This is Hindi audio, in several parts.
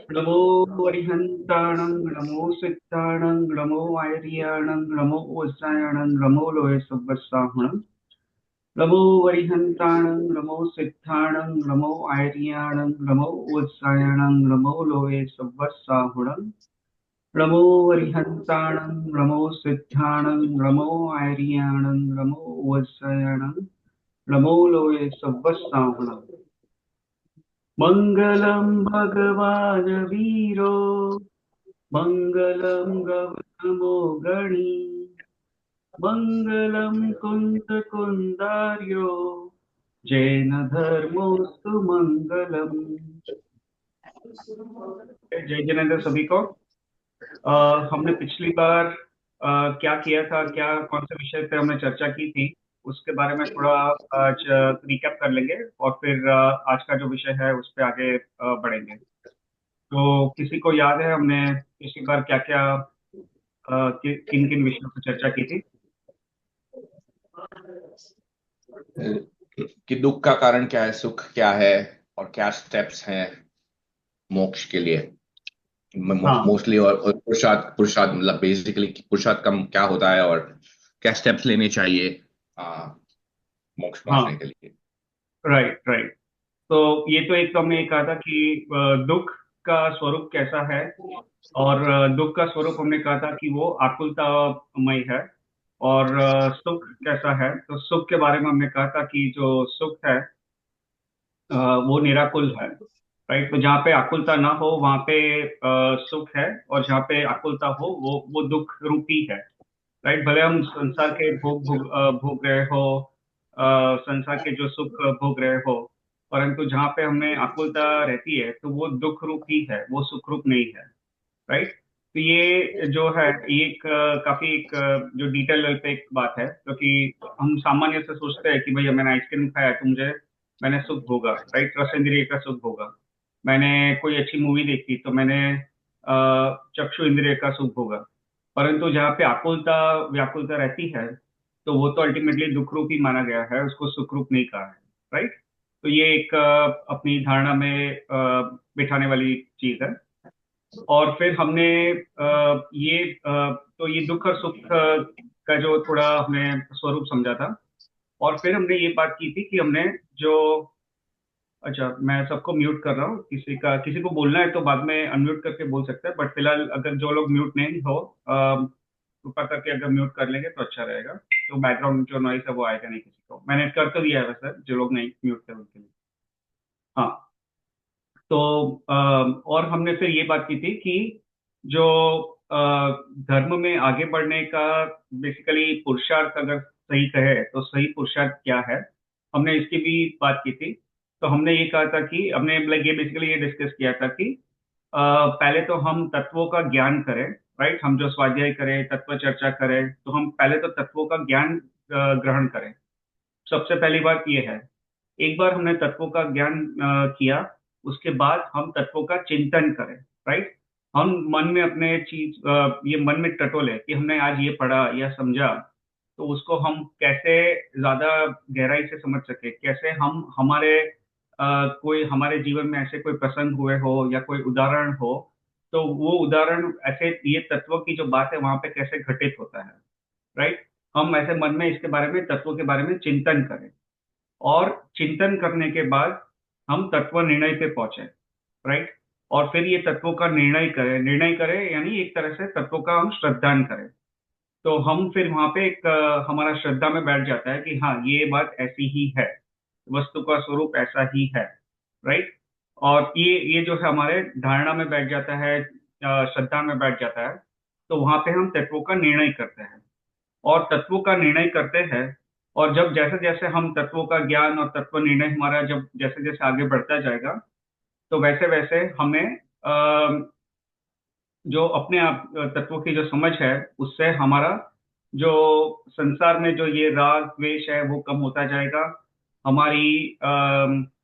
नमो वरिहन्ताणं नमो सिद्धाणं नमो आयर्याणं नमो वत्सायणं नमो लोये सब्बस्साहुणं नमो वरिहन्ताणं नमो सिद्धाणं नमो आयर्याणं नमो वत्सायणं नमो लोये सब्बस्साहुणं नमो वरिहन्ताणं नमो सिद्धाणं नमो आयर्याणं नमो वत्सायणं नमो लोये सब्बस्साहुणं मङ्गलं भगवान् वीरो मङ्गलं गौतमो गणी मङ्गलं कुन्दकुन्दार्यो जैन धर्मोऽस्तु मङ्गलम्। जय जिनेन्द्र सभी को। हमने पिछली बार क्या किया था, क्या कौन से विषय पे हमने चर्चा की थी, उसके बारे में थोड़ा आज रिकैप कर लेंगे और फिर आज का जो विषय है उस पे आगे बढ़ेंगे। तो किसी को याद है हमने पिछली बार क्या क्या किन किन विषयों पर चर्चा की थी? कि दुख का कारण क्या है, सुख क्या है, और क्या स्टेप्स हैं मोक्ष के लिए हाँ मोस्टली, और पुरुषार्थ पुरुषार्थ मतलब बेसिकली पुरुषार्थ कम क्या होता है और क्या स्टेप्स लेने चाहिए मोक्ष पहुंचने हाँ, के लिए। Right right. तो ये तो एक तो हमने ये कहा था कि दुख का स्वरूप कैसा है, और दुख का स्वरूप हमने कहा था कि वो आकुलतामय है। और सुख कैसा है, तो सुख के बारे में हमने कहा था कि जो सुख है वो निराकुल है। राइट, तो जहाँ पे आकुलता ना हो वहाँ पे सुख है, और जहाँ पे आकुलता हो वो दुख रूपी है। राइट, भले हम संसार के भोग रहे हो, संसार के जो सुख भोग रहे हो, परंतु जहाँ पे हमें आकुलता रहती है तो वो दुख रूप ही है, वो सुख रूप नहीं है। राइट। तो ये जो है ये एक काफी एक जो डिटेल लेवल पे एक बात है, क्योंकि हम सामान्य से सोचते हैं कि भैया मैंने आइसक्रीम खाया तो मुझे मैंने सुख भोगा। राइट, रस इंद्रिय का सुख भोगा। मैंने कोई अच्छी मूवी देखी तो मैंने चक्षु इंद्रिय का सुख भोगा। परंतु जहाँ पे आकुलता व्याकुलता रहती है तो वो तो अल्टीमेटली दुख रूप ही माना गया है, उसको सुख रूप नहीं कहा है। राइट। तो ये एक अपनी धारणा में बिठाने वाली चीज है। और फिर हमने तो ये दुख और सुख का जो थोड़ा हमने स्वरूप समझा था। और फिर हमने ये बात की थी कि हमने जो, अच्छा मैं सबको म्यूट कर रहा हूँ, किसी को बोलना है तो बाद में अनम्यूट करके बोल सकते हैं, बट फिलहाल अगर जो लोग म्यूट नहीं हो कृपा करके अगर म्यूट कर लेंगे तो अच्छा रहेगा, तो बैकग्राउंड जो नॉइस है वो आएगा नहीं किसी को। मैंने कर तो दिया है वैसे, जो लोग नहीं म्यूट थे उनके लिए। हाँ। तो और हमने फिर ये बात की थी कि जो अ, धर्म में आगे बढ़ने का बेसिकली पुरुषार्थ अगर सही कहे तो सही पुरुषार्थ क्या है, हमने इसकी भी बात की थी। तो हमने ये कहा था कि हमने लाइक ये बेसिकली ये डिस्कस किया था कि पहले तो हम तत्वों का ज्ञान करें। राइट, हम जो स्वाध्याय करें, तत्व चर्चा करें, तो हम पहले तो तत्वों का ज्ञान ग्रहण करें। सबसे पहली बात ये है। एक बार हमने तत्वों का ज्ञान किया, उसके बाद हम तत्वों का चिंतन करें। राइट, हम मन में अपने ये मन में टटोले कि हमने आज ये पढ़ा या समझा, तो उसको हम कैसे ज्यादा गहराई से समझ सके, कैसे हम कोई हमारे जीवन में ऐसे कोई प्रसंग हुए हो या कोई उदाहरण हो, तो वो उदाहरण ऐसे ये तत्व की जो बात है वहां पे कैसे घटित होता है। राइट, हम ऐसे मन में इसके बारे में, तत्वों के बारे में चिंतन करें। और चिंतन करने के बाद हम तत्व निर्णय पे पहुंचे। राइट, और फिर ये तत्वों का निर्णय करें यानी एक तरह से तत्वों का हम श्रद्धान करें। तो हम फिर वहां पे एक हमारा श्रद्धा में बैठ जाता है कि हाँ ये बात ऐसी ही है, वस्तु का स्वरूप ऐसा ही है। राइट, और ये जो है हमारे धारणा में बैठ जाता है, श्रद्धा में बैठ जाता है। तो वहां पे हम तत्वों का निर्णय करते हैं और तत्वों का निर्णय करते हैं। और जब जैसे जैसे हम तत्वों का ज्ञान और तत्व निर्णय हमारा जब जैसे जैसे आगे बढ़ता जाएगा, तो वैसे वैसे हमें जो अपने आप तत्वों की जो समझ है, उससे हमारा जो संसार में जो ये राग द्वेष है वो कम होता जाएगा। हमारी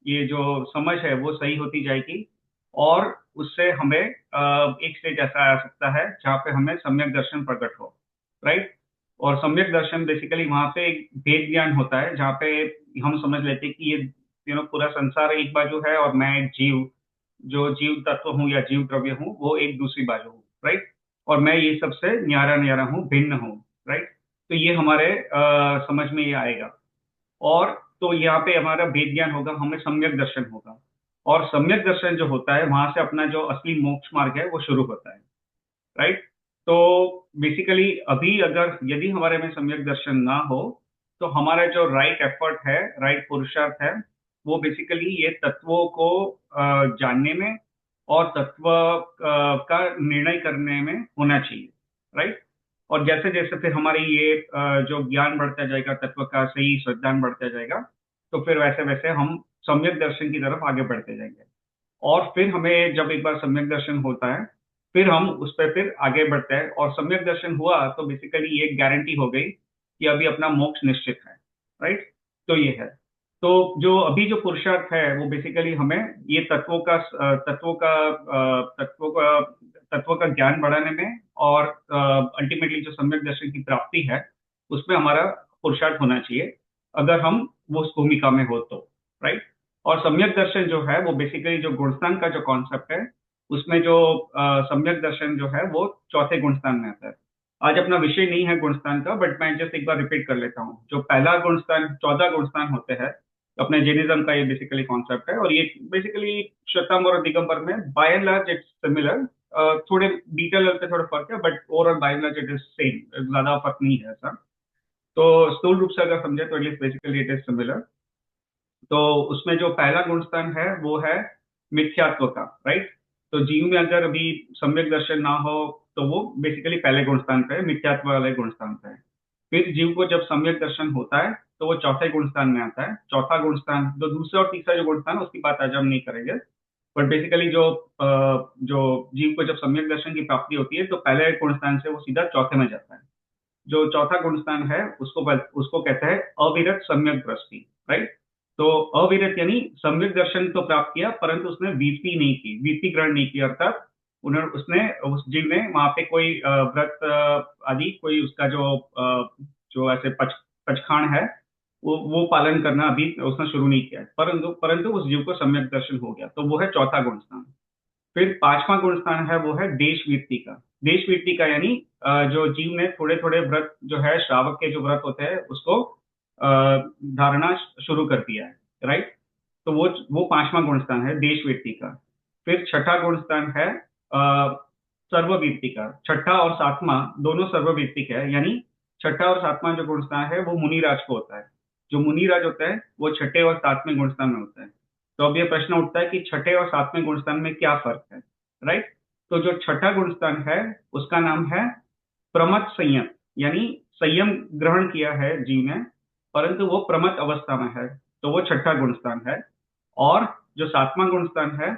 ये जो समझ है वो सही होती जाएगी। और उससे हमें एक स्टेज ऐसा आ सकता है जहाँ पे हमें सम्यक दर्शन प्रकट हो। राइट, और सम्यक दर्शन बेसिकली वहां पे एक भेद ज्ञान होता है, जहाँ पे हम समझ लेते हैं कि ये पूरा संसार एक बाजू है और मैं एक जीव जो जीव तत्व हूँ या जीव द्रव्य हूँ वो एक दूसरी बाजू हूँ, राइट। और मैं ये सबसे न्यारा न्यारा हूँ, भिन्न हूँ, राइट। तो ये हमारे समझ में ये आएगा। और तो यहाँ पे हमारा भेद ज्ञान होगा, हमें सम्यक दर्शन होगा। और सम्यक दर्शन जो होता है वहां से अपना जो असली मोक्ष मार्ग है वो शुरू होता है, राइट। तो बेसिकली अभी अगर यदि हमारे में सम्यक दर्शन ना हो तो हमारा जो राइट एफर्ट है, राइट पुरुषार्थ है, वो बेसिकली ये तत्वों को जानने में और तत्व का निर्णय करने में होना चाहिए, राइट। और जैसे जैसे फिर हमारी ये जो ज्ञान बढ़ता जाएगा, तत्व का सही ज्ञान बढ़ता जाएगा, तो फिर वैसे वैसे हम सम्यक दर्शन की तरफ आगे बढ़ते जाएंगे। और फिर हमें जब एक बार सम्यक दर्शन होता है फिर हम उस पर फिर आगे बढ़ते हैं, और सम्यक दर्शन हुआ तो बेसिकली ये गारंटी हो गई कि अभी अपना मोक्ष निश्चित है, राइट। तो ये है। तो जो अभी जो पुरुषार्थ है वो बेसिकली हमें ये तत्वों का ज्ञान बढ़ाने में और अल्टीमेटली जो सम्यक दर्शन की प्राप्ति है उसमें हमारा पुरुषार्थ होना चाहिए, अगर हम वो उस भूमिका में हो तो, राइट। और सम्यक दर्शन जो है वो बेसिकली जो गुणस्थान का जो कॉन्सेप्ट है उसमें जो सम्यक दर्शन जो है वो चौथे गुणस्थान में आता है। आज अपना विषय नहीं है गुणस्थान का, बट मैं जस्ट एक बार रिपीट कर लेता हूँ। जो पहला गुणस्थान, 14 गुणस्थान होते हैं अपने जैनिज्म का, ये बेसिकली कॉन्सेप्ट है। और ये बेसिकली श्वेतांबर और दिगंबर में by and large it's similar. थोड़े डिटेल लेवल पे थोड़ा फर्क है, but overall by and large it is same, ज्यादा फर्क नहीं है ऐसा। तो स्थूल रूप से अगर समझे तो at least basically it is similar. तो उसमें जो पहला गुणस्थान है वो है मिथ्यात्व का, राइट। तो जीव में अगर अभी सम्यक दर्शन ना हो तो वो बेसिकली पहले गुणस्थान पे है, मिथ्यात्व वाले गुणस्थान पे है। फिर जीव को जब सम्यक दर्शन होता है तो वो चौथे गुणस्थान में आता है। चौथा गुणस्थान, जो दूसरा और तीसरा जो गुणस्थान है उसकी बात आज हम नहीं करेंगे, बट बेसिकली जो जीव को जब सम्यक दर्शन की प्राप्ति होती है तो पहले गुणस्थान से वो सीधा चौथे में जाता है। जो चौथा गुणस्थान है उसको कहते हैं अविरत सम्यक दृष्टि, राइट। तो अविरत यानी सम्यक दर्शन तो प्राप्त किया परंतु उसने वीति नहीं की, वीति ग्रहण नहीं की, अर्थात उन्होंने उसने उस जीव ने वहां पे कोई व्रत आदि कोई उसका जो ऐसे पचखान है वो पालन करना अभी उसने शुरू नहीं किया है। परंतु परंतु उस जीव को सम्यक दर्शन हो गया, तो वो है चौथा गुणस्थान। फिर पांचवा गुण स्थान है वो है देश वीरती का। देश वीरती का यानी जो जीव ने थोड़े थोड़े व्रत जो है श्रावक के जो व्रत होते हैं उसको धारणा शुरू कर दिया है, राइट। तो वो पांचवा गुण स्थान है देश वीरती का। फिर छठा गुण स्थान है सर्ववीरती का। छठा और सातवां दोनों सर्ववीरतिक है, यानी छठा और सातवां जो गुण स्थान है वो मुनिराज को होता है। जो मुनिराज होता है वो छठे और सातवें गुण स्थान में होता है। तो अब ये प्रश्न उठता है कि छठे और सातवें गुणस्थान में क्या फर्क है, राइट। तो जो छठा गुणस्थान है उसका नाम है प्रमथ संयम, यानी संयम ग्रहण किया है जीव ने परंतु वो प्रमथ अवस्था में है, तो वो छठा गुणस्थान है। और जो सातवां गुणस्थान है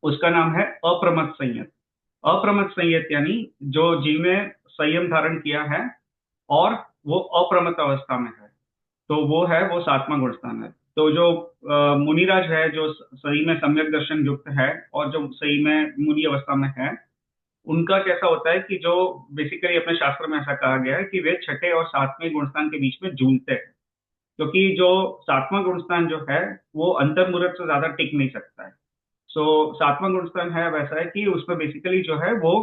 उसका नाम है अप्रमथ संयत। अप्रमथ संयत यानी जो जीव ने संयम धारण किया है और वो अप्रमथ अवस्था में है, तो वो सातवां गुण स्थान है। तो जो मुनिराज है जो सही में सम्यक दर्शन युक्त है और जो सही में मुनि अवस्था में है, उनका कैसा होता है कि जो बेसिकली अपने शास्त्र में ऐसा कहा गया है कि वे छठे और सातवें गुणस्थान के बीच में झूलते हैं, क्योंकि जो सातवां गुणस्थान जो है वो अंतर्मुहूर्त से ज्यादा टिक नहीं सकता है। सो सातवां गुणस्थान है वैसा है कि उसमें बेसिकली जो है वो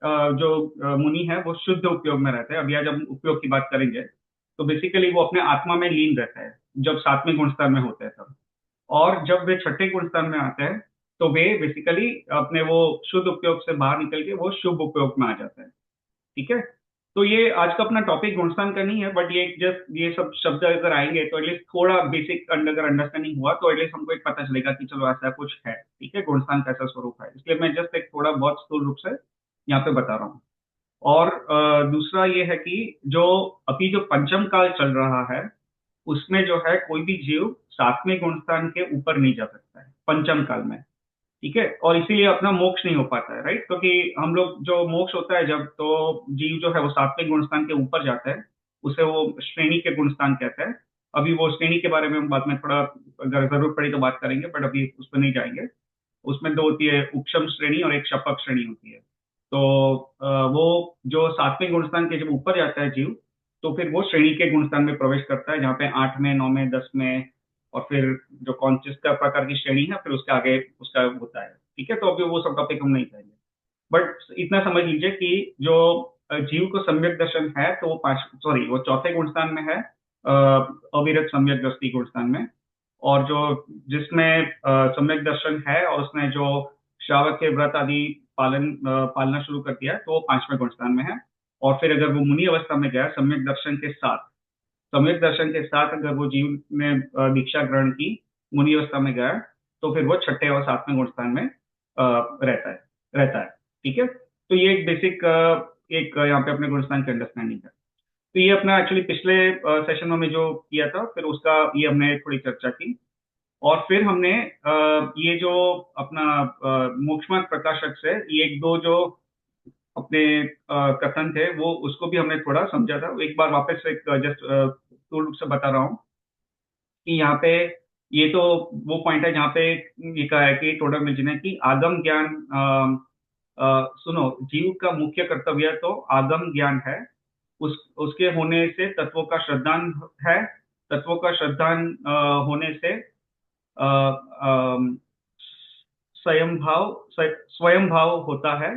जो मुनि है वो शुद्ध उपयोग में रहते हैं। अभी आज हम उपयोग की बात करेंगे। तो बेसिकली वो अपने आत्मा में लीन रहता है जब सातवें गुणस्थान में होते हैं तब। और जब वे छठे गुणस्थान में आते हैं तो वे बेसिकली अपने वो शुद्ध उपयोग से बाहर निकल के वो शुभ उपयोग में आ जाते हैं, ठीक है। तो ये आज का अपना टॉपिक गुणस्थान का नहीं है, बट ये जस्ट ये सब शब्द अगर आएंगे तो एटलीस्ट थोड़ा बेसिक अगर अंडरस्टैंडिंग हुआ तो एटलीस्ट हमको एक पता चलेगा कि चलो ऐसा कुछ है, ठीक है, गुणस्थान कैसा स्वरूप है। इसलिए मैं जस्ट एक थोड़ा बहुत स्थूल रूप से यहाँ पे बता रहा हूँ। और दूसरा ये है कि जो अभी जो पंचम काल चल रहा है उसमें जो है कोई भी जीव सातवें गुणस्थान के ऊपर नहीं जा सकता है पंचम काल में, ठीक है। और इसीलिए अपना मोक्ष नहीं हो पाता है, राइट। क्योंकि हम लोग जो मोक्ष होता है जब, तो जीव जो है वो सातवें गुणस्थान के ऊपर जाता है, उसे वो श्रेणी के गुणस्थान कहते हैं। अभी वो श्रेणी के बारे में हम बाद में थोड़ा अगर जरूरत पड़ी तो बात करेंगे, बट अभी उस पर नहीं जाएंगे। उसमें दो होती है, उपशम श्रेणी और एक शपक श्रेणी होती है। तो वो जो सातवें गुणस्थान के जब ऊपर जाता है जीव तो फिर वो श्रेणी के गुणस्थान में प्रवेश करता है, जहाँ पे 8 में, 9 में, 10 में और फिर जो कॉन्शियस का प्रकार की श्रेणी है, फिर उसके आगे उसका होता है। ठीक है, तो अभी वो सब टॉपिक हम नहीं करेंगे। बट इतना समझ लीजिए कि जो जीव को सम्यक दर्शन है, तो वो पांच, सॉरी, वो चौथे गुणस्थान में है, अविरत सम्यक दृष्टि गुणस्थान में। और जो जिसमें सम्यक दर्शन है और उसने जो श्रावक के व्रत आदि पालना शुरू कर दिया है, तो वो पांचवें गुणस्थान में है। और फिर अगर वो मुनि अवस्था में गया सम्यक दर्शन के साथ अगर वो जीव ने दीक्षा ग्रहण की, मुनि अवस्था में गया, तो फिर वो छठे और सातवें गुण स्थान में रहता है। ठीक है, तो ये एक बेसिक एक यहाँ पे अपने गुण स्थान की अंडरस्टैंडिंग है। तो ये अपना एक्चुअली पिछले सेशन में जो किया था, फिर उसका ये हमने थोड़ी चर्चा की। और फिर हमने ये जो अपना मोक्षमार्ग प्रकाशक से ये एक दो जो अपने कथन थे, वो उसको भी हमने थोड़ा समझा था। एक बार वापस एक जस्ट टूल रूप से बता रहा हूँ कि यहाँ पे ये तो वो पॉइंट है जहाँ पे ये कहा है कि टोडर मिल जी ने कि आगम ज्ञान, सुनो, जीव का मुख्य कर्तव्य तो आगम ज्ञान है। उसके होने से तत्वों का श्रद्धान है। तत्वों का श्रद्धान होने से अ, अम, स्वयं भाव होता है।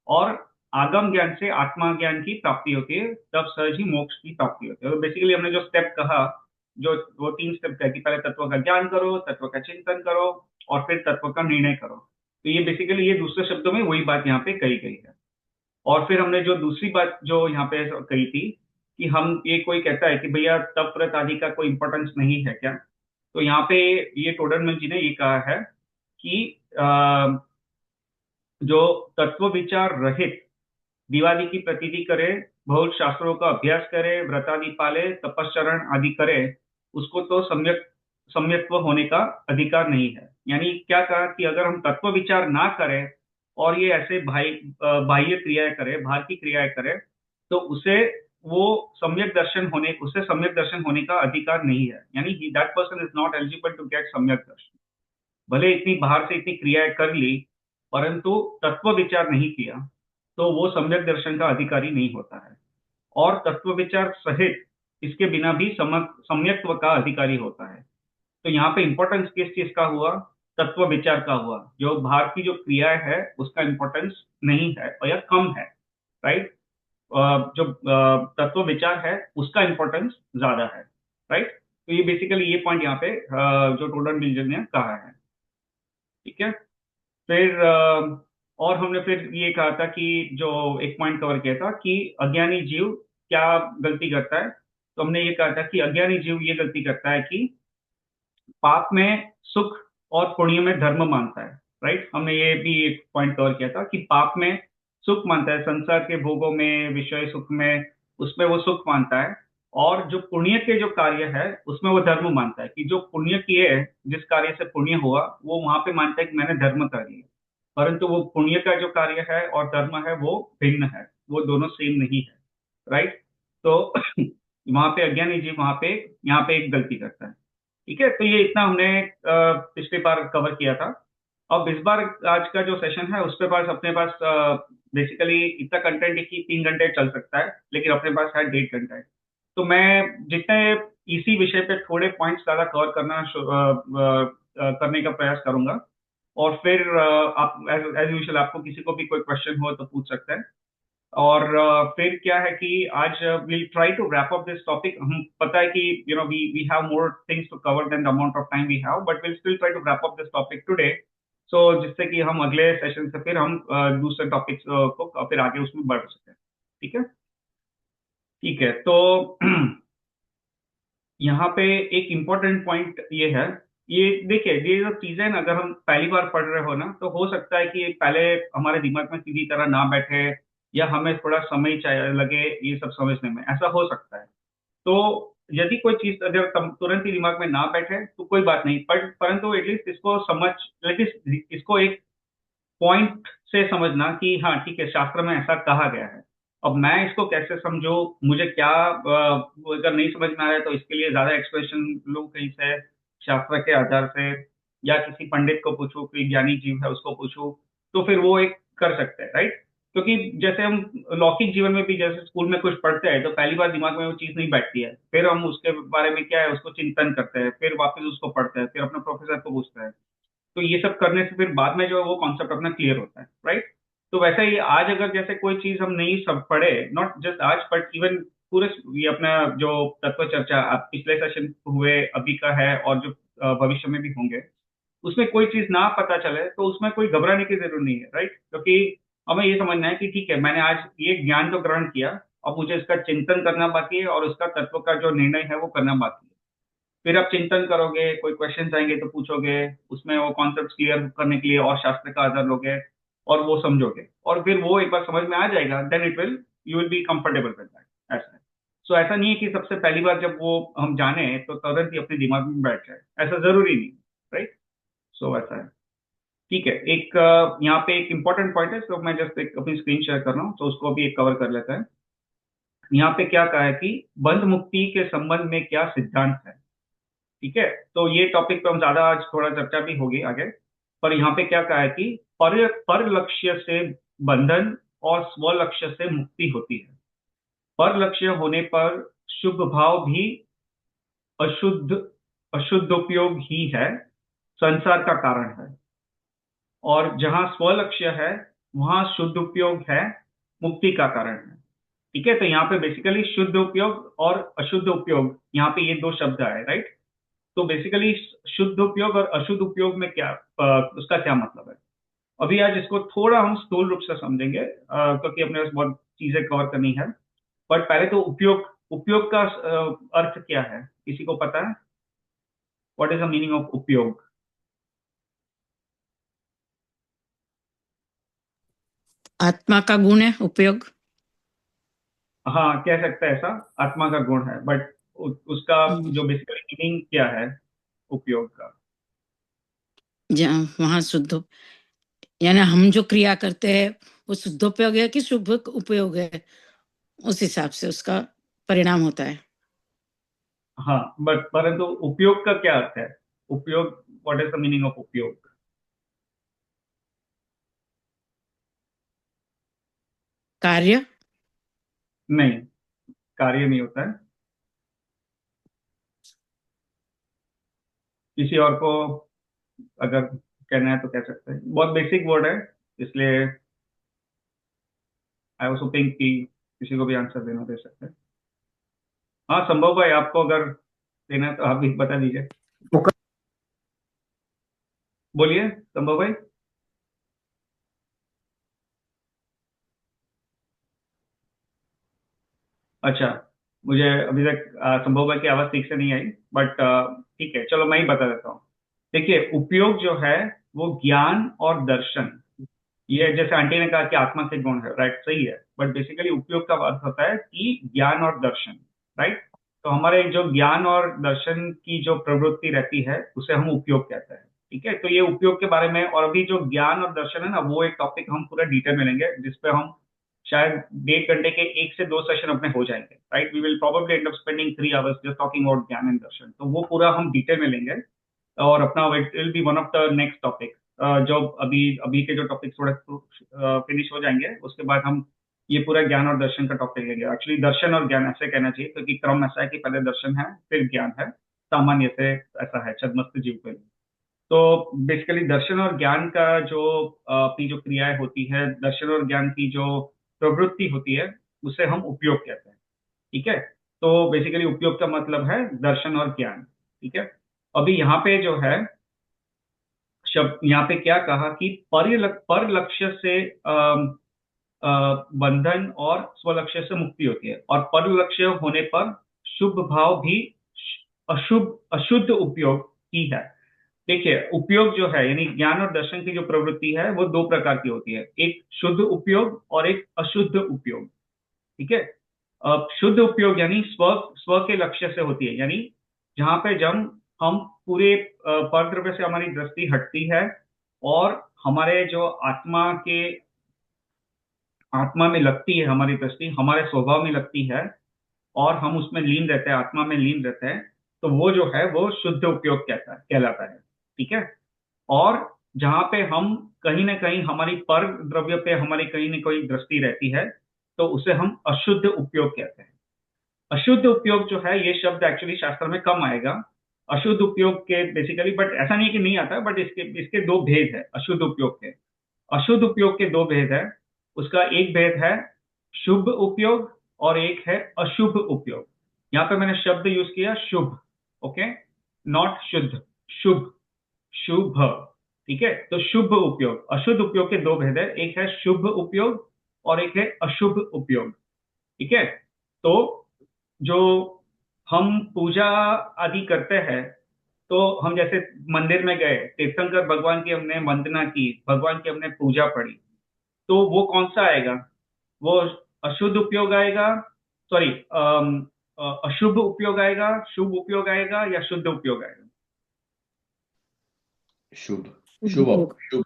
और आगम ज्ञान से आत्मा ज्ञान की प्राप्ति होती है, तब सहज ही मोक्ष की प्राप्ति होती है। तो बेसिकली हमने जो स्टेप कहा, जो वो तीन स्टेप कहा कि पहले तत्व का ज्ञान करो, तत्व का चिंतन करो, और फिर तत्व का निर्णय करो। तो ये बेसिकली, ये दूसरे शब्दों में वही बात यहाँ पे कही गई है। और फिर हमने जो दूसरी बात जो यहाँ पे कही थी कि हम, ये कोई कहता है कि भैया तप व्रत आदि का कोई इंपॉर्टेंस नहीं है क्या, तो यहाँ पे ये टोडरमल जी ने ये कहा है कि जो तत्व विचार रहित दिवाली की प्रतीति करे, बहुत शास्त्रों का अभ्यास करे, व्रतादि पाले, तपस्चरण आदि करे, उसको तो सम्यक्त्व होने का अधिकार नहीं है। यानी क्या कहा कि अगर हम तत्व विचार ना करें और ये ऐसे बाह्य क्रियाएं करे, बाहर की क्रियाएं करे, तो वो उसे सम्यक दर्शन होने का अधिकार नहीं है। यानी that person is not eligible to get samyak darshan. भले इतनी बाहर से इतनी क्रियाएं कर ली, परंतु तत्व विचार नहीं किया, तो वो सम्यक दर्शन का अधिकारी नहीं होता है। और तत्व विचार सहित इसके बिना भी सम्यक्त्व का अधिकारी होता है। तो यहाँ पे इंपॉर्टेंस किस चीज का हुआ? तत्व विचार का हुआ। जो बाहर की जो क्रियाएं है उसका इंपॉर्टेंस नहीं है और या कम है, राइट। जो तत्व विचार है उसका इंपॉर्टेंस ज्यादा है, राइट। तो ये बेसिकली ये पॉइंट यहाँ पे जो टोडर मिल्जर ने कहा है। ठीक है, फिर और हमने फिर ये कहा था कि जो एक पॉइंट कवर किया था कि अज्ञानी जीव क्या गलती करता है। तो हमने ये कहा था कि अज्ञानी जीव ये गलती करता है कि पाप में सुख और पुण्य में धर्म मानता है, राइट। हमने ये भी एक पॉइंट कवर किया था कि पाप में सुख मानता है, संसार के भोगों में, विषय सुख में, उसमें वो सुख मानता है। और जो पुण्य के जो कार्य है उसमें वो धर्म मानता है कि जो पुण्य किए, जिस कार्य से पुण्य हुआ, वो वहां पे मानता है कि मैंने धर्म कर लिया। परंतु वो पुण्य का जो कार्य है और धर्म है वो भिन्न है, वो दोनों सेम नहीं है, राइट। तो वहां पे अज्ञानी जीव वहां पे यहाँ पे एक गलती करता है। ठीक है, तो ये इतना हमने पिछली बार कवर किया था। अब इस बार आज का जो सेशन है उसके पास अपने पास बेसिकली इतना कंटेंट है कि 3 घंटे चल सकता है, लेकिन अपने पास है 1.5 घंटा है। तो मैं जितने इसी विषय पे थोड़े पॉइंट्स ज्यादा कवर करने का प्रयास करूंगा। और फिर आप एज यूजुअल आपको किसी को भी कोई क्वेश्चन हो तो पूछ सकते हैं। और फिर क्या है कि आज will try to wrap up this topic. हम पता है कि we we have more things to cover then the amount of time we have, but will still try to wrap up this topic today. So जिससे कि हम अगले सेशन से फिर हम दूसरे टॉपिक्स को फिर आगे उसमें बढ़ सकें। ठीक है, ठीक है। तो यहाँ पे एक इम्पोर्टेंट पॉइंट ये है, ये देखिए, ये जो चीजें ना, अगर हम पहली बार पढ़ रहे हो ना, तो हो सकता है कि ये पहले हमारे दिमाग में सीधी तरह ना बैठे, या हमें थोड़ा समय चाहिए लगे ये सब समझने में, ऐसा हो सकता है। तो यदि कोई चीज अगर तुरंत ही दिमाग में ना बैठे तो कोई बात नहीं, पर परंतु एटलीस्ट इसको एटलीस्ट इसको एक पॉइंट से समझना कि हाँ ठीक है, शास्त्र में ऐसा कहा गया है। अब मैं इसको कैसे समझूं, मुझे क्या अगर नहीं समझ में आ रहा है तो इसके लिए ज्यादा एक्सप्लेनेशन लूं कहीं से, शास्त्र के आधार से, या किसी पंडित को पूछूं, कोई ज्ञानी जीव है उसको पूछूं, तो फिर वो एक कर सकते हैं, राइट। क्योंकि जैसे हम लौकिक जीवन में भी जैसे स्कूल में कुछ पढ़ते हैं तो पहली बार दिमाग में वो चीज नहीं बैठती है, फिर हम उसके बारे में क्या है उसको चिंतन करते हैं, फिर वापस उसको पढ़ते हैं, फिर अपने प्रोफेसर को पूछते हैं। तो ये सब करने से फिर बाद में जो है वो कॉन्सेप्ट अपना क्लियर होता है, राइट। तो वैसे ही आज अगर जैसे कोई चीज हम नहीं सब पढ़े, नॉट जस्ट आज बट इवन पूरे ये अपना जो तत्व चर्चा आप पिछले सेशन हुए अभी का है और जो भविष्य में भी होंगे, उसमें कोई चीज ना पता चले तो उसमें कोई घबराने की जरूरत नहीं है, राइट। क्योंकि हमें ये समझना है कि ठीक है मैंने आज ये ज्ञान तो ग्रहण किया, अब मुझे इसका चिंतन करना बाकी है और उसका तत्व का जो निर्णय है वो करना बाकी है। फिर आप चिंतन करोगे, कोई क्वेश्चन आएंगे तो पूछोगे, उसमें वो कॉन्सेप्ट क्लियर करने के लिए और शास्त्र का आधार लोगे और वो समझोगे, और फिर वो एक बार समझ में आ जाएगा, then it will you will be comfortable with that, ऐसा है। सो ऐसा नहीं है कि सबसे पहली बार जब वो हम जाने तो तुरंत ही अपने दिमाग में बैठ जाए, ऐसा जरूरी नहीं, राइट। सो ऐसा है। ठीक है, एक यहाँ पे एक इंपॉर्टेंट पॉइंट है, तो मैं जस्ट एक अपनी स्क्रीन शेयर कर रहा हूँ तो उसको भी एक कवर कर लेते हैं। यहाँ पे क्या कहा है कि बंध मुक्ति के संबंध में क्या सिद्धांत है। ठीक है, तो ये टॉपिक पे हम ज्यादा आज थोड़ा चर्चा भी होगी आगे। पर यहाँ पे क्या कहा है कि पर लक्ष्य से बंधन और स्व लक्ष्य से मुक्ति होती है। पर लक्ष्य होने पर शुभ भाव भी अशुद्ध अशुद्ध उपयोग ही है, संसार का कारण है। और जहां स्व लक्ष्य है वहां शुद्ध उपयोग है, मुक्ति का कारण है। ठीक है, तो यहाँ पे बेसिकली शुद्ध उपयोग और अशुद्ध उपयोग, यहाँ पे ये दो शब्द आए, राइट। तो बेसिकली शुद्ध उपयोग और अशुद्ध उपयोग में क्या उसका क्या मतलब है। अभी आज इसको थोड़ा हम स्थूल रूप से समझेंगे, क्योंकि अपने पास बहुत चीजें कवर करनी है। बट पहले तो उपयोग, उपयोग का अर्थ क्या है, किसी को पता है? What is the meaning of उपयोग? आत्मा का गुण है उपयोग। हाँ, कह सकते हैं ऐसा, आत्मा का गुण है, बट उसका हम्म, जो बेसिकली मीनिंग क्या है उपयोग का? जहाँ वहाँ शुद्ध, यानी हम जो क्रिया करते हैं वो शुद्ध उपयोग है कि शुभ उपयोग है, उस हिसाब से उसका परिणाम होता है। हाँ, बट परंतु उपयोग का क्या अर्थ है? उपयोग, what is the meaning of उपयोग? कार्य। नहीं, कार्य नहीं होता है। किसी और को अगर कहना है तो कह सकते हैं, बहुत बेसिक वर्ड है, इसलिए आई वाज होपिंग कि किसी को भी आंसर देना दे सकते हैं। हाँ संभव भाई, आपको अगर देना है तो आप भी बता दीजिए। बोलिए संभव भाई। अच्छा, मुझे अभी तक संभव भाई की आवाज ठीक से नहीं आई, बट ठीक है चलो मैं ही बता देता हूँ। देखिए, उपयोग जो है वो ज्ञान और दर्शन, ये जैसे आंटी ने कहा कि आत्मा के गुण है, राइट, सही है, बट बेसिकली उपयोग का अर्थ होता है कि ज्ञान और दर्शन, राइट। तो हमारे जो ज्ञान और दर्शन की जो प्रवृत्ति रहती है उसे हम उपयोग कहते हैं। ठीक है, तो ये उपयोग के बारे में, और अभी जो ज्ञान और दर्शन है ना, वो एक टॉपिक हम पूरा डिटेल में लेंगे जिसपे हम शायद 1.5 घंटे के 1 से 2 सेशन अपने हो जाएंगे, right. We will probably end up spending 3 hours just talking about gyan and darshan, तो वो पूरा हम डिटेल में लेंगे। और अपना it will be one of the next topic. जो अभी अभी के जो टॉपिक थोड़े फिनिश हो जाएंगे उसके बाद हम ये पूरा ज्ञान और दर्शन का टॉपिक लेंगे। एक्चुअली दर्शन और ज्ञान ऐसे कहना चाहिए, क्योंकि क्रम ऐसा है कि पहले दर्शन है फिर ज्ञान है, सामान्य से ऐसा है छद्मस्त जीव के लिए। तो बेसिकली दर्शन और ज्ञान का जो अपनी जो क्रियाएं होती है, दर्शन और ज्ञान की जो प्रवृत्ति होती है, उसे हम उपयोग कहते हैं। ठीक है, तो बेसिकली उपयोग का मतलब है दर्शन और ज्ञान। ठीक है, अभी यहाँ पे जो है शब्द, यहाँ पे क्या कहा कि पर लक्ष्य से बंधन और स्वलक्ष्य से मुक्ति होती है, और पर लक्ष्य होने पर शुभ भाव भी अशुद्ध उपयोग ही है। देखिए, उपयोग जो है यानी ज्ञान और दर्शन की जो प्रवृत्ति है वो दो प्रकार की होती है, एक शुद्ध उपयोग और एक अशुद्ध उपयोग। ठीक है, शुद्ध उपयोग यानी स्व स्व के लक्ष्य से होती है, यानी जहां पे जब हम पूरे परद्रव्य से हमारी दृष्टि हटती है और हमारे जो आत्मा में लगती है, हमारी दृष्टि हमारे स्वभाव में लगती है और हम उसमें लीन रहते हैं, आत्मा में लीन रहते हैं, तो वो जो है वो शुद्ध उपयोग कहलाता है। ठीक है, और जहां पे हम कहीं ना कहीं हमारी पर द्रव्य पे हमारी कहीं ना कहीं दृष्टि रहती है, तो उसे हम अशुद्ध उपयोग कहते हैं। अशुद्ध उपयोग जो है, ये शब्द एक्चुअली शास्त्र में कम आएगा अशुद्ध उपयोग के बेसिकली, बट ऐसा नहीं कि नहीं आता, बट इसके इसके दो भेद है अशुद्ध उपयोग के। अशुद्ध उपयोग के दो भेद है। उसका एक भेद है शुभ उपयोग और एक है अशुभ उपयोग। यहाँ पे मैंने शब्द यूज किया शुभ, ओके, नॉट शुद्ध, शुभ, शुभ, ठीक है। तो शुभ उपयोग, अशुद्ध उपयोग के दो भेद है, एक है शुभ उपयोग और एक है अशुभ उपयोग, ठीक है। तो जो हम पूजा आदि करते हैं, तो हम जैसे मंदिर में गए, तीर्थंकर भगवान की हमने वंदना की, भगवान की हमने पूजा पढ़ी, तो वो कौन सा आएगा? वो अशुद्ध उपयोग आएगा, सॉरी, अशुभ उपयोग आएगा, शुभ उपयोग आएगा या शुद्ध उपयोग आएगा? शुभ, शुद्ध शुभ, उपयोग। शुभ।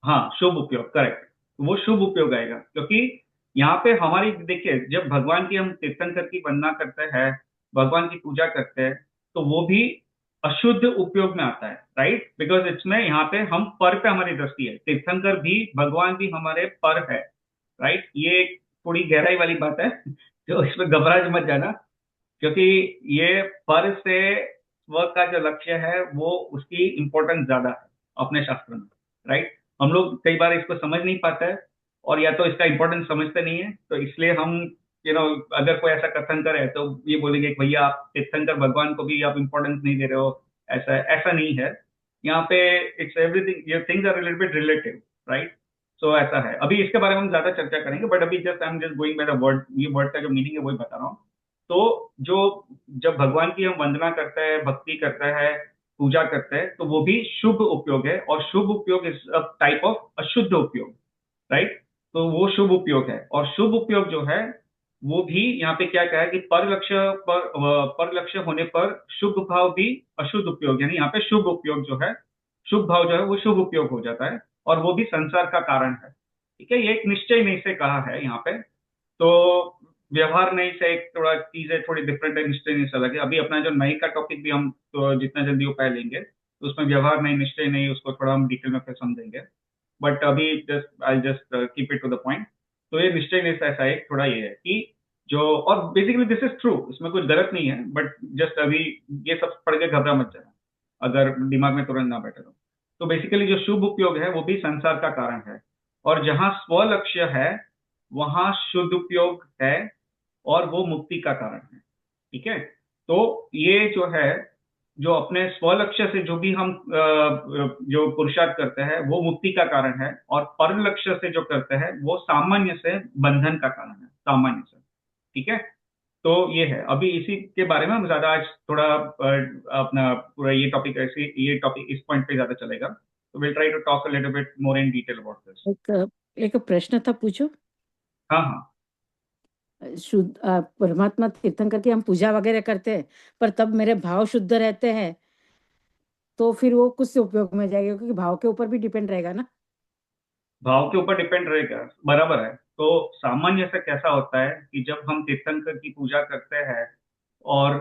हाँ, शुभ उपयोग, करेक्ट। वो शुभ उपयोग आएगा, क्योंकि यहाँ पे हमारी देखिए, जब भगवान की हम तीर्थंकर की वंदना करते हैं, भगवान की पूजा करते हैं, तो वो भी अशुद्ध उपयोग में आता है, राइट? बिकॉज इसमें यहाँ पे हम पर पे हमारी दृष्टि है, तीर्थंकर भी, भगवान भी हमारे पर है, राइट? ये एक थोड़ी गहराई वाली बात है जो इसमें घबरा मत जाना, क्योंकि ये पर से स्व का जो लक्ष्य है वो उसकी इंपॉर्टेंस ज्यादा है अपने शास्त्र में, राइट? हम लोग कई बार इसको समझ नहीं पाते हैं, और या तो इसका इंपॉर्टेंस समझते नहीं है, तो इसलिए हम अगर कोई ऐसा कथन करे तो ये बोलेंगे कि भैया आप तीर्थंकर भगवान को भी आप इंपॉर्टेंस नहीं दे रहे हो। ऐसा ऐसा नहीं है यहाँ पे। इट्स एवरीथिंग, ये things are little bit relative, right? So ऐसा है। अभी इसके बारे में हम ज्यादा चर्चा करेंगे, बट अभी just I am just going by the word, ये वर्ड का जो मीनिंग है वही बता रहा हूँ। तो जो जब भगवान की हम वंदना करते हैं, भक्ति करते हैं, पूजा करते हैं, तो वो भी शुभ उपयोग है, और शुभ उपयोग इज अ टाइप ऑफ अशुद्ध उपयोग, राइट? तो वो शुभ उपयोग है, और शुभ उपयोग जो है वो भी यहाँ पे क्या कहा है कि पर लक्ष्य होने पर शुभ भाव भी अशुद्ध उपयोग, यानी यहाँ पे शुभ उपयोग जो है, शुभ भाव जो है वो शुभ उपयोग हो जाता है, और वो भी संसार का कारण है, ठीक है। ये एक निश्चय नहीं से कहा है यहाँ पे। तो व्यवहार नहीं से एक थोड़ा चीजें थोड़ी डिफरेंट है, निश्चय नहीं से अलग है। अभी अपना जो नई का टॉपिक भी हम तो जितना जल्दी हो पाए लेंगे, तो उसमें व्यवहार नहीं, निश्चय नहीं, उसको थोड़ा हम डिटेल में फिर समझेंगे। बट अभी just I just keep it to the point. तो ये निश्चय नहीं से ऐसा एक थोड़ा ये है कि जो, और बेसिकली दिस इज ट्रू, इसमें कुछ गलत नहीं है, बट जस्ट अभी ये सब पढ़ के घबरा मत जाना अगर दिमाग में तुरंत ना बैठे तो बेसिकली जो शुभ उपयोग है वो भी संसार का कारण है, और जहां स्व लक्ष्य है वहां शुद्ध उपयोग है, और वो मुक्ति का कारण है, ठीक है। तो ये जो है, जो अपने स्वलक्ष्य से जो भी हम जो पुरुषार्थ करते हैं वो मुक्ति का कारण है, और पर लक्ष्य से जो करते हैं वो सामान्य से बंधन का कारण है, सामान्य से, ठीक है। तो ये है, अभी इसी के बारे में हम ज्यादा आज थोड़ा अपना पूरा ये टॉपिक, ऐसे ये टॉपिक इस पॉइंट पे ज्यादा चलेगा, तो will try to talk a little bit more in detail about this. एक एक प्रश्न था, पूछो। हाँ हाँ। शुद्ध परमात्मा तीर्थंकर की हम पूजा वगैरह करते हैं, पर तब मेरे भाव शुद्ध रहते हैं, तो फिर वो कुछ से उपयोग में जाएगा, क्योंकि भाव के ऊपर भी डिपेंड रहेगा ना। भाव के ऊपर डिपेंड रहेगा, बराबर है। तो सामान्य से कैसा होता है कि जब हम तीर्थंकर की पूजा करते हैं और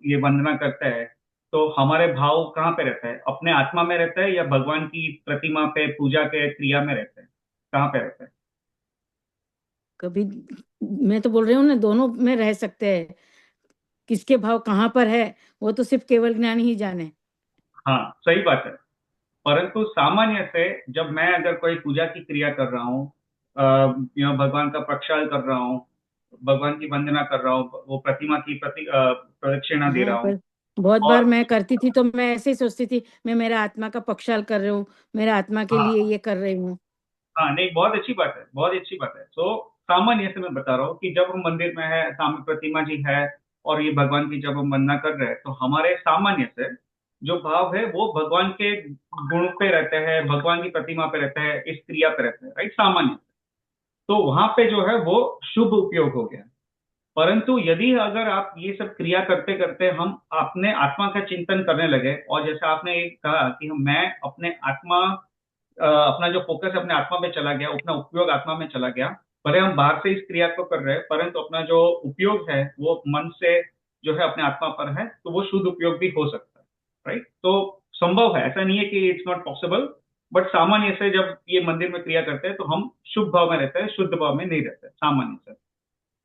ये वंदना करते हैं, तो हमारे भाव कहाँ पे रहता है? अपने आत्मा में रहता है या भगवान की प्रतिमा पे पूजा के क्रिया में रहता है? कहाँ पे रहता है? कभी, मैं तो बोल रही हूँ ना, दोनों में रह सकते हैं। किसके भाव कहाँ पर है, वो तो सिर्फ केवल ज्ञान ही जाने। हाँ, सही बात है। परंतु सामान्य से जब मैं अगर कोई पूजा की क्रिया कर रहा हूँ, भगवान का प्रक्षाल कर रहा हूँ, भगवान की वंदना कर रहा हूँ, वो प्रतिमा की प्रदक्षिणा दे हाँ, रहा हूँ, पर बहुत बार और मैं करती थी तो मैं ऐसे ही सोचती थी, मैं मेरे आत्मा का पक्षाल कर रही हूँ, मेरे आत्मा के लिए हाँ ये कर रही हूँ। हाँ, नहीं, बहुत अच्छी बात है, बहुत अच्छी बात है। तो सामान्य से मैं बता रहा हूँ कि जब हम मंदिर में है, सामने प्रतिमा जी है, और ये भगवान की जब हम वंदना कर रहे हैं, तो हमारे सामान्य से जो भाव है वो भगवान के गुण पे रहते हैं, भगवान की प्रतिमा पे रहते हैं, इस क्रिया पे रहते हैं, राइट, सामान्य से। तो वहां पे जो है वो शुभ उपयोग हो गया। परंतु यदि अगर आप ये सब क्रिया करते करते हम अपने आत्मा का चिंतन करने लगे, और जैसे आपने एक कहा कि मैं अपने आत्मा, अपना जो फोकस अपने आत्मा में चला गया, अपना उपयोग आत्मा में चला गया, भले हम बाहर से इस क्रिया को कर रहे हैं, परंतु अपना जो उपयोग है वो मन से जो है अपने आत्मा पर है, तो वो शुद्ध उपयोग भी हो सकता है, राइट? तो संभव है, ऐसा नहीं है कि इट्स नॉट पॉसिबल। बट सामान्य से जब ये मंदिर में क्रिया करते हैं तो हम शुभ भाव में रहते हैं, शुद्ध भाव में नहीं रहते सामान्य से,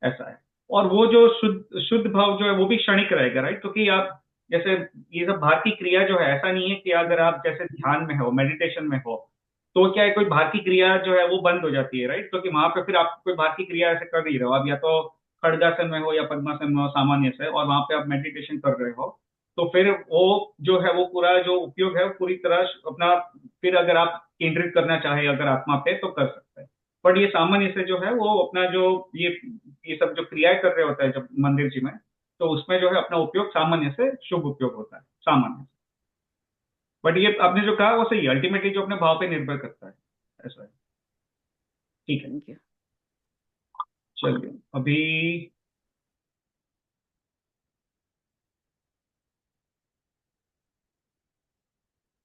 ऐसा है। और वो जो शुद्ध शुद्ध भाव जो है वो भी क्षणिक रहेगा, राइट, क्योंकि आप जैसे ये सब बाहर की क्रिया जो है, ऐसा नहीं है कि अगर आप जैसे ध्यान में हो, मेडिटेशन में हो, तो क्या है, कोई बाहर की क्रिया जो है वो बंद हो जाती है, राइट, क्योंकि वहां पे फिर आप कोई बाहर की क्रिया ऐसे कर नहीं रहे हो, आप या तो खड़गासन में हो या पद्मासन में हो सामान्य से, और वहां पे आप मेडिटेशन कर रहे हो, तो फिर वो जो है वो पूरा जो उपयोग है वो पूरी तरह अपना, फिर अगर आप केंद्रित करना चाहे अगर आत्मा पे तो कर सकते हैं। बट ये सामान्य से जो है वो अपना जो ये सब जो क्रियाएं कर रहे होता है जब मंदिर जी में, तो उसमें जो है अपना उपयोग सामान्य से शुभ उपयोग होता है सामान्य से। बट ये आपने जो कहा वो सही है, अल्टीमेटली जो अपने भाव पे निर्भर करता है, ऐसा है। ठीक है, थैंक यू। चलिए अभी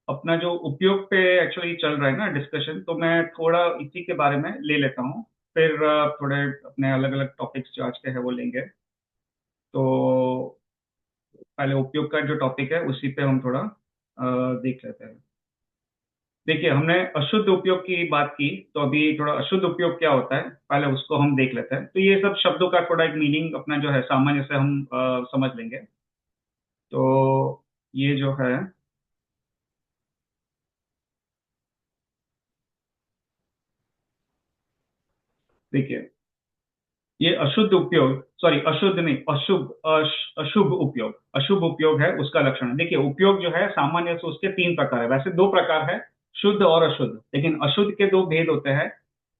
अपना जो उपयोग पे एक्चुअली चल रहा है ना डिस्कशन, तो मैं थोड़ा इसी के बारे में ले लेता हूँ, फिर थोड़े अपने अलग अलग टॉपिक्स जो आज के हैं वो लेंगे। तो पहले उपयोग का जो टॉपिक है उसी पे हम थोड़ा देख लेते हैं। देखिए, हमने अशुद्ध उपयोग की बात की, तो अभी थोड़ा अशुद्ध उपयोग क्या होता है पहले उसको हम देख लेते हैं। तो ये सब शब्दों का थोड़ा एक मीनिंग अपना जो है सामान्य से हम समझ लेंगे। तो ये जो है, देखिए, ये अशुद्ध उपयोग, सॉरी अशुद्ध नहीं, अशुभ उपयोग, अशुभ उपयोग है उसका लक्षण। देखिए, उपयोग जो है सामान्य से उसके तीन प्रकार है, वैसे दो प्रकार है, शुद्ध और अशुद्ध, लेकिन अशुद्ध के दो भेद होते हैं।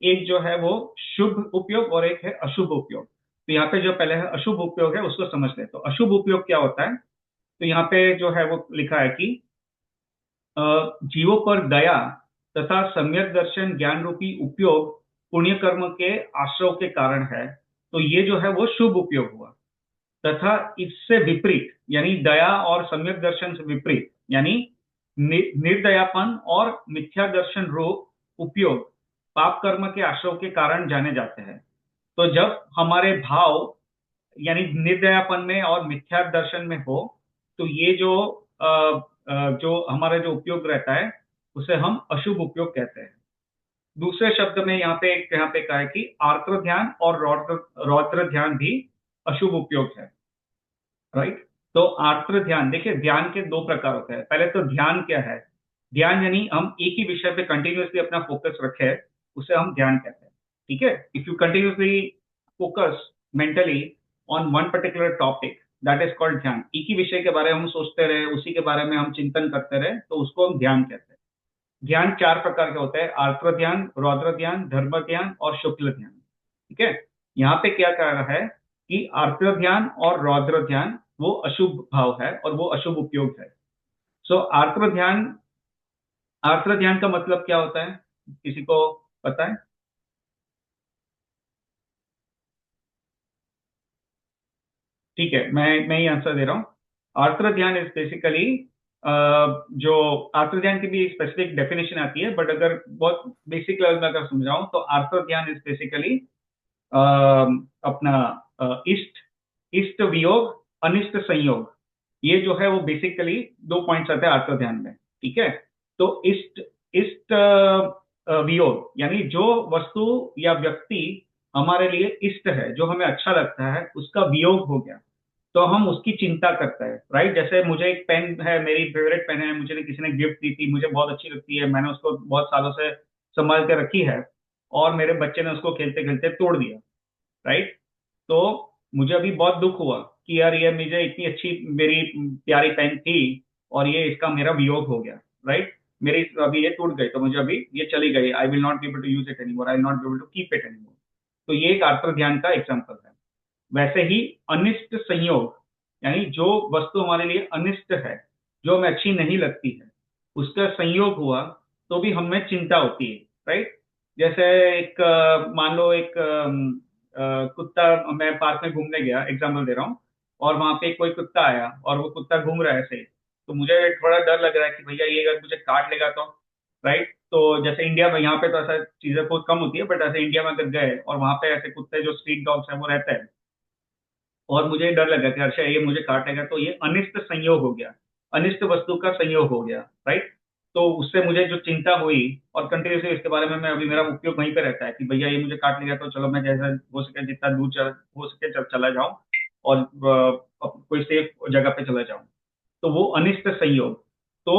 एक जो है वो शुभ उपयोग और एक है अशुभ उपयोग। तो यहाँ पे जो पहले है अशुभ उपयोग है उसको समझ ले। तो अशुभ उपयोग क्या होता है, तो यहाँ पे जो है वो लिखा है कि जीवों पर दया तथा सम्यक दर्शन ज्ञान रूपी उपयोग पुण्य कर्म के आश्रव के कारण है। तो ये जो है वो शुभ उपयोग हुआ। तथा इससे विपरीत, यानी दया और सम्यक दर्शन से विपरीत, यानी निर्दयापन और मिथ्या दर्शन रूप उपयोग पाप कर्म के आश्रव के कारण जाने जाते हैं। तो जब हमारे भाव यानी निर्दयापन में और मिथ्या दर्शन में हो, तो ये जो जो हमारा जो उपयोग रहता है उसे हम अशुभ उपयोग कहते हैं। दूसरे शब्द में यहाँ पे कहा है कि आर्द्र ध्यान और रौद्र रौद्र ध्यान भी अशुभ उपयोग है, राइट। तो आर्द्र ध्यान, देखिए ध्यान के दो प्रकार होते हैं। पहले तो ध्यान क्या है, ध्यान यानी हम एक ही विषय पे कंटिन्यूअसली अपना फोकस रखे, उसे हम ध्यान कहते हैं। ठीक है, if you continuously focus mentally on one particular topic, that is called ध्यान। एक ही विषय के बारे में हम सोचते रहे, उसी के बारे में हम चिंतन करते रहे, तो उसको हम ध्यान कहते हैं। ध्यान चार प्रकार के होते हैं, आर्द्र ध्यान, रौद्र ध्यान, धर्म ध्यान और शुक्ल ध्यान। ठीक है, यहाँ पे क्या कह रहा है कि आर्द्र ध्यान और रौद्र ध्यान वो अशुभ भाव है और वो अशुभ उपयोग है। सो आर्द्र ध्यान का मतलब क्या होता है, किसी को पता है? ठीक है, मैं ही आंसर दे रहा हूँ। आर्द्र ध्यान इज बेसिकली, जो आर्द्र ध्यान की भी स्पेसिफिक डेफिनेशन आती है, बट अगर बहुत बेसिक लेवल में अगर समझाऊं तो आर्द्र ध्यान इज बेसिकली अपना इष्ट इष्ट वियोग, अनिष्ट संयोग, ये जो है वो बेसिकली दो पॉइंट्स आते हैं आत्म ध्यान में। ठीक है, तो इष्ट इष्ट वियोग यानी जो वस्तु या व्यक्ति हमारे लिए इष्ट है, जो हमें अच्छा लगता है, उसका वियोग हो गया, तो हम उसकी चिंता करते हैं, राइट। जैसे मुझे एक पेन है, मेरी फेवरेट पेन है, मुझे किसी ने गिफ्ट दी थी, मुझे बहुत अच्छी लगती है, मैंने उसको बहुत सालों से संभाल के रखी है, और मेरे बच्चे ने उसको खेलते खेलते तोड़ दिया, राइट। तो मुझे अभी बहुत दुख हुआ कि यार ये मुझे इतनी अच्छी मेरी प्यारी पेन थी और ये इसका मेरा वियोग हो गया, राइट। मेरी अभी ये टूट गई, तो मुझे अभी ये चली गई, I will not be able to use it anymore, I will not be able to keep it anymore. तो ये एक आत्म ध्यान का एग्जाम्पल है। वैसे ही अनिष्ट संयोग, यानी जो वस्तु हमारे लिए अनिष्ट है, जो हमें अच्छी नहीं लगती है, उसका संयोग हुआ तो भी हमें चिंता होती है, राइट। जैसे एक मान लो एक कुत्ता, मैं पार्क में घूमने गया, एग्जाम्पल दे रहा हूँ, और वहां पे कोई कुत्ता आया और वो कुत्ता घूम रहा है ऐसे ही, तो मुझे थोड़ा डर लग रहा है कि भैया ये अगर मुझे काट लेगा तो, राइट। तो जैसे इंडिया में, यहाँ पे तो ऐसा चीजें बहुत कम होती है, बट ऐसे इंडिया में अगर गए और वहां पे ऐसे कुत्ते जो स्ट्रीट डॉग्स हैं वो रहते हैं, और मुझे डर लगा कि अच्छा ये मुझे काटेगा, तो ये अनिष्ट संयोग हो गया, अनिष्ट वस्तु का संयोग हो गया, राइट। तो उससे मुझे जो चिंता हुई, और कंटिन्यूसली इसके बारे में मैं अभी, मेरा उपयोग वहीं पे रहता है कि भैया ये मुझे काट लिया तो चलो मैं जैसा हो सके जितना दूर हो सके चला जाऊं, और कोई सेफ जगह पे चला जाऊं। तो वो अनिष्ट संयोग। तो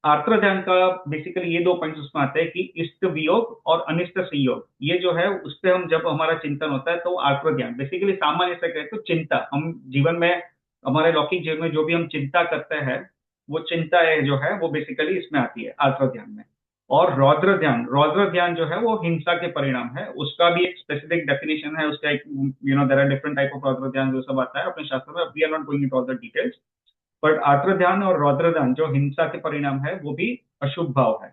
आर्त्र ध्यान का बेसिकली ये दो पॉइंट्स उसमें आते हैं कि इष्ट वियोग और अनिष्ट संयोग, ये जो है उस पे हम जब हमारा चिंतन होता है तो आर्त्र ध्यान बेसिकली सामान्य से कहें तो चिंता, हम जीवन में, हमारे लौकिक जीवन में जो भी हम चिंता करते हैं, वो चिंता है जो है वो बेसिकली इसमें आती है आर्त्र ध्यान में। और रौद्र ध्यान जो है वो हिंसा के परिणाम है, उसका भी एक स्पेसिफिक डेफिनेशन है, उसका एक, there are different type of raudra dhyan, जो सब आता है अपने शास्त्र में, we are not going into all the details. But आर्द्र ध्यान और रौद्र ध्यान जो हिंसा के परिणाम है वो भी अशुभ भाव है,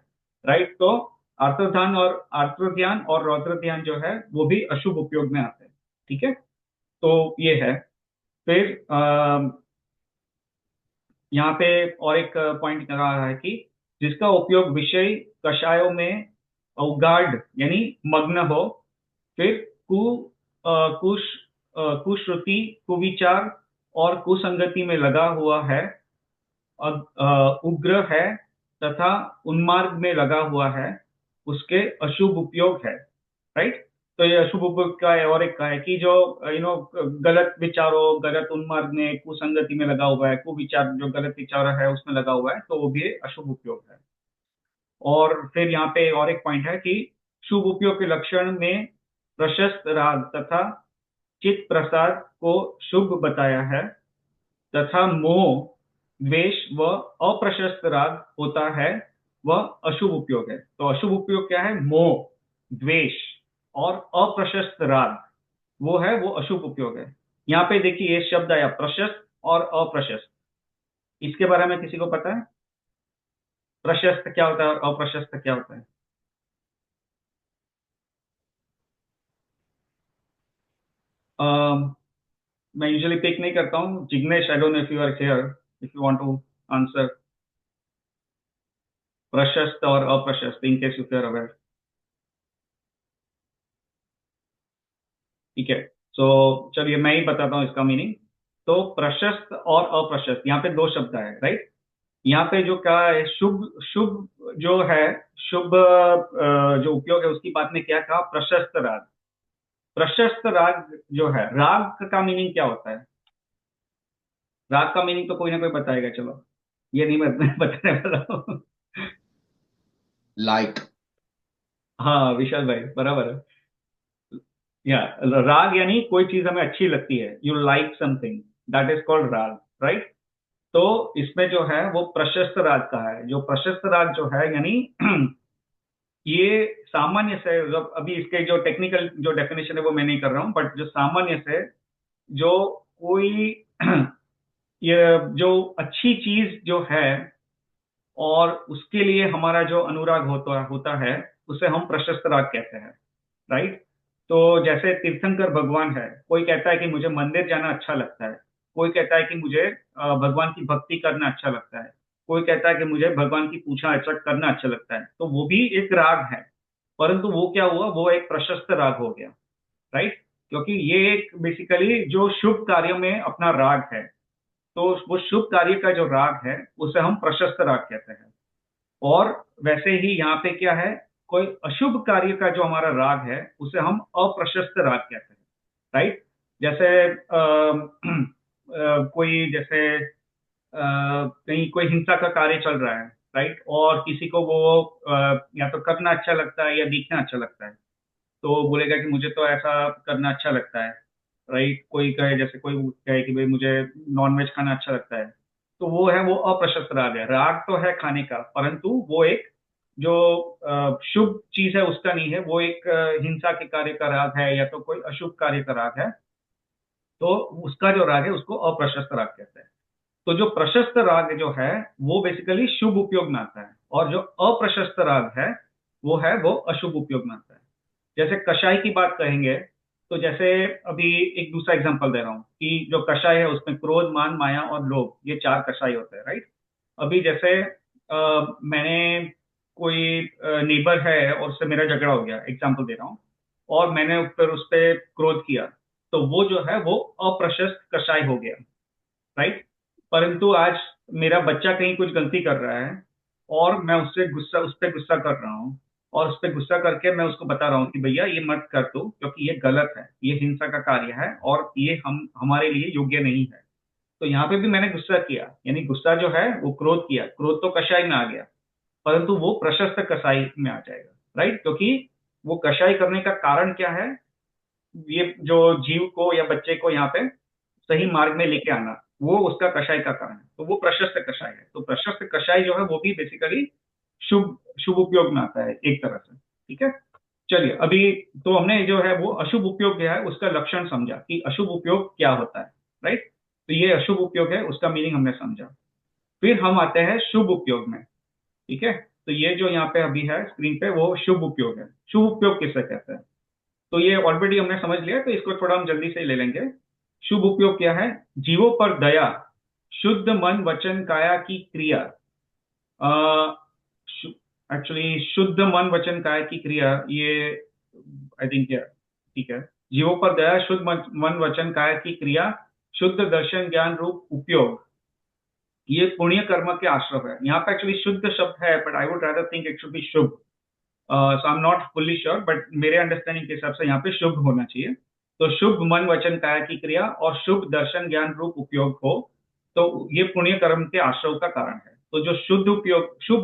राइट। तो आर्द्र ध्यान और रौद्र ध्यान जो है वो भी अशुभ उपयोग में आते हैं, ठीक है। तो ये है। फिर यहाँ पे और एक पॉइंट रहा है कि जिसका उपयोग विषय कषायों में उगाढ़ यानी मग्न हो, फिर कुश कुश्रुति, कुविचार और कुसंगति में लगा हुआ है, उग्र है तथा उन्मार्ग में लगा हुआ है, उसके अशुभ उपयोग है, राइट। तो ये अशुभ उपयोग का है, और एक का है कि जो गलत विचारों, गलत उन्मार्ग में, कुसंगति में लगा हुआ है, कुविचार जो गलत विचार है उसमें लगा हुआ है, तो वो भी अशुभ उपयोग है। और फिर यहाँ पे और एक पॉइंट है कि शुभ उपयोग के लक्षण में प्रशस्त राग तथा चित्त प्रसाद को शुभ बताया है, तथा मोह, द्वेष व अप्रशस्त राग होता है वह अशुभ उपयोग है। तो अशुभ उपयोग क्या है? मोह, द्वेष और अप्रशस्त राग, वो है वो अशुभ उपयोग है। यहाँ पे देखिए ये शब्द आया प्रशस्त और अप्रशस्त, इसके बारे में किसी को पता है? प्रशस्त क्या होता है और अप्रशस्त क्या होता है? मैं यूजुअली पिक नहीं करता हूँ। Jignesh, I don't know if you are here, if you want to answer प्रशस्त और अप्रशस्त, in case you are aware. ठीक है, तो चलिए मैं ही बताता हूँ इसका मीनिंग। तो प्रशस्त और अप्रशस्त, यहाँ पे दो शब्द है, राइट। यहाँ पे जो कहा है शुभ, शुभ जो है, शुभ जो उपयोग है उसकी बात में क्या कहा? प्रशस्त राग। प्रशस्त राग जो है, राग का मीनिंग क्या होता है? राग का मीनिंग तो कोई ना कोई बताएगा, चलो ये नहीं मैं बताने वाला हूँ। लाइक। हाँ विशाल भाई, बराबर है। या राग यानी कोई चीज हमें अच्छी लगती है, you like something, that is called राग, राइट। तो इसमें जो है वो प्रशस्त राग का है। जो प्रशस्त राग जो है यानी ये सामान्य से, मतलब अभी इसके जो टेक्निकल जो डेफिनेशन है वो मैं नहीं कर रहा हूँ, बट जो सामान्य से, जो कोई ये जो अच्छी चीज जो है और उसके लिए हमारा जो अनुराग होता होता है, उसे हम प्रशस्त राग कहते हैं, राइट। तो जैसे तीर्थंकर भगवान है, कोई कहता है कि मुझे मंदिर जाना अच्छा लगता है, कोई कहता है कि मुझे भगवान की भक्ति करना अच्छा लगता है, कोई कहता है कि मुझे भगवान की पूजा अर्चना करना अच्छा लगता है, तो वो भी एक राग है। परंतु वो क्या हुआ, वो एक प्रशस्त राग हो गया, राइट। क्योंकि ये एक बेसिकली जो शुभ कार्य में अपना राग है, तो वो शुभ कार्य का जो राग है उसे हम प्रशस्त राग कहते हैं। और वैसे ही यहाँ पे क्या है, कोई अशुभ कार्य का जो हमारा राग है उसे हम अप्रशस्त राग कहते हैं, राइट। जैसे कोई जैसे कहीं कोई हिंसा का कार्य चल रहा है, राइट, और किसी को वो या तो करना अच्छा लगता है या देखना अच्छा लगता है, तो बोलेगा कि मुझे तो ऐसा करना अच्छा लगता है, राइट। कोई कहे, जैसे कोई कहे कि भाई मुझे नॉनवेज खाना अच्छा लगता है, तो वो है वो अप्रशस्त राग है। राग तो है खाने का, परंतु वो एक जो शुभ चीज है उसका नहीं है, वो एक हिंसा के कार्य का राग है या तो कोई अशुभ कार्य का राग है, तो उसका जो राग है उसको अप्रशस्त राग कहते हैं। तो जो प्रशस्त राग जो है वो बेसिकली शुभ उपयोग में आता है, और जो अप्रशस्त राग है वो अशुभ उपयोग में आता है। जैसे कषाय की बात कहेंगे, तो जैसे अभी एक दूसरा एग्जांपल दे रहा हूँ कि जो कषाय है उसमें क्रोध, मान, माया और लोभ, ये चार कषाय होते हैं, राइट। अभी जैसे मैंने कोई नेबर है और उससे मेरा झगड़ा हो गया, एग्जांपल दे रहा हूँ, और मैंने फिर उस पर क्रोध किया, तो वो जो है वो अप्रशस्त कषाय हो गया, राइट। परंतु आज मेरा बच्चा कहीं कुछ गलती कर रहा है और मैं उस पर गुस्सा कर रहा हूँ, और उस पर गुस्सा करके मैं उसको बता रहा हूँ कि भैया ये मत कर तू, क्योंकि ये गलत है, ये हिंसा का कार्य है और ये हम हमारे लिए योग्य नहीं है। तो यहाँ पे भी मैंने गुस्सा किया, यानी गुस्सा जो है वो क्रोध किया, क्रोध तो कषाय में आ गया, परंतु वो प्रशस्त कसाई में आ जाएगा, राइट? क्योंकि वो कषाय करने का कारण क्या है? ये जो जीव को या बच्चे को यहाँ पे सही मार्ग में लेके आना, वो उसका कषाय का कारण है, तो वो प्रशस्त कषाय है। तो प्रशस्त कषाय जो है वो भी बेसिकली शुभ शुभ उपयोग में आता है एक तरह से, ठीक है। चलिए, अभी तो हमने जो है वो अशुभ उपयोग क्या है उसका लक्षण समझा कि अशुभ उपयोग क्या होता है, राइट? तो ये अशुभ उपयोग है, उसका मीनिंग हमने समझा। फिर हम आते हैं शुभ उपयोग में, ठीक है। तो ये जो यहाँ पे अभी है स्क्रीन पे, वो शुभ उपयोग है। शुभ उपयोग किसे कहते हैं? तो ये ऑलरेडी हमने समझ लिया, तो इसको थोड़ा हम जल्दी से ले लेंगे। शुभ उपयोग क्या है? जीवों पर दया, शुद्ध मन वचन काया की क्रिया। एक्चुअली शुद्ध मन वचन काया की क्रिया, ये आई थिंक क्या, ठीक है। जीवों पर दया, शुद्ध मन वचन काया की क्रिया, शुद्ध दर्शन ज्ञान रूप उपयोग, ये पुण्य कर्म के आश्रय है। यहाँ पे एक्चुअली शुद्ध शब्द है, but I would rather think it should be Shubh. So I am not fully sure, but मेरे अंडरस्टैंडिंग के हिसाब से यहाँ पे शुभ होना चाहिए। तो शुभ मन वचन काया की क्रिया और शुभ दर्शन ज्ञान रूप उपयोग हो, तो ये पुण्य कर्म के आश्रय का कारण है। तो जो शुभ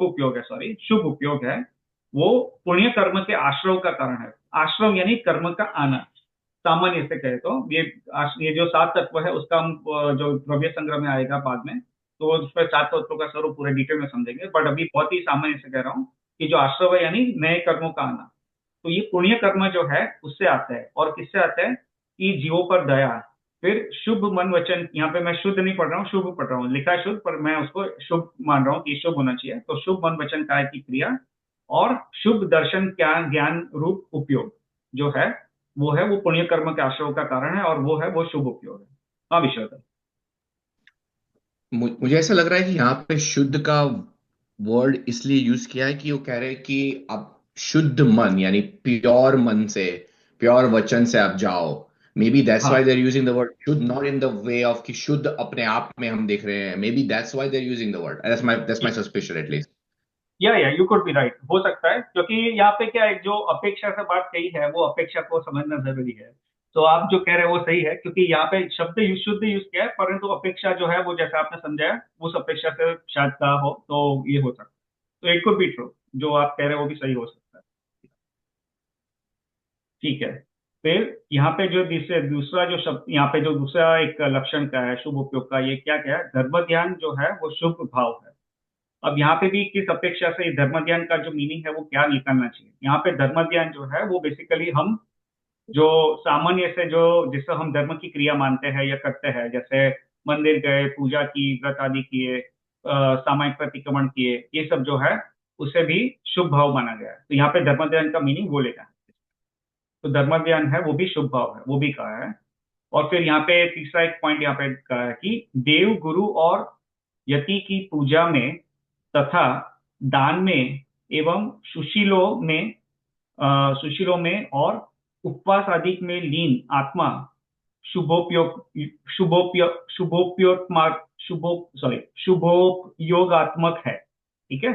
उपयोग है, सॉरी, शुभ उपयोग है, वो पुण्य कर्म के आश्रय का कारण है। आश्रय यानी कर्म का आना। सामान्य से कहे तो ये जो सात तत्व है उसका हम जो द्रव्य संग्रह में आएगा बाद में, तो उस पर सात तत्वों का स्वरूप पूरे डिटेल में समझेंगे, बट अभी बहुत ही सामान्य से कह रहा हूँ कि जो आश्रय है यानी नए कर्मों का आना, तो ये पुण्य कर्म जो है उससे आता है। और किससे आता है? कि जीवों पर दया। फिर शुभ मन वचन, यहाँ पे मैं शुद्ध नहीं पढ़ रहा हूँ, शुभ पढ़ रहा हूँ, लिखा है शुद्ध पर मैं उसको शुभ मान रहा हूँ कि शुभ होना चाहिए। तो शुभ मन वचन काय की क्रिया और शुभ दर्शन ज्ञान ज्ञान रूप उपयोग जो है, वो पुण्य कर्म के आश्रय का कारण है, और वो शुभ उपयोग है। हाँ विश्वनाथ। मुझे ऐसा लग रहा है कि यहाँ पे शुद्ध का वर्ड इसलिए यूज किया है कि वो कह रहे हैं कि आप शुद्ध मन यानी प्योर मन से, प्योर वचन से आप जाओ। मे बी दैट्स हाँ why they are using the word शुद्ध, not in the way of कि शुद्ध अपने आप में हम देख रहे हैं। Maybe that's why they are using the word. That's my suspicion at least. या यू कुड बी राइट, हो सकता है, क्योंकि यहाँ पे क्या है, जो अपेक्षा से बात कही है वो अपेक्षा को समझना जरूरी है। तो आप जो कह रहे हैं वो सही है, क्योंकि यहाँ पे शब्द शुद्ध यूज किया है, परंतु अपेक्षा जो है वो जैसा आपने समझाया उस अपेक्षा से शायद कहा हो, तो ये हो सकता है। तो इट कुड बी ट्रू, जो आप कह रहे हैं वो भी सही हो सकता है। ठीक है। फिर यहाँ पे जो दूसरा जो शब्द, यहाँ पे जो दूसरा एक लक्षण का है शुभ उपयोग का, ये क्या क्या है? धर्म ध्यान जो है वो शुभ भाव है। अब यहाँ पे भी किस अपेक्षा से धर्म ध्यान का जो मीनिंग है वो क्या निकालना चाहिए? यहाँ पे धर्म ध्यान जो है वो बेसिकली हम जो सामान्य से जो जिससे हम धर्म की क्रिया मानते हैं या करते हैं, जैसे मंदिर गए, पूजा की, व्रत आदि किए, सामायिक प्रतिक्रमण किए, ये सब जो है उसे भी शुभ भाव माना गया है। तो यहाँ पे धर्म ध्यान का मीनिंग वो लेगा। तो धर्म ध्यान है वो भी शुभ भाव है, वो भी कहा है। और फिर यहाँ पे तीसरा एक पॉइंट यहाँ पे कहा है कि देव गुरु और यति की पूजा में तथा दान में एवं सुशीलों में और उपवास आदि में लीन आत्मा शुभोपयोग शुभोपयोगमार्ग शुभो सॉरी शुभोपयोगात्मक है, ठीक है।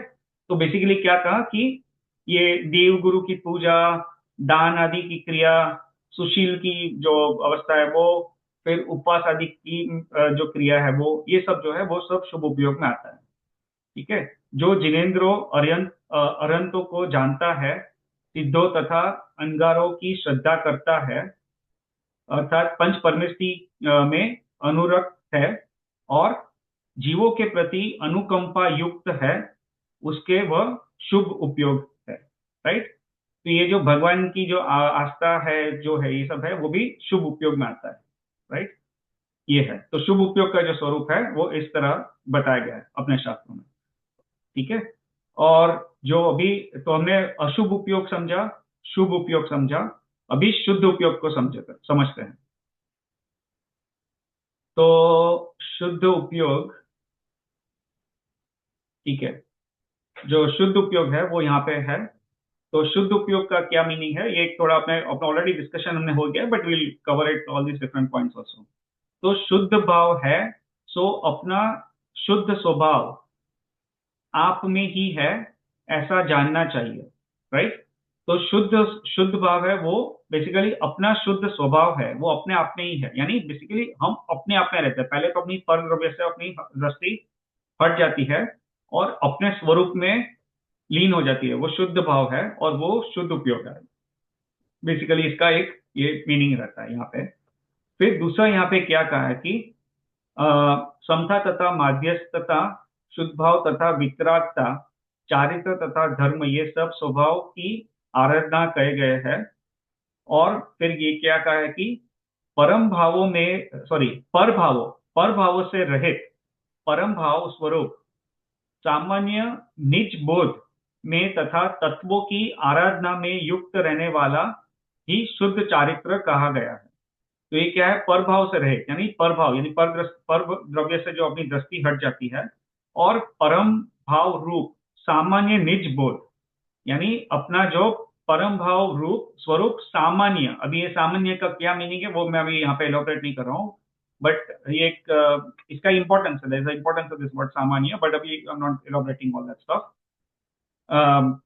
तो बेसिकली क्या कहा कि ये देव गुरु की पूजा, दान आदि की क्रिया, सुशील की जो अवस्था है वो, फिर उपवास आदि की जो क्रिया है वो, ये सब जो है वो सब शुभ उपयोग में आता है, ठीक है। जो जिनेन्द्रो अरंतों को जानता है, सिद्धों तथा अंगारों की श्रद्धा करता है, अर्थात पंच परमेष्टि में अनुरक्त है और जीवों के प्रति अनुकंपा युक्त है, उसके वह शुभ उपयोग है, राइट। तो ये जो भगवान की जो आस्था है जो है, ये सब है वो भी शुभ उपयोग में आता है, राइट। ये है, तो शुभ उपयोग का जो स्वरूप है वो इस तरह बताया गया है अपने शास्त्रों में, ठीक है। और जो अभी तो हमने अशुभ उपयोग समझा, शुभ उपयोग समझा, अभी शुद्ध उपयोग को समझते हैं। तो शुद्ध उपयोग, ठीक है, जो शुद्ध उपयोग है वो यहाँ पे है। तो शुद्ध उपयोग का क्या मीनिंग है, ये थोड़ा अपने अपना ऑलरेडी डिस्कशन हमने हो गया, but will cover it all this different points also. तो शुद्ध भाव है, सो अपना शुद्ध स्वभाव आप में ही है, ऐसा जानना चाहिए। राइट। तो शुद्ध शुद्ध भाव है वो बेसिकली अपना शुद्ध स्वभाव है, वो अपने आप में ही है, यानी बेसिकली हम अपने आप में रहते हैं। पहले तो अपनी पर द्रव्य से अपनी दृष्टि हट जाती है और अपने स्वरूप में लीन हो जाती है, वो शुद्ध भाव है और वो शुद्ध उपयोग है। बेसिकली इसका एक ये मीनिंग रहता है यहाँ पे। फिर दूसरा यहाँ पे क्या कहा है कि अ, समता तथा माध्यस्थता, शुद्ध भाव तथा वितरागता, चारित्र तथा धर्म, ये सब स्वभाव की आराधना कहे गए हैं। और फिर ये क्या कहा है कि परम भावों में, सॉरी, पर भावों से रहित परम भाव स्वरूप सामान्य निज बोध में तथा तत्वों की आराधना में युक्त रहने वाला ही शुद्ध चारित्र कहा गया है। तो ये क्या है, परभाव से रहे, यानी परभाव यानी पर द्रव्य से जो अपनी दृष्टि हट जाती है, और परम भाव रूप सामान्य निज बोध, यानी अपना जो परम भाव रूप स्वरूप सामान्य। अभी ये सामान्य का क्या मीनिंग है वो मैं अभी यहाँ पे एलोबरेट नहीं कर रहा हूँ, बट ये एक इसका इंपॉर्टेंस है, there is importance of this word सामान्य, बट अभी I am not elaborating all that stuff.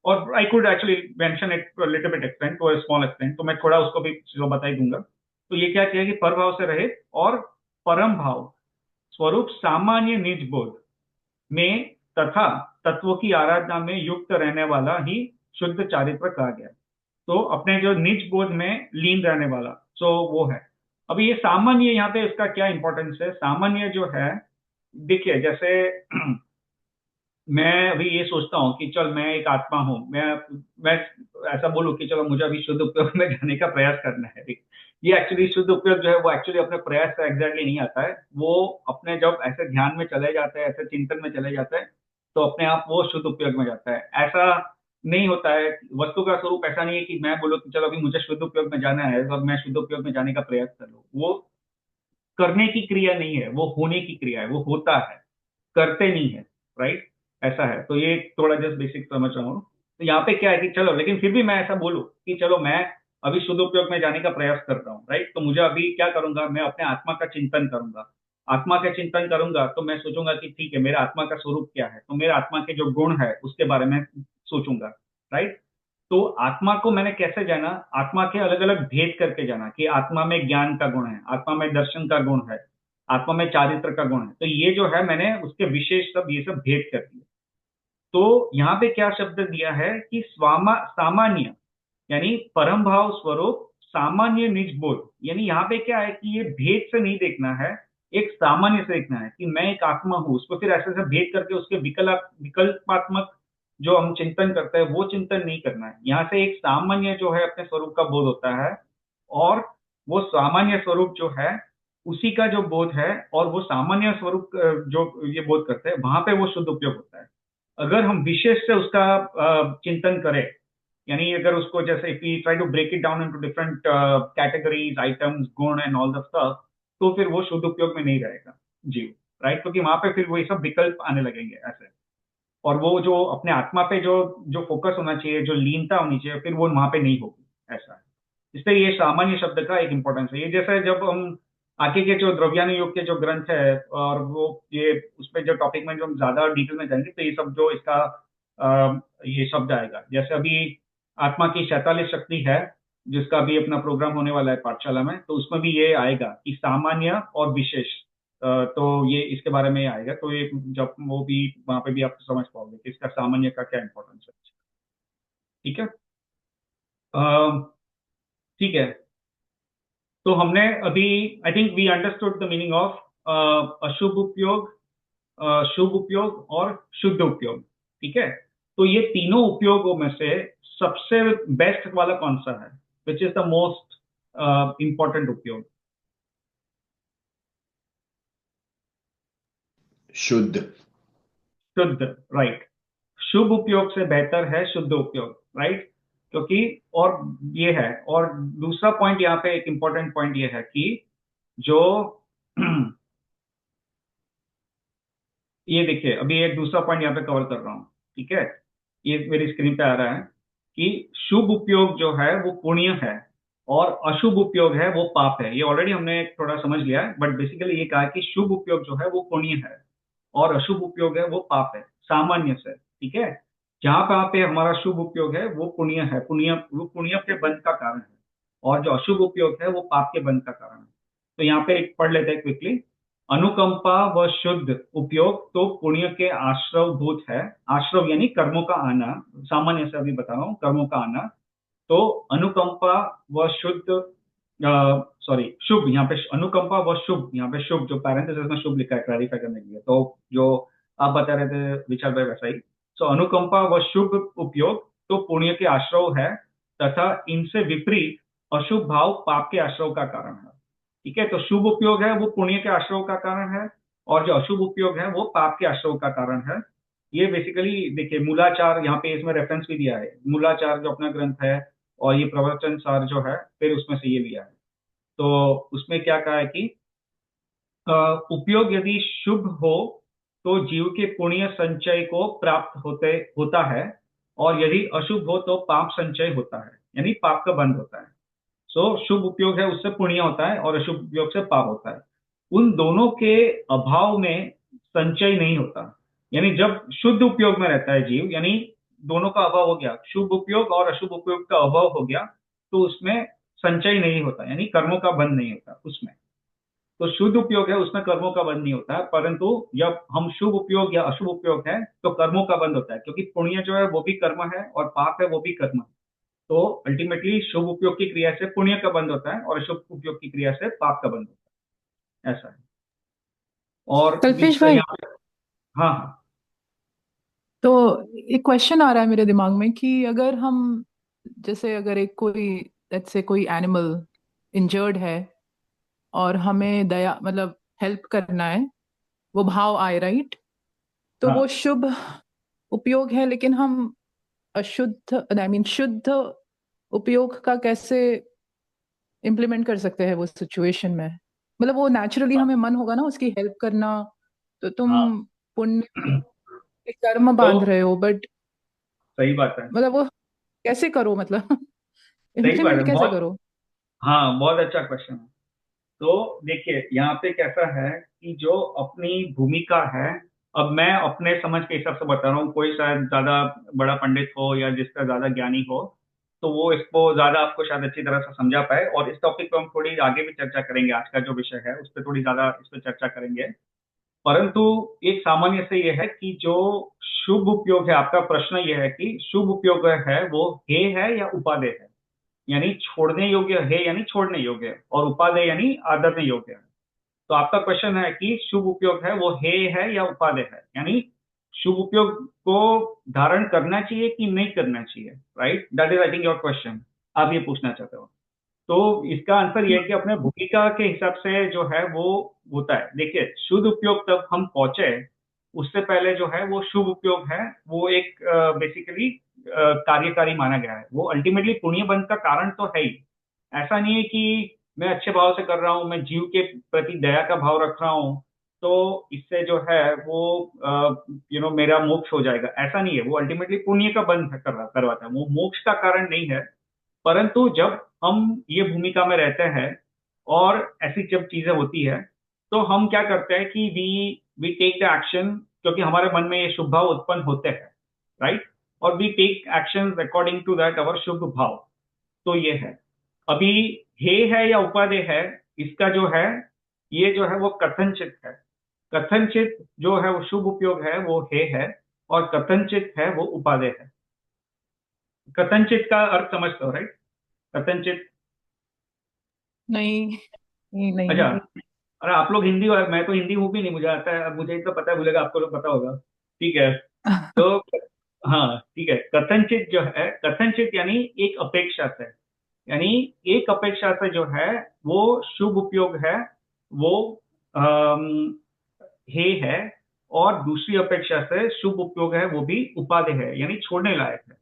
और I could actually mention it to a little bit extent, to a small extent, तो मैं थोड़ा उसको भी चीजों बता ही दूंगा। तो ये क्या किया कि पर भाव से रहित और परम भाव स्वरूप सामान्य निज बोध में तथा तत्वों की आराधना में युक्त रहने वाला ही शुद्ध चारित्र कहा गया। तो अपने जो निज बोध में लीन रहने वाला, सो वो है। अभी ये सामान्य, यहाँ पे इसका क्या इंपॉर्टेंस है, सामान्य जो है, देखिए जैसे मैं अभी ये सोचता हूँ कि चल मैं एक आत्मा हूँ, मैं ऐसा बोलूँ कि चलो मुझे अभी शुद्ध उपयोग में जाने का प्रयास करना है। ये एक्चुअली शुद्ध उपयोग जो है वो एक्चुअली अपने प्रयास से एग्जैक्टली नहीं आता है, वो अपने जब ऐसे ध्यान में चले जाते हैं, ऐसे चिंतन में चले जाते हैं, तो अपने आप वो शुद्ध उपयोग में जाता है। ऐसा नहीं होता है, वस्तु का स्वरूप ऐसा नहीं है कि मैं बोलूँ कि चलो अभी मुझे शुद्ध उपयोग में जाना है और मैं शुद्ध उपयोग में जाने का प्रयास कर लूँ। वो करने की क्रिया नहीं है, वो होने की क्रिया है, वो होता है, करते नहीं है। राइट। ऐसा है। तो ये थोड़ा जस्ट बेसिक समझ रहा हूँ। तो यहाँ पे क्या है कि चलो, लेकिन फिर भी मैं ऐसा बोलूँ कि चलो मैं अभी शुद्ध उपयोग में जाने का प्रयास कर रहा हूँ। राइट। तो मुझे अभी क्या करूंगा, मैं अपने आत्मा का चिंतन करूंगा। आत्मा का चिंतन करूंगा तो मैं सोचूंगा कि ठीक है, मेरा आत्मा का स्वरूप क्या है, तो मेरे आत्मा के जो गुण है उसके बारे में सोचूंगा। राइट। तो आत्मा को मैंने कैसे जाना, आत्मा के अलग अलग भेद करके जाना कि आत्मा में ज्ञान का गुण है, आत्मा में दर्शन का गुण है, आत्मा में चारित्र का गुण है। तो ये जो है मैंने उसके विशेष सब ये सब भेद कर दिए। तो यहाँ पे क्या शब्द दिया है कि सामान्य, यानी परम भाव स्वरूप सामान्य निज बोध, यानी यहाँ पे क्या है कि ये भेद से नहीं देखना है, एक सामान्य से देखना है कि मैं एक आत्मा हूं, उसको फिर ऐसे ऐसे भेद करके उसके विकल्पात्मक जो हम चिंतन करते हैं वो चिंतन नहीं करना है। यहाँ से एक सामान्य जो है अपने स्वरूप का बोध होता है, और वो सामान्य स्वरूप जो है उसी का जो बोध है, और वो सामान्य स्वरूप जो ये बोध करते हैं वहां पे वो शुद्ध उपयोग होता है। अगर हम विशेष से उसका चिंतन करें, यानी अगर उसको जैसे if we try to break it down into different categories, items, guna and all the stuff, तो फिर वो शुद्ध उपयोग में नहीं रहेगा। जी। राइट। क्योंकि वहां पे फिर वही सब विकल्प आने लगेंगे ऐसे, और वो जो अपने आत्मा पे जो जो फोकस होना चाहिए, जो लीनता होनी चाहिए, फिर वो वहां पे नहीं होगी। ऐसा है। इसलिए ये सामान्य शब्द का एक इंपॉर्टेंस है। ये जैसे जब हम आगे के जो द्रव्यानुयोग के जो ग्रंथ है, और वो ये उसमें जो टॉपिक में जो हम ज्यादा डिटेल में जाएंगे, तो ये सब जो इसका ये शब्द आएगा। जैसे अभी आत्मा की 46 शक्ति है, जिसका भी अपना प्रोग्राम होने वाला है पाठशाला में, तो उसमें भी ये आएगा कि सामान्य और विशेष। तो ये इसके बारे में आएगा, तो ये जब वो भी वहां पे भी आप समझ पाओगे कि इसका सामान्य का क्या इंपॉर्टेंस है। ठीक है। ठीक है। तो हमने अभी, I think we understood the meaning of ashubh upayog, शुभ उपयोग और शुद्ध उपयोग। ठीक है। तो ये तीनों उपयोगों में से सबसे बेस्ट वाला कौन सा है, which is the most important उपयोग? शुद्ध। शुद्ध। राइट। शुभ उपयोग से बेहतर है शुद्ध उपयोग। राइट। क्योंकि, और ये है, और दूसरा पॉइंट यहाँ पे एक इंपॉर्टेंट पॉइंट ये है कि जो ये देखिए, अभी एक दूसरा पॉइंट यहाँ पे कवर कर रहा हूँ। ठीक है। ये मेरी स्क्रीन पे आ रहा है कि शुभ उपयोग जो है वो पुण्य है, और अशुभ उपयोग है वो पाप है। ये ऑलरेडी हमने थोड़ा समझ लिया है, बट बेसिकली ये कहा कि शुभ उपयोग जो है वो पुण्य है और अशुभ उपयोग है वो पाप है। सामान्य से, ठीक है। जहां पे हमारा शुभ उपयोग है वो पुण्य है, वो पुण्य के बंध का कारण है, और जो अशुभ उपयोग है वो पाप के बंध का कारण है। तो यहाँ पे एक पढ़ लेते हैं क्विकली। अनुकंपा व शुद्ध उपयोग तो पुण्य के आश्रव भूत है। आश्रव यानी कर्मों का आना, सामान्य से अभी बता रहा हूँ, कर्मों का आना। तो अनुकंपा व शुद्ध, सॉरी शुभ, यहाँ पे अनुकंपा व शुभ, यहाँ पे शुभ जो पैरेंथेसिस में शुभ लिखा है क्लैरिफाई करने के लिए, तो जो आप बता रहे थे विचार भाई वैसा ही। सो अनुकंपा व शुभ उपयोग तो पुण्य के आश्रव है, तथा इनसे विपरीत अशुभ भाव पाप के आश्रव का कारण है। ठीक है, तो शुभ उपयोग है वो पुण्य के आश्रव का कारण है, और जो अशुभ उपयोग है वो पाप के आश्रव का कारण है। ये बेसिकली देखिए, मूलाचार यहाँ पे इसमें रेफरेंस भी दिया है, मूलाचार जो अपना ग्रंथ है, और ये प्रवचन सार जो है फिर उसमें से ये लिया है। तो उसमें क्या कहा है कि उपयोग यदि शुभ हो तो जीव के पुण्य संचय को प्राप्त होता है, और यदि अशुभ हो तो पाप संचय होता है, यानी पाप का बंध होता है। सो शुभ उपयोग है उससे पुण्य होता है, और अशुभ उपयोग से पाप होता है। उन दोनों के अभाव में संचय नहीं होता, यानी जब शुद्ध उपयोग में रहता है जीव, यानी दोनों का अभाव हो गया, शुभ उपयोग और अशुभ उपयोग का अभाव हो गया, तो उसमें संचय नहीं होता, यानी कर्मों का बंध नहीं होता उसमें। तो शुद्ध उपयोग है उसमें कर्मों का बंध नहीं होता है, परंतु जब हम शुभ उपयोग या अशुभ उपयोग है तो कर्मों का बंध होता है, क्योंकि पुण्य जो है वो भी कर्म है, और पाप है वो भी कर्म है। तो अल्टीमेटली शुभ उपयोग की क्रिया से पुण्य का बंध होता है, और अशुभ उपयोग की क्रिया से पाप का बंध होता है, ऐसा है। और कल्पेश भाई, यहाँ पे, हाँ हाँ। तो एक क्वेश्चन आ रहा है मेरे दिमाग में कि अगर हम, जैसे अगर एक कोई, लेट्स से कोई एनिमल इंजर्ड है और हमें दया मतलब हेल्प करना है, वो भाव आए, राइट? तो वो हाँ, शुभ उपयोग है, लेकिन हम अशुद्ध, आई मीन शुद्ध उपयोग का कैसे इम्प्लीमेंट कर सकते हैं वो सिचुएशन में? मतलब वो नेचुरली हमें मन होगा ना उसकी हेल्प करना, तो तुम हाँ। पुण्य के कर्म तो बांध रहे हो, बट सही बात है। मतलब वो कैसे करो, मतलब सही बात इम्प्लीमेंट है, कैसे बहुत, करो? हाँ बहुत अच्छा क्वेश्चन है। तो देखिए यहाँ पे कैसा है कि जो अपनी भूमिका है, अब मैं अपने समझ के हिसाब से बता रहा हूँ, कोई शायद ज्यादा बड़ा पंडित हो या जिसका ज्यादा ज्ञानी हो, तो वो इसको ज्यादा आपको शायद अच्छी तरह से समझा पाए, और इस टॉपिक पे हम थोड़ी आगे भी चर्चा करेंगे, आज का जो विषय है उस पर थोड़ी ज्यादा इस पर चर्चा करेंगे। परंतु एक सामान्य से ये है कि जो शुभ उपयोग है, आपका प्रश्न ये है कि शुभ उपयोग है वो हे है या उपादेय है, यानी छोड़ने योग्य है यानी छोड़ने योग्य है, और उपादेय यानी आदरने योग्य है। तो आपका क्वेश्चन है कि शुभ उपयोग है वो हे है या उपादेय है, यानी शुभ उपयोग को धारण करना चाहिए कि नहीं करना चाहिए, right? That is I think your question, आप ये पूछना चाहते हो। तो इसका आंसर ये है कि अपने भूमिका के हिसाब से जो है वो होता है। देखिए, शुद्ध उपयोग तक हम पहुंचे, उससे पहले जो है वो शुभ उपयोग है, वो एक बेसिकली कार्यकारी माना गया है, वो अल्टीमेटली पुण्य बंध का कारण तो है ही। ऐसा नहीं है कि मैं अच्छे भाव से कर रहा हूँ, मैं जीव के प्रति दया का भाव रख रहा हूँ, तो इससे जो है वो मेरा मोक्ष हो जाएगा, ऐसा नहीं है। वो अल्टीमेटली पुण्य का बंध करवाता है, वो मोक्ष का कारण नहीं है। परंतु जब हम ये भूमिका में रहते हैं और ऐसी जब चीजें होती है, तो हम क्या करते हैं कि वी टेक द एक्शन, क्योंकि हमारे मन में ये शुभ भाव उत्पन्न होते हैं, राइट? और we take action according to that our शुभ भाव। तो ये है। अभी हे है या उपादेय है, इसका जो है, ये जो है वो कथनचित है। कथनचित जो है वो शुभ उपयोग है वो हे है, और कथनचित है वो उपादेय है। कथनचित का अर्थ समझते हो, राइट? कथनचित। नहीं, नहीं, नहीं। अच्छा, अरे आप लोग हिंदी, और मैं तो हिंदी हूँ भी नहीं, मुझे आता है, अब मुझे इतना पता है, बोलेगा आपको लोग पता होगा। ठीक है। तो हाँ ठीक है, कथनचित जो है, कथनचित यानी एक अपेक्षा से, यानी एक अपेक्षा से जो है वो शुभ उपयोग है, वो हे है, और दूसरी अपेक्षा से शुभ उपयोग है वो भी उपादेय है, यानी छोड़ने लायक है।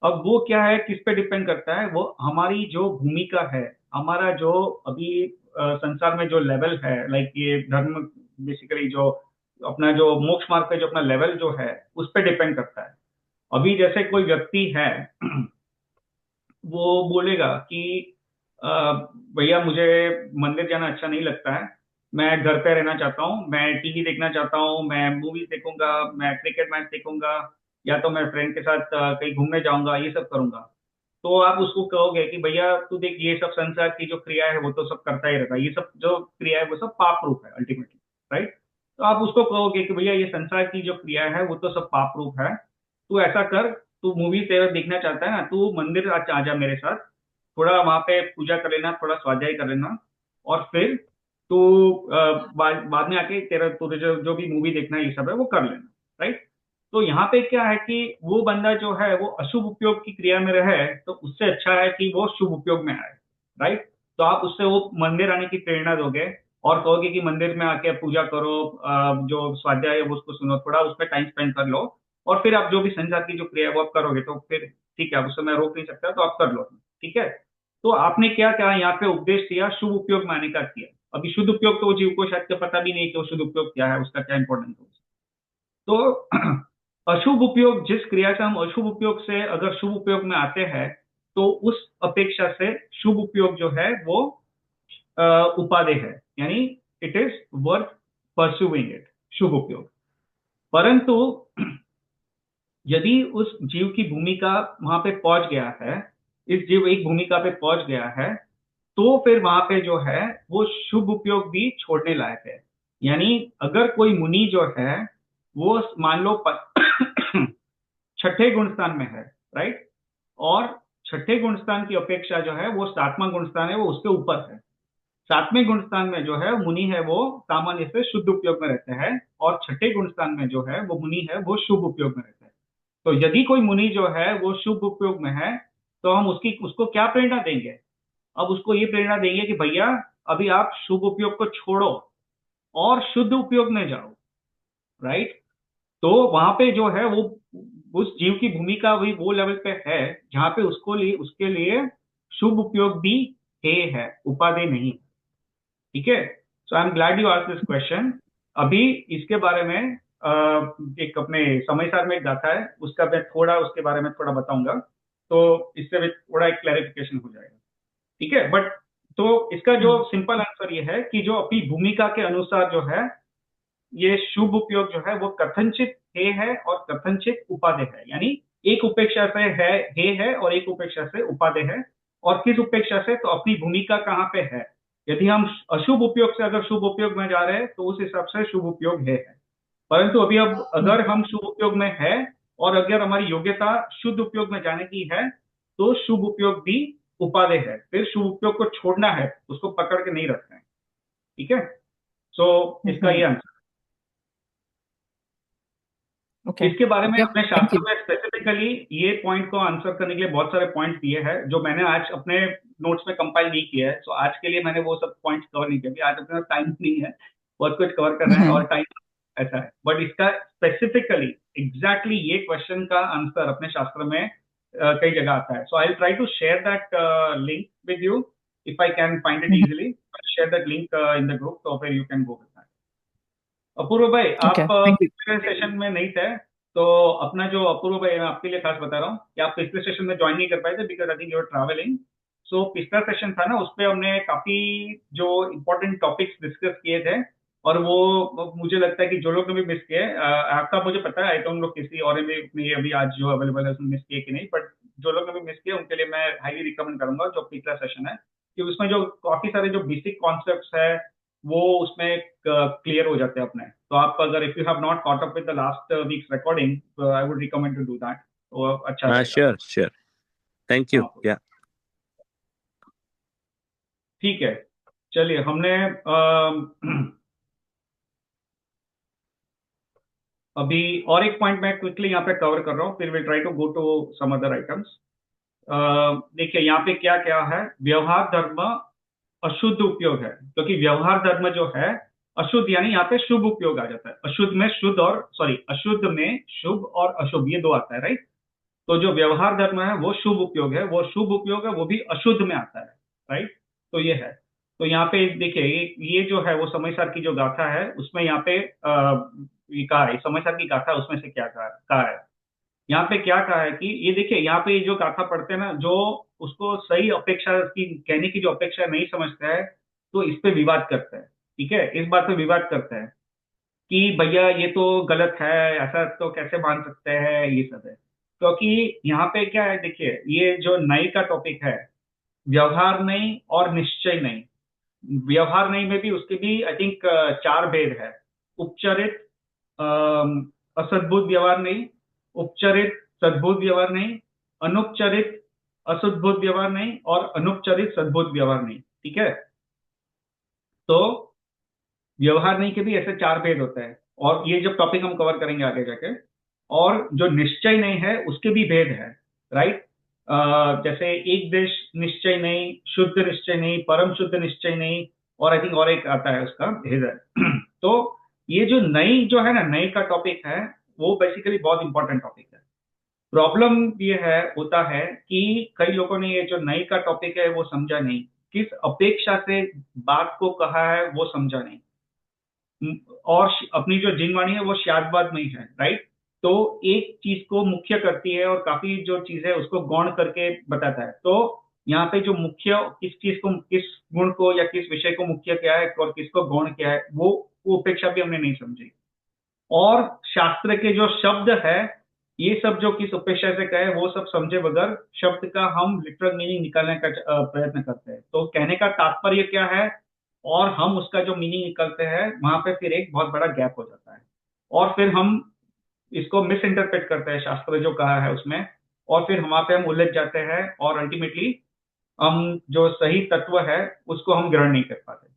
अब वो क्या है, किस पे डिपेंड करता है, वो हमारी जो भूमिका है, हमारा जो अभी संसार में जो लेवल है, लाइक ये धर्म, बेसिकली जो अपना जो मोक्ष मार्ग पे जो अपना लेवल जो है उस पे डिपेंड करता है। अभी जैसे कोई व्यक्ति है, वो बोलेगा कि अ, भैया मुझे मंदिर जाना अच्छा नहीं लगता है, मैं घर पे रहना चाहता हूँ, मैं टीवी देखना चाहता हूँ, मैं मूवीज देखूंगा, मैं क्रिकेट मैच देखूंगा, या तो मैं फ्रेंड के साथ कहीं घूमने जाऊंगा, ये सब करूंगा। तो आप उसको कहोगे कि भैया तू देख, ये सब संसार की जो क्रिया है वो तो सब करता ही रहता है, ये सब जो क्रिया है वो सब पाप रूप है अल्टीमेटली, राइट? तो आप उसको कहोगे कि भैया ये संसार की जो क्रिया है वो तो सब पाप रूप है, तू ऐसा कर, तू मूवी तेरा देखना चाहता है ना, तू मंदिर आ जा मेरे साथ, थोड़ा वहां पे पूजा कर लेना, थोड़ा स्वाध्याय कर लेना, और फिर तू बाद में आके तेरा तुझे जो भी मूवी देखना है ये सब है वो कर लेना, राइट? तो यहाँ पे क्या है कि वो बंदा जो है वो अशुभ उपयोग की क्रिया में रहे, तो उससे अच्छा है कि वो शुभ उपयोग में आए, राइट? तो आप उससे वो मंदिर आने की प्रेरणा दोगे और कहोगे कि मंदिर में आके पूजा करो, जो स्वाध्याय है वो उसको सुनो, थोड़ा उस पर टाइम स्पेंड कर लो, और फिर आप जो भी संसार की जो क्रिया है वो आप करोगे, तो फिर ठीक है, अब उससे मैं रोक नहीं सकता, तो आप कर लो, ठीक है? तो आपने क्या कहा यहाँ पे, उपदेश दिया शुभ उपयोग में आने का किया। अभी शुद्ध उपयोग तो वो जीव को शायद पता भी नहीं कि वो शुद्ध उपयोग क्या है, उसका क्या इंपॉर्टेंस है। तो अशुभ उपयोग, जिस क्रिया का हम अशुभ उपयोग से अगर शुभ उपयोग में आते हैं, तो उस अपेक्षा से शुभ उपयोग जो है वो उपादेय है, यानी it is worth pursuing it, शुभ उपयोग। परंतु यदि उस जीव की भूमिका वहां पे पहुंच गया है, इस जीव एक भूमिका पे पहुंच गया है, तो फिर वहां पे जो है वो शुभ उपयोग भी छोड़ने लायक है। यानी अगर कोई मुनि जो है वो मान लो छठे गुण स्थान में है, राइट? और छठे गुण स्थान की अपेक्षा जो है वो सातवां गुण स्थान है, वो उसके ऊपर है। सातवें गुण स्थान में जो है मुनि है वो सामान्य से शुद्ध उपयोग में रहते हैं, और छठे गुण स्थान में जो है वो मुनि है वो शुभ उपयोग में रहते हैं। तो यदि कोई मुनि जो है वो शुभ उपयोग में है, तो हम उसको क्या प्रेरणा देंगे? अब उसको ये प्रेरणा देंगे कि भैया अभी आप शुभ उपयोग को छोड़ो और शुद्ध उपयोग में जाओ, राइट? तो वहां पे जो है वो उस जीव की भूमिका वही वो लेवल पे है जहां पे उसके लिए शुभ उपयोग भी है, उपादेय नहीं। ठीक है? So I am glad you asked this question. अभी इसके बारे में एक अपने समय सार में एक गाथा है, उसका मैं थोड़ा उसके बारे में थोड़ा बताऊंगा, तो इससे भी थोड़ा एक क्लैरिफिकेशन हो जाएगा, ठीक है? बट तो इसका जो सिंपल आंसर ये है कि जो अपनी भूमिका के अनुसार जो है ये शुभ उपयोग जो है वो कथनचित है और कथनचित उपादेय है, यानी एक उपेक्षा से है और एक उपेक्षा से उपादेय है। और किस उपेक्षा से? तो अपनी भूमिका कहाँ पे है। यदि हम अशुभ उपयोग से अगर शुभ उपयोग में जा रहे हैं तो उस हिसाब से शुभ उपयोग है। परंतु अभी अब अगर हम शुभ उपयोग में है और अगर हमारी योग्यता शुद्ध उपयोग में जाने की है, तो शुभ उपयोग भी उपादेय है, फिर शुभ उपयोग को छोड़ना है, उसको पकड़ के नहीं रखना है, ठीक है? सो इसका ये आंसर। ओके, इसके बारे में यप, अपने थैंक शास्त्र यू। में स्पेसिफिकली ये पॉइंट को आंसर करने के लिए बहुत सारे पॉइंट्स दिए हैं, जो मैंने आज अपने नोट्स में कंपाइल नहीं किया है। सो आज के लिए मैंने वो सब पॉइंट्स कवर नहीं किया, आज अपने पास टाइम नहीं है, बहुत कुछ कवर करना है और टाइम ऐसा है। बट इसका स्पेसिफिकली एग्जैक्टली ये क्वेश्चन का आंसर अपने शास्त्र में कई जगह आता है। So I try to share that link with you, if I can find it easily, share that link in the group, तो फिर you can go with that. Apurva भाई, आप ओके, थैंक यू। पिछले सेशन में नहीं थे, तो अपना जो अपूर्व भाई, मैं आपके लिए खास बता रहा हूँ कि आप पिछले सेशन में ज्वाइन नहीं कर पाए थे because I think you're travelling. सो पिछला सेशन था ना, उसपे हमने काफी जो इम्पोर्टेंट टॉपिक्स डिस्कस किए थे, और वो मुझे लगता है कि जो लोग ने भी मिस किए, आपका मुझे पता है, आई डोंट नो किसी और ने भी अभी आज जो अवेलेबल है उसमें मिस किए कि नहीं, बट जो लोग ने भी मिस किए उनके लिए मैं हाईली रिकमेंड करूंगा जो पिछला सेशन है, कि उसमें जो काफी सारे जो बेसिक कॉन्सेप्ट्स है वो उसमें क्लियर हो जाते हैं अपने। तो आप अगर if you have not caught up with the last weeks recording, I would recommend to do that, तो अच्छा हाँ, रहेगा। Sure sure, thank you. हाँ, या ठीक है, चलिए हमने अभी और एक पॉइंट मैं क्विकली यहाँ पे कवर कर रहा हूँ, फिर will try to go to some other items. देखिए यहाँ पे क्या क्या है, व्यवहार धर्म अशुद्ध उपयोग है, क्योंकि व्यवहार धर्म जो है अशुद्ध, यानी यहाँ पे शुभ उपयोग आ जाता है। अशुद्ध में शुद्ध और सॉरी अशुद्ध में शुभ और अशुभ ये दो आता है, राइट? तो जो व्यवहार धर्म है वो शुभ उपयोग है, वो शुभ उपयोग है, वो भी अशुद्ध में आता है, राइट? तो ये है। तो यहाँ पे देखिए ये जो है वो समय सार की जो गाथा है उसमें यहाँ पे ये कहा है, समय सार की गाथा उसमें से क्या कहा है, यहाँ पे क्या कहा है कि ये देखिए यहाँ पे जो गाथा पढ़ते हैं ना, जो उसको सही अपेक्षा की कहने की जो अपेक्षा नहीं समझते हैं, तो इस पे विवाद करते हैं। ठीक है, इस बात पे विवाद करते हैं कि भैया ये तो गलत है, ऐसा तो कैसे मान सकते हैं, ये सब है। क्योंकि यहाँ पे क्या है, देखिए ये जो नई का टॉपिक है, व्यवहार नहीं और निश्चय नहीं। व्यवहार नहीं में भी उसके भी आई थिंक चार भेद है। उपचरित, अम, असद्भुत व्यवहार नहीं, उपचरित सद्भुत व्यवहार नहीं, अनुपचरित असद्भुत व्यवहार नहीं, और अनुपचरित सद्भुत व्यवहार नहीं। ठीक है, तो व्यवहार नहीं के भी ऐसे चार भेद होते हैं, और ये जब टॉपिक हम कवर करेंगे आगे जाके। और जो निश्चय नहीं है उसके भी भेद है, राइट। जैसे एक देश निश्चय नहीं, शुद्ध निश्चय नहीं, परम शुद्ध निश्चय नहीं, और आई थिंक और एक आता है, उसका भेद है। तो ये जो नई जो है ना, नई का टॉपिक है, वो बेसिकली बहुत इंपॉर्टेंट टॉपिक है। प्रॉब्लम ये है, होता है कि कई लोगों ने ये जो नई का टॉपिक है वो समझा नहीं, किस अपेक्षा से बात को कहा है वो समझा नहीं। और अपनी जो जिनवाणी है वो शादबाद में ही है, राइट। तो एक चीज को मुख्य करती है और काफी जो चीज है उसको गौण करके बताता है। तो यहाँ पे जो मुख्य किस चीज को, किस गुण को या किस विषय को मुख्य किया है और किसको गौण किया है, वो उपेक्षा भी हमने नहीं समझी। और शास्त्र के जो शब्द है, ये सब जो किस उपेक्षा से कहे वो सब समझे बगैर शब्द का हम लिटरल मीनिंग निकालने का प्रयत्न करते हैं। तो कहने का तात्पर्य क्या है और हम उसका जो मीनिंग निकालते हैं, वहां पे फिर एक बहुत बड़ा गैप हो जाता है। और फिर हम इसको मिस इंटरप्रेट करते हैं, शास्त्र जो कहा है उसमें। और फिर वहां पे हम उलझ जाते हैं और अल्टीमेटली हम जो सही तत्व है उसको हम ग्रहण नहीं कर पाते।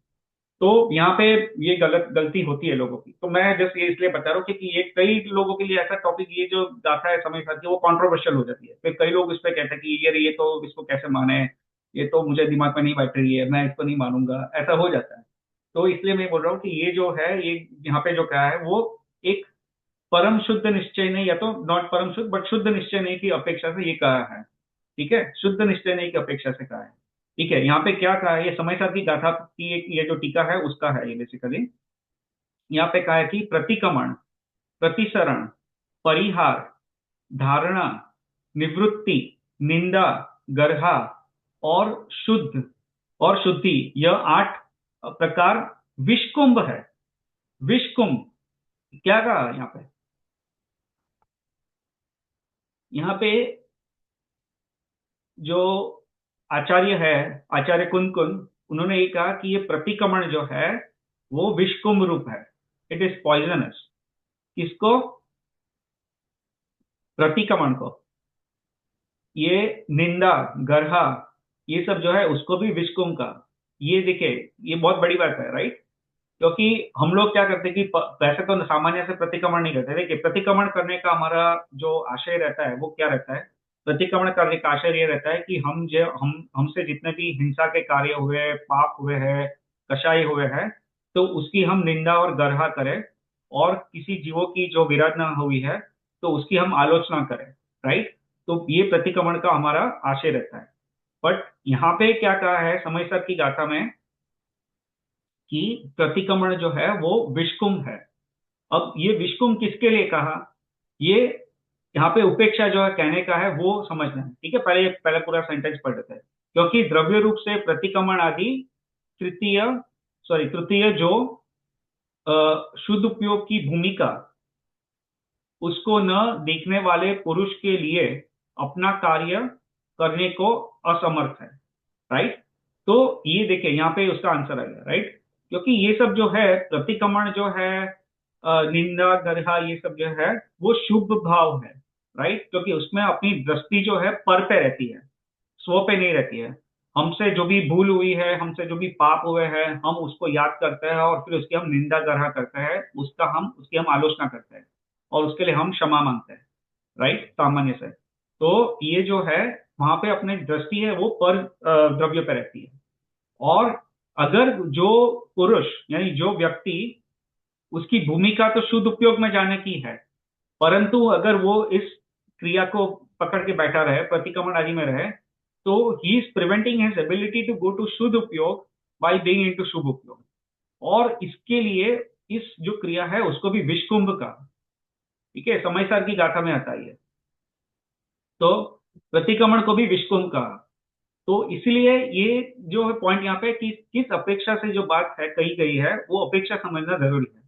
तो यहाँ पे ये गलती होती है लोगों की। तो मैं जस्ट ये इसलिए बता रहा हूँ क्योंकि ये कई लोगों के लिए ऐसा टॉपिक, ये जो गाथा है समय साथ की, वो कंट्रोवर्शियल हो जाती है। फिर कई लोग इस पे कहते हैं कि ये तो इसको कैसे माने, ये तो मुझे दिमाग में नहीं बैठ रही है, मैं इसको नहीं मानूंगा, ऐसा हो जाता है। तो इसलिए मैं बोल रहा हूँ कि ये जो है, ये यहाँ पे जो कहा है वो एक परम शुद्ध निश्चय नहीं, या तो नॉट परम शुद्ध बट शुद्ध निश्चय नहीं की अपेक्षा से ये कहा है। ठीक है, शुद्ध निश्चय नहीं की अपेक्षा से कहा है। ठीक है, यहाँ पे क्या कहा है, ये समय साथ की गाथा की एक ये जो टीका है उसका है ये बेसिकली। यहाँ पे कहा है कि प्रतिक्रमण, प्रतिसरण, परिहार, धारणा, निवृत्ति, निंदा, गर्हा और शुद्ध और शुद्धि, यह 8 प्रकार विषकुंभ है। विषकुंभ क्या कहा यहाँ पे, यहाँ पे जो आचार्य है, आचार्य कुंद कुंद, उन्होंने ये कहा कि ये प्रतिक्रमण जो है वो विषकुंभ रूप है, इट इज पॉइजनस। किसको, प्रतिक्रमण को। ये निंदा, गर्हा, ये सब जो है उसको भी विषकुंभ का। ये देखिए, ये बहुत बड़ी बात है, राइट। क्योंकि हम लोग क्या करते हैं कि वैसे तो सामान्य से प्रतिक्रमण नहीं करते। देखिए, प्रतिक्रमण करने का हमारा जो आशय रहता है वो क्या रहता है, प्रतिक्रमण करने का आशय ये रहता है कि हमसे जितने भी हिंसा के कार्य हुए, पाप हुए हैं, कषाय हुए हैं, तो उसकी हम निंदा और गर्हा करें। और किसी जीवों की जो विराधना हुई है तो उसकी हम आलोचना करें, राइट। तो ये प्रतिक्रमण का हमारा आशय रहता है। बट यहाँ पे क्या कहा है समय सर की गाथा में कि प्रतिक्रमण जो है वो विषकुंभ है। अब ये विषकुंभ किसके लिए कहा, ये यहाँ पे उपेक्षा जो है कहने का है वो समझना है। ठीक है, पहले पूरा सेंटेंस पढ़ लेते हैं। क्योंकि द्रव्य रूप से प्रतिक्रमण आदि तृतीय तृतीय जो शुद्ध उपयोग की भूमिका, उसको न देखने वाले पुरुष के लिए अपना कार्य करने को असमर्थ है, राइट। तो ये देखिए यहाँ पे उसका आंसर आ गया, राइट। क्योंकि ये सब जो है प्रतिक्रमण जो है, निंदा गर्हा, ये सब जो है वो शुभ भाव है, राइट। क्योंकि उसमें अपनी दृष्टि जो है पर पे रहती है, स्व पे नहीं रहती है। हमसे जो भी भूल हुई है, हमसे जो भी पाप हुए हैं, हम उसको याद करते हैं और फिर उसकी हम निंदा गर्हा करते हैं, उसकी हम आलोचना करते हैं और उसके लिए हम क्षमा मांगते हैं, राइट, सामान्य से। तो ये जो है वहां पे अपनी दृष्टि है वो पर द्रव्य पे रहती है। और अगर जो पुरुष यानी जो व्यक्ति, उसकी भूमिका तो शुद्ध उपयोग में जाने की है, परंतु अगर वो इस क्रिया को पकड़ के बैठा रहे, प्रतिक्रमण आदि में रहे, तो he is preventing his ability to go to shuddh upayog by being into शुभ उपयोग। और इसके लिए इस जो क्रिया है उसको भी विषकुंभ का, ठीक है, समय सार की गाथा में आता है ये। तो प्रतिक्रमण को भी विषकुंभ कहा। तो इसीलिए ये जो है पॉइंट यहाँ पे कि किस अपेक्षा से जो बात है कही गई है वो अपेक्षा समझना जरूरी है।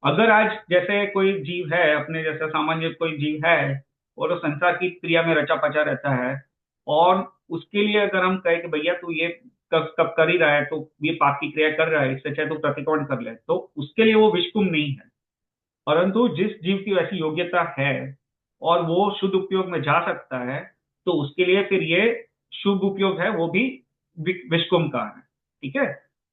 अगर आज जैसे कोई जीव है, अपने जैसा सामान्य कोई जीव है और वो संसार की क्रिया में रचा पचा रहता है, और उसके लिए अगर हम कहें कि भैया तू ये कब कब कर ही रहा है, तो ये पाप की क्रिया कर रहा है, इससे चाहे तू प्रतिकोण कर ले, तो उसके लिए वो विषकुंभ नहीं है। परंतु जिस जीव की वैसी योग्यता है और वो शुद्ध उपयोग में जा सकता है, तो उसके लिए फिर ये शुभ उपयोग है, वो भी विषकुंभ का है। ठीक है।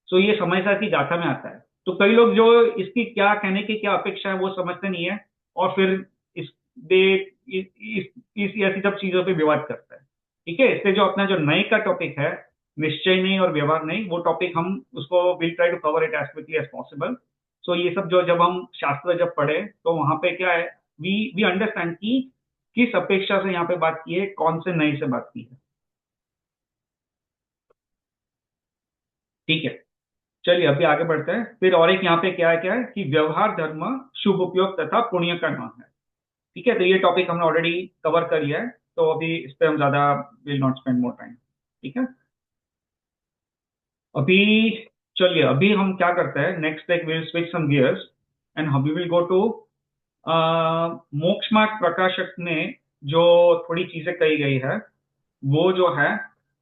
सो ये समझदार की गाथा में आता है। तो कई लोग जो इसकी क्या कहने की क्या अपेक्षा है वो समझते नहीं है, और फिर इस दे इस ऐसी सब चीजों पे विवाद करता है। ठीक है। इससे जो अपना जो नए का टॉपिक है, निश्चय नहीं और व्यवहार नहीं, वो टॉपिक हम उसको will try to cover it as quickly as possible. So ये सब जो जब हम शास्त्र जब पढ़े तो वहां पे क्या है, वी वी अंडरस्टैंड कि किस अपेक्षा से यहाँ पे बात की है, कौन से नई से बात की है। ठीक है। चलिए अभी आगे बढ़ते हैं। फिर और एक यहाँ पे क्या है कि व्यवहार धर्म शुभ उपयोग तथा पुण्य का नाम है। ठीक है। तो ये टॉपिक हमने ऑलरेडी कवर कर लिया है, तो अभी इस पे हम ज्यादा will not spend more time. ठीक है। अभी चलिए अभी हम क्या करते हैं, नेक्स्ट एक will switch some gears and we will go to moksh marg प्रकाशक में जो थोड़ी चीजें कही गई है वो जो है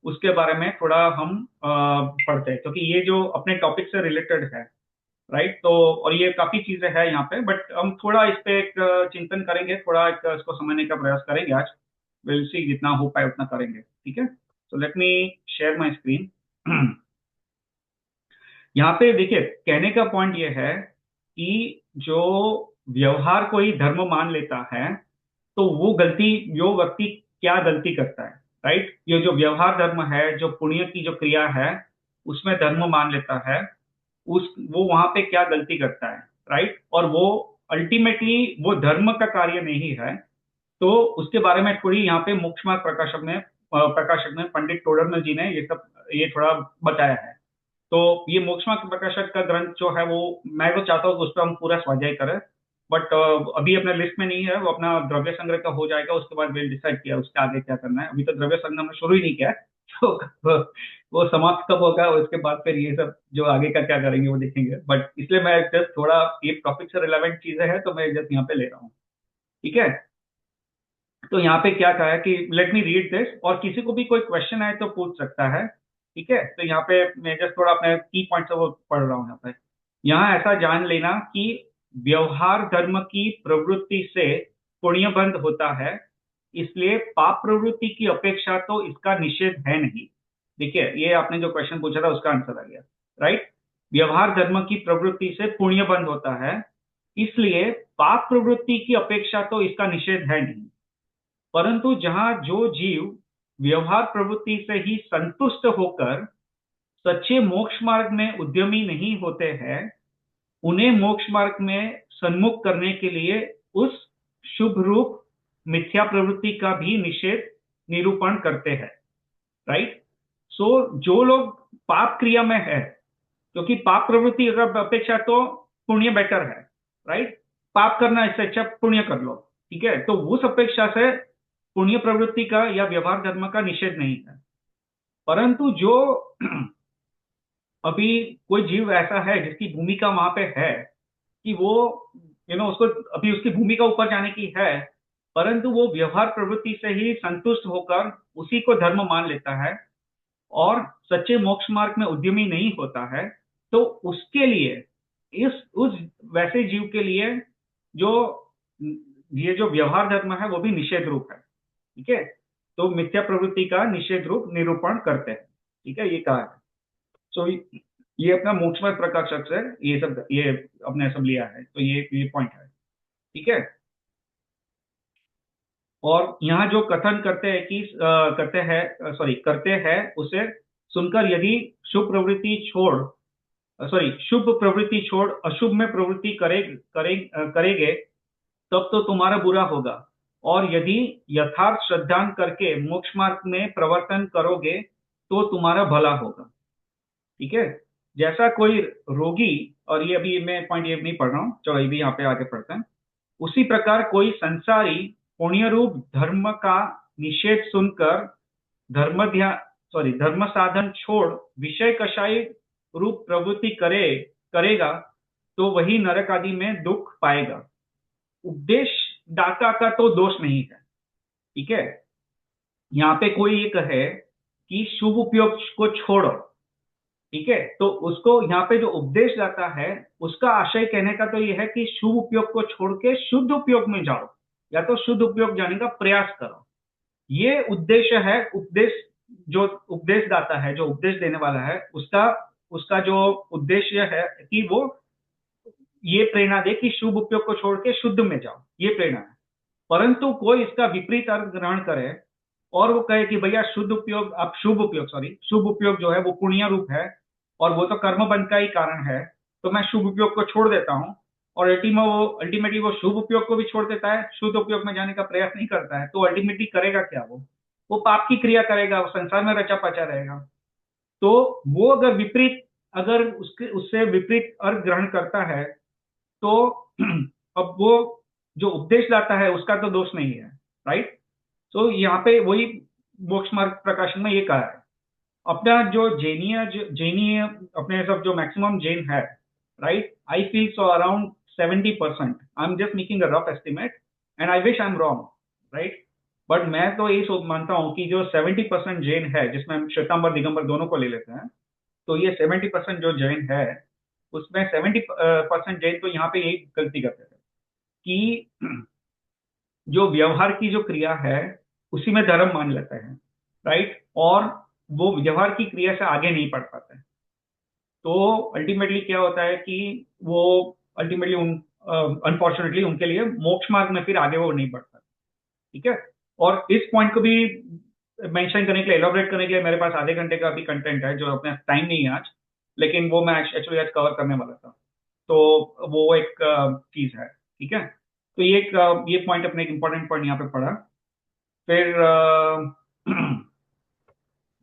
उसके बारे में थोड़ा हम पढ़ते हैं, क्योंकि ये जो अपने टॉपिक से रिलेटेड है। राइट। तो और ये काफी चीजें हैं यहाँ पे, बट हम थोड़ा इस पे एक चिंतन करेंगे, थोड़ा एक इसको समझने का प्रयास करेंगे आज। विल सी, जितना हो पाए उतना करेंगे। ठीक है। तो let me share my screen. यहाँ पे देखिए कहने का पॉइंट ये है कि जो व्यवहार कोई धर्म मान लेता है, तो वो गलती, जो व्यक्ति क्या गलती करता है, राइट। ये जो व्यवहार धर्म है, जो पुण्य की जो क्रिया है उसमें धर्म मान लेता है, उस वो वहां पे क्या गलती करता है, राइट। और वो अल्टीमेटली वो धर्म का कार्य नहीं है। तो उसके बारे में थोड़ी यहाँ पे मोक्ष मार्ग प्रकाशक में पंडित टोडरमल जी ने ये थोड़ा बताया है। तो ये मोक्ष मार्ग प्रकाशक का ग्रंथ जो है वो मैं तो चाहता हूँ कि उस पर हम पूरा स्वाध्याय करें, बट अभी अपने लिस्ट में नहीं है। वो अपना द्रव्य संग्रह का हो जाएगा, उसके बाद वेल डिसाइड किया उसके आगे क्या करना है। अभी तो द्रव्य संग्रह में शुरू ही नहीं किया है। तो वो समाप्त कब होगा, उसके बाद फिर ये सब जो आगे का क्या करेंगे वो देखेंगे। बट इसलिए मैं जस्ट थोड़ा ये टॉपिक से रिलेवेंट चीजें हैं तो मैं जस्ट यहाँ पे ले रहा हूँ। ठीक है। तो यहाँ पे क्या कहा है कि लेट मी रीड दिस, और किसी को भी कोई क्वेश्चन है तो पूछ सकता है। ठीक है। तो यहाँ पे मैं जस्ट थोड़ा अपने की पॉइंट्स वो पढ़ रहा हूँ। यहाँ पे यहाँ ऐसा जान लेना कि व्यवहार धर्म की प्रवृत्ति से पुण्य बंध होता है, इसलिए पाप प्रवृत्ति की अपेक्षा तो इसका निषेध है नहीं। देखिए ये आपने जो क्वेश्चन पूछा था उसका आंसर आ गया। राइट। व्यवहार धर्म की प्रवृत्ति से पुण्य बंध होता है, इसलिए पाप प्रवृत्ति की अपेक्षा तो इसका निषेध है नहीं। परंतु जहां जो जीव व्यवहार प्रवृत्ति से ही संतुष्ट होकर सच्चे मोक्ष मार्ग में उद्यमी नहीं होते हैं, उन्हें मोक्ष मार्ग में सन्मुख करने के लिए उस शुभ रूप मिथ्या प्रवृत्ति का भी निषेध निरूपण करते हैं। राइट। सो जो लोग पाप क्रिया में है, क्योंकि पाप प्रवृत्ति अगर अपेक्षा तो पुण्य बेटर है, राइट। पाप करना इससे अच्छा पुण्य कर लो। ठीक है। तो उस अपेक्षा से पुण्य प्रवृत्ति का या व्यवहार धर्म का निषेध नहीं है। परंतु जो अभी कोई जीव ऐसा है जिसकी भूमिका वहां पे है कि वो उसको अभी उसकी भूमिका ऊपर जाने की है, परंतु वो व्यवहार प्रवृत्ति से ही संतुष्ट होकर उसी को धर्म मान लेता है और सच्चे मोक्ष मार्ग में उद्यमी नहीं होता है, तो उसके लिए इस उस वैसे जीव के लिए जो ये जो व्यवहार धर्म है वो भी निषेध रूप है। ठीक है। तो मिथ्या प्रवृत्ति का निषेध रूप निरूपण करते हैं। ठीक है। ये कहा है। सो ये अपना मोक्ष मार्ग प्रकाशक से ये अपने सब लिया है, तो ये पॉइंट है। ठीक है। और यहाँ जो कथन करते हैं उसे सुनकर यदि शुभ प्रवृत्ति छोड़ अशुभ में प्रवृत्ति करेंगे, तब तो तुम्हारा बुरा होगा। और यदि यथार्थ श्रद्धान करके मोक्ष मार्ग में प्रवर्तन करोगे तो तुम्हारा भला होगा। ठीक है। जैसा कोई रोगी, और ये अभी मैं पॉइंट ये नहीं पढ़ रहा हूँ, चलो ये भी यहाँ पे आगे पढ़ते हैं। उसी प्रकार कोई संसारी पुण्य रूप धर्म का निषेध सुनकर सॉरी धर्म साधन छोड़ विषय कषाय रूप प्रवृत्ति करेगा तो वही नरक आदि में दुख पाएगा। उपदेश दाता का तो दोष नहीं है, ठीक है। यहाँ पे कोई ये कहे कि शुभ उपयोग को छोड़ो, ठीक है, तो उसको यहाँ पे जो उपदेश दाता है उसका आशय कहने का तो ये है कि शुभ उपयोग को छोड़ के शुद्ध उपयोग में जाओ, या तो शुद्ध उपयोग जाने का प्रयास करो। ये उद्देश्य है। उपदेश जो उपदेश दाता है, जो उपदेश देने वाला है, उसका उसका जो उद्देश्य है कि वो ये प्रेरणा दे कि शुभ उपयोग को छोड़ के शुद्ध में जाओ, ये प्रेरणा है। परंतु कोई इसका विपरीत अर्थ ग्रहण करे और वो कहे कि भैया शुद्ध उपयोग, अब शुभ उपयोग, सॉरी शुभ उपयोग जो है वो पुण्य रूप है और वो तो कर्म बंध का ही कारण है, तो मैं शुभ उपयोग को छोड़ देता हूँ। और अल्टीमेटली वो शुभ उपयोग को भी छोड़ देता है, शुद्ध उपयोग में जाने का प्रयास नहीं करता है, तो अल्टीमेटली करेगा क्या? वो पाप की क्रिया करेगा, वो संसार में रचा पचा रहेगा। तो वो अगर विपरीत, अगर उससे विपरीत अर्थ ग्रहण करता है तो अब वो जो उपदेश लाता है उसका तो दोष नहीं है, राइट। तो यहाँ पे वही मोक्ष मार्ग प्रकाशन में ये कहा है। अपना जो जैनीय अपने सब जो मैक्सिमम जैन है, right, I feel so around 70%। I am just making a rough estimate and I wish I am wrong, right. But मैं तो ये मानता हूँ कि जो 70% जैन है, जिसमें हम श्वेतांबर दिगंबर दोनों को ले लेते हैं, तो ये 70% जो जैन है उसमें 70% जैन तो यहाँ पे यही गलती करते थे कि जो व्यवहार की जो क्रिया है उसी में धर्म मान लेते हैं, राइट, और वो व्यवहार की क्रिया से आगे नहीं बढ़ पाते। तो अल्टीमेटली क्या होता है कि वो अल्टीमेटली अनफॉर्चुनेटली उनके लिए मोक्ष मार्ग में फिर आगे वो नहीं बढ़ पाते, ठीक है। और इस पॉइंट को भी मेंशन करने के लिए, एलोबरेट करने के लिए मेरे पास आधे घंटे का भी कंटेंट है, जो अपने टाइम नहीं है आज, लेकिन वो मैं एक्चुअली आज कवर करने वाला था। तो वो एक चीज है, ठीक है। तो ये पॉइंट अपने एक इंपॉर्टेंट पॉइंट यहाँ पे पढ़ा। फिर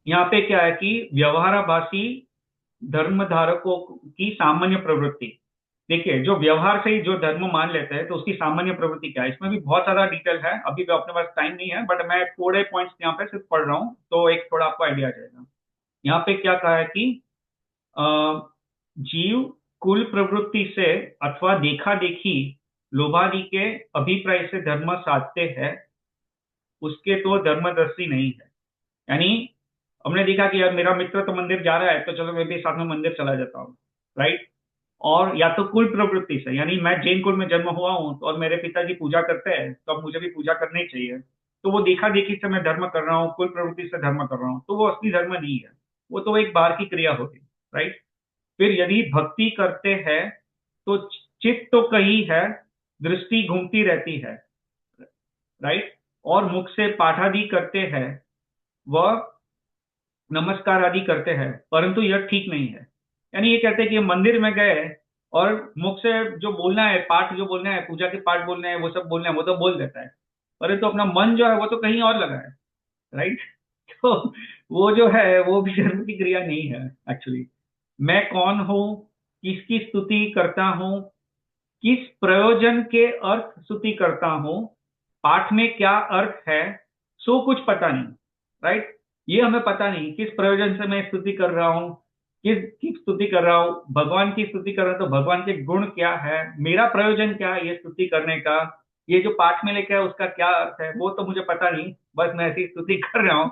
यहाँ पे क्या है कि व्यवहाराभासी धर्म धारकों की सामान्य प्रवृत्ति। देखिए, जो व्यवहार से ही जो धर्म मान लेते हैं तो उसकी सामान्य प्रवृत्ति क्या है, इसमें भी बहुत सारा डिटेल है, अभी भी अपने पास टाइम नहीं है, बट मैं थोड़े पॉइंट्स यहाँ पे सिर्फ पढ़ रहा हूँ तो एक थोड़ा आपको आइडिया आ जाएगा। यहाँ पे क्या कहा है कि जीव कुल प्रवृत्ति से अथवा देखा देखी लोभादि के अभिप्राय से धर्म साधते हैं, उसके तो धर्मदर्शी नहीं है। यानी हमने देखा कि यार मेरा मित्र तो मंदिर जा रहा है तो चलो मैं भी साथ में मंदिर चला जाता हूँ, राइट। और या तो कुल प्रवृत्ति से, यानी मैं जैन कुल में जन्म हुआ हूँ और मेरे पिताजी पूजा करते हैं तो अब मुझे भी पूजा करनी चाहिए, तो वो देखा देखी से मैं धर्म कर रहा हूँ, कुल प्रवृत्ति से धर्म कर रहा हूँ, तो वो असली धर्म नहीं है, वो तो एक बाहर की क्रिया होगी, राइट। फिर यदि भक्ति करते हैं तो चित्त तो कहीं है, दृष्टि घूमती रहती है, राइट, और मुख से पाठ आदि करते हैं, वह नमस्कार आदि करते हैं, परंतु यह ठीक नहीं है। यानी ये कहते हैं कि मंदिर में गए और मुख से जो बोलना है, पाठ जो बोलना है, पूजा के पाठ बोलने हैं, वो सब बोलना है, वो तो बोल देता है, परंतु अपना मन जो है वो तो कहीं और लगा है, राइट। तो वो जो है वो भी धर्म की क्रिया नहीं है एक्चुअली। मैं कौन हूँ, किसकी स्तुति करता हूँ, किस प्रयोजन के अर्थ स्तुति करता हूँ, पाठ में क्या अर्थ है, सो कुछ पता नहीं, राइट। ये हमें पता नहीं किस प्रयोजन से मैं स्तुति कर रहा हूँ, किस स्तुति कर रहा हूँ, भगवान की स्तुति कर रहा हूँ तो भगवान के गुण क्या है, मेरा प्रयोजन क्या है ये स्तुति करने का, ये जो पाठ में लेके है उसका क्या अर्थ है, वो तो मुझे पता नहीं, बस मैं ऐसी स्तुति कर रहा हूँ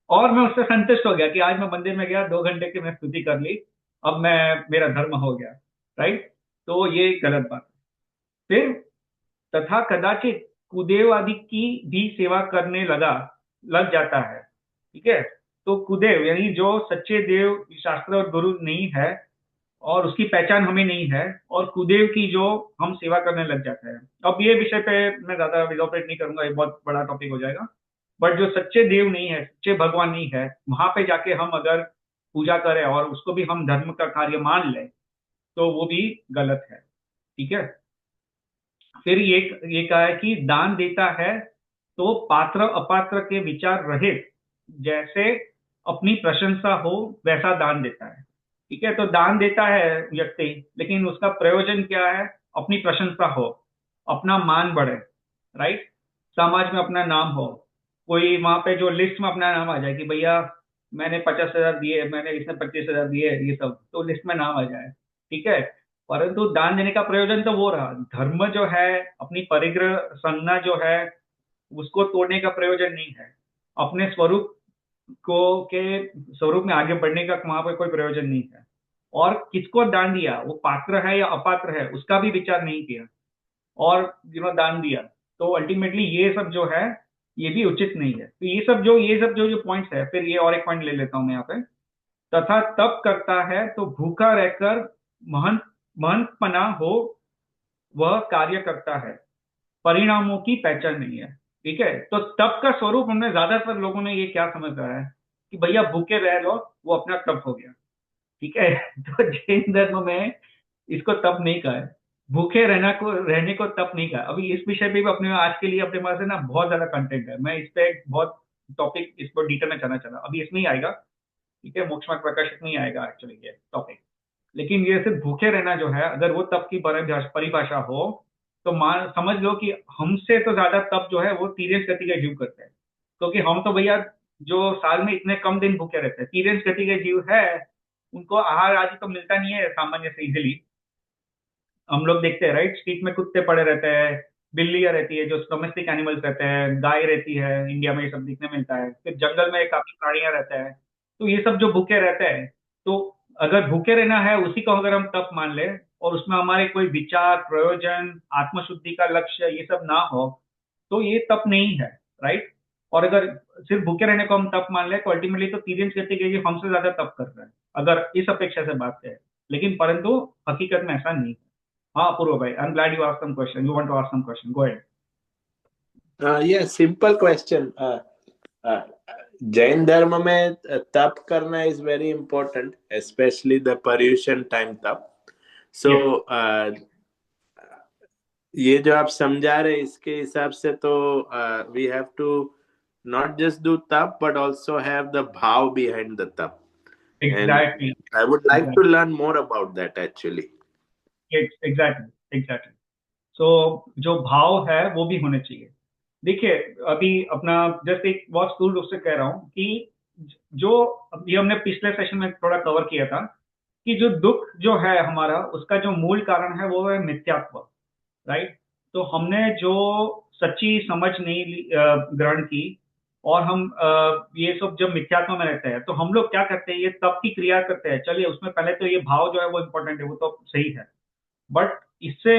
और मैं उससे संतुष्ट हो गया कि आज मैं मंदिर में गया, 2 घंटे की मैं स्तुति कर ली, अब मैं मेरा धर्म हो गया, राइट। तो ये गलत बात है। फिर तथा कदाचित कुदेव आदि की भी सेवा करने लग जाता है, ठीक है। तो कुदेव यानी जो सच्चे देव शास्त्र और गुरु नहीं है और उसकी पहचान हमें नहीं है, और कुदेव की जो हम सेवा करने लग जाते हैं। अब ये विषय पे मैं ज्यादा इलॉबरेट नहीं करूंगा, ये बहुत बड़ा टॉपिक हो जाएगा। बट जो सच्चे देव नहीं है, सच्चे भगवान नहीं है, वहां पे जाके हम अगर पूजा करें और उसको भी हम धर्म का कार्य मान लें तो वो भी गलत है, ठीक है। फिर ये कहा है कि दान देता है तो पात्र अपात्र के विचार रहित, जैसे अपनी प्रशंसा हो वैसा दान देता है, ठीक है। तो दान देता है व्यक्ति, लेकिन उसका प्रयोजन क्या है, अपनी प्रशंसा हो, अपना मान बढ़े, राइट, समाज में अपना नाम हो, कोई वहां पे जो लिस्ट में अपना नाम आ जाए कि भैया मैंने 50,000 दिए, मैंने इसने 25,000 दिए, ये सब तो लिस्ट में नाम आ जाए, ठीक है। परंतु दान देने का प्रयोजन तो वो रहा, धर्म जो है, अपनी परिग्रह संज्ञा जो है, उसको तोड़ने का प्रयोजन नहीं है। अपने स्वरूप को के स्वरूप में आगे बढ़ने का वहां पर कोई प्रयोजन नहीं है। और किसको दान दिया, वो पात्र है या अपात्र है, उसका भी विचार नहीं किया, और दान दिया। तो अल्टीमेटली ये सब जो है, ये भी उचित नहीं है। तो ये सब जो पॉइंट्स है, फिर ये और एक पॉइंट ले लेता हूं मैं यहाँ पे। तथा तप करता है तो भूखा रहकर महंत महंतपना हो, वह कार्य करता है, परिणामों की पहचान नहीं है। ठीक है, तो तप का स्वरूप हमने ज्यादातर लोगों ने ये क्या समझ रहा है कि भैया भूखे रह लो, वो अपना तप हो गया। ठीक है तो जैन धर्म में इसको तप नहीं कहा है, भूखे रहने को तप नहीं कहा। अभी इस विषय पे भी अपने आज के लिए अपने पास है ना बहुत ज्यादा कंटेंट है, मैं इस पे बहुत टॉपिक इस पर डिटेल में जाना चाहता, अभी इसमें ही आएगा। ठीक है, मोक्ष मार्ग प्रकाशित में ही आएगा एक्चुअली ये टॉपिक। लेकिन ये सिर्फ भूखे रहना जो है, अगर वो तप की परिभाषा हो, तो मान समझ लो कि हमसे तो ज्यादा तप जो है वो तीर्थ गति के जीव करते हैं। क्योंकि हम तो भैया जो साल में इतने कम दिन भूखे रहते हैं, तीर्थ गति के जीव है, उनको आहार आदि तो मिलता नहीं है सामान्य से इजिली। हम लोग देखते हैं राइट, स्ट्रीट में कुत्ते पड़े रहते हैं, बिल्लियां रहती है जो डोमेस्टिक एनिमल्स रहते हैं, गाय रहती है, इंडिया में ये सब दिखने मिलता है, फिर जंगल में काफी प्राणियां रहते हैं। तो ये सब जो भूखे रहते हैं, तो अगर भूखे रहना है उसी को अगर हम तप मान ले, और उसमें हमारे कोई विचार, प्रयोजन, आत्मशुद्धि का लक्ष्य ये सब ना हो, तो ये तप नहीं है। राइट। और अगर सिर्फ भूखे रहने को हम तप मान ले, तो अल्टीमेटली तो तीर्थ गति के जीव हमसे ज्यादा तप कर रहे हैं, अगर इस अपेक्षा से बात करें। लेकिन परंतु हकीकत में ऐसा नहीं है। हाँ पूर्व भाई, I am glad you asked some question, you want to ask some question, go ahead. Yeah, simple question. जैन धर्म में तप करना is very important, especially the Paryushan time तप. So ये जो आप समझा रहे इसके हिसाब से तो we have to not just do तप but also have the भाव behind the तप. Exactly. And I would like to learn more about that actually. Exactly. So जो भाव है वो भी होने चाहिए। देखिए, अभी अपना जस्ट एक बहुत स्थूल रूप से कह रहा हूँ कि जो अभी हमने पिछले सेशन में थोड़ा कवर किया था कि जो दुख जो है हमारा, उसका जो मूल कारण है वो है मिथ्यात्व। राइट। तो हमने जो सच्ची समझ नहीं ग्रहण की, और हम ये सब जब मिथ्यात्व में रहते हैं, तो हम लोग क्या करते हैं, ये तप की क्रिया करते हैं। चलिए, उसमें पहले तो ये भाव जो है वो इम्पोर्टेंट है, वो तो सही है, बट इससे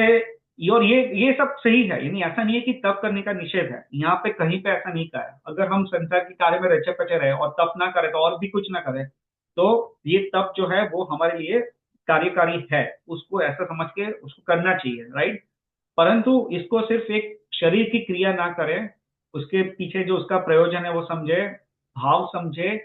और ये सब सही है, यानी ऐसा नहीं है कि तप करने का निषेध है, यहाँ पे कहीं पे ऐसा नहीं कहा है। अगर हम संसार के कार्य में रचे पचे रहे और तप ना करें, तो और भी कुछ ना करें, तो ये तप जो है वो हमारे लिए कार्यकारी है, उसको ऐसा समझ के उसको करना चाहिए। राइट। परंतु इसको सिर्फ एक शरीर की क्रिया ना करें, उसके पीछे जो उसका प्रयोजन है वो समझे, भाव समझे,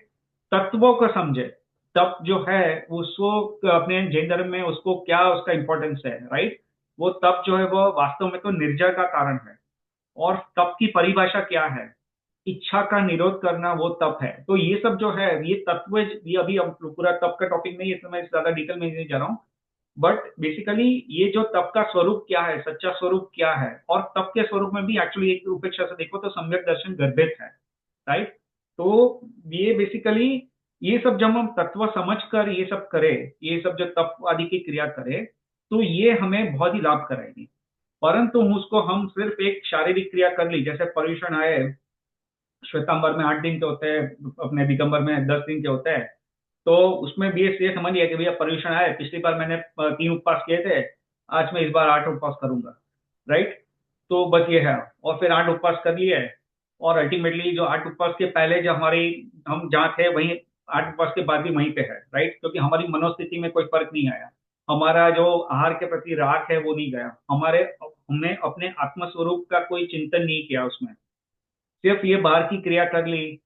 तत्वों को समझे। तप जो है उसको अपने जैन धर्म में उसको क्या उसका इंपॉर्टेंस है। राइट। वो तप जो है वो वास्तव में तो निर्जर का कारण है। और तप की परिभाषा क्या है, इच्छा का निरोध करना, वो तप है। तो ये सब जो है ये तत्व, ये अभी हम पूरा तप का टॉपिक नहीं है, इसमें मैं ज्यादा डिटेल में नहीं जा रहा हूँ, बट बेसिकली ये जो तप का स्वरूप क्या है, सच्चा स्वरूप क्या है, और तप के स्वरूप में भी एक्चुअली एक उपेक्षा से देखो तो सम्यक दर्शन गर्भित है। राइट। तो ये बेसिकली ये सब जब हम तत्व समझकर ये सब करें, ये सब जो तप आदि की क्रिया करें, तो ये हमें बहुत ही लाभ कराएगी। परंतु उसको हम सिर्फ एक शारीरिक क्रिया कर ली, जैसे पर्यूषण आए, श्वेतांबर में 8 दिन के होते हैं, अपने दिगंबर में 10 दिन के होते हैं, तो उसमें भी ये समझिए कि भैया पर्यूषण आए, पिछली बार मैंने 3 उपवास किए थे, आज मैं इस बार 8 उपवास करूंगा। राइट। तो बस ये है, और फिर 8 उपवास कर लिए, और अल्टीमेटली जो 8 उपवास के पहले जो हमारी हम जहाँ थे वहीं 8 उपवास के बाद भी वहीं पे है। राइट। क्योंकि हमारी मनोस्थिति में कोई फर्क नहीं आया, हमारा जो आहार के प्रति राग है वो नहीं गया, हमने अपने आत्मस्वरूप का कोई चिंतन नहीं किया, उसमें सिर्फ ये बाहर की क्रिया कर ली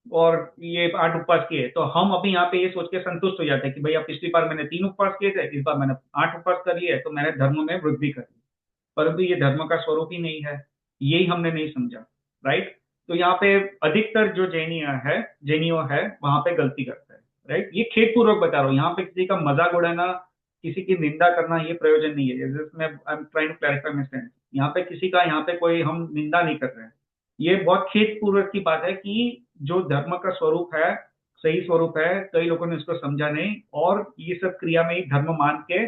और ये 8 उपवास किए। तो हम अभी यहाँ पे ये सोच के संतुष्ट हो जाते हैं कि भैया पिछली बार मैंने 3 उपवास किए थे, इस बार मैंने 8 उपवास कर लिए, तो मैंने धर्म में वृद्धि कर ली। परंतु ये धर्म का स्वरूप ही नहीं है, यही हमने नहीं समझा। राइट। तो यहाँ पे अधिकतर जो जैनियों है वहां पे गलती करता है। राइट। ये खेद पूर्वक बता रहा हूँ, यहाँ पे किसी का मजाक उड़ाना, किसी की निंदा करना, ये प्रयोजन नहीं है। मैं I am trying to clarify my stand. यहाँ पे किसी का, यहाँ पे कोई हम निंदा नहीं कर रहे हैं। ये बहुत खेद पूर्वक की बात है कि जो धर्म का स्वरूप है, सही स्वरूप है, कई लोगों ने इसको समझा नहीं, और ये सब क्रिया में ही धर्म मान के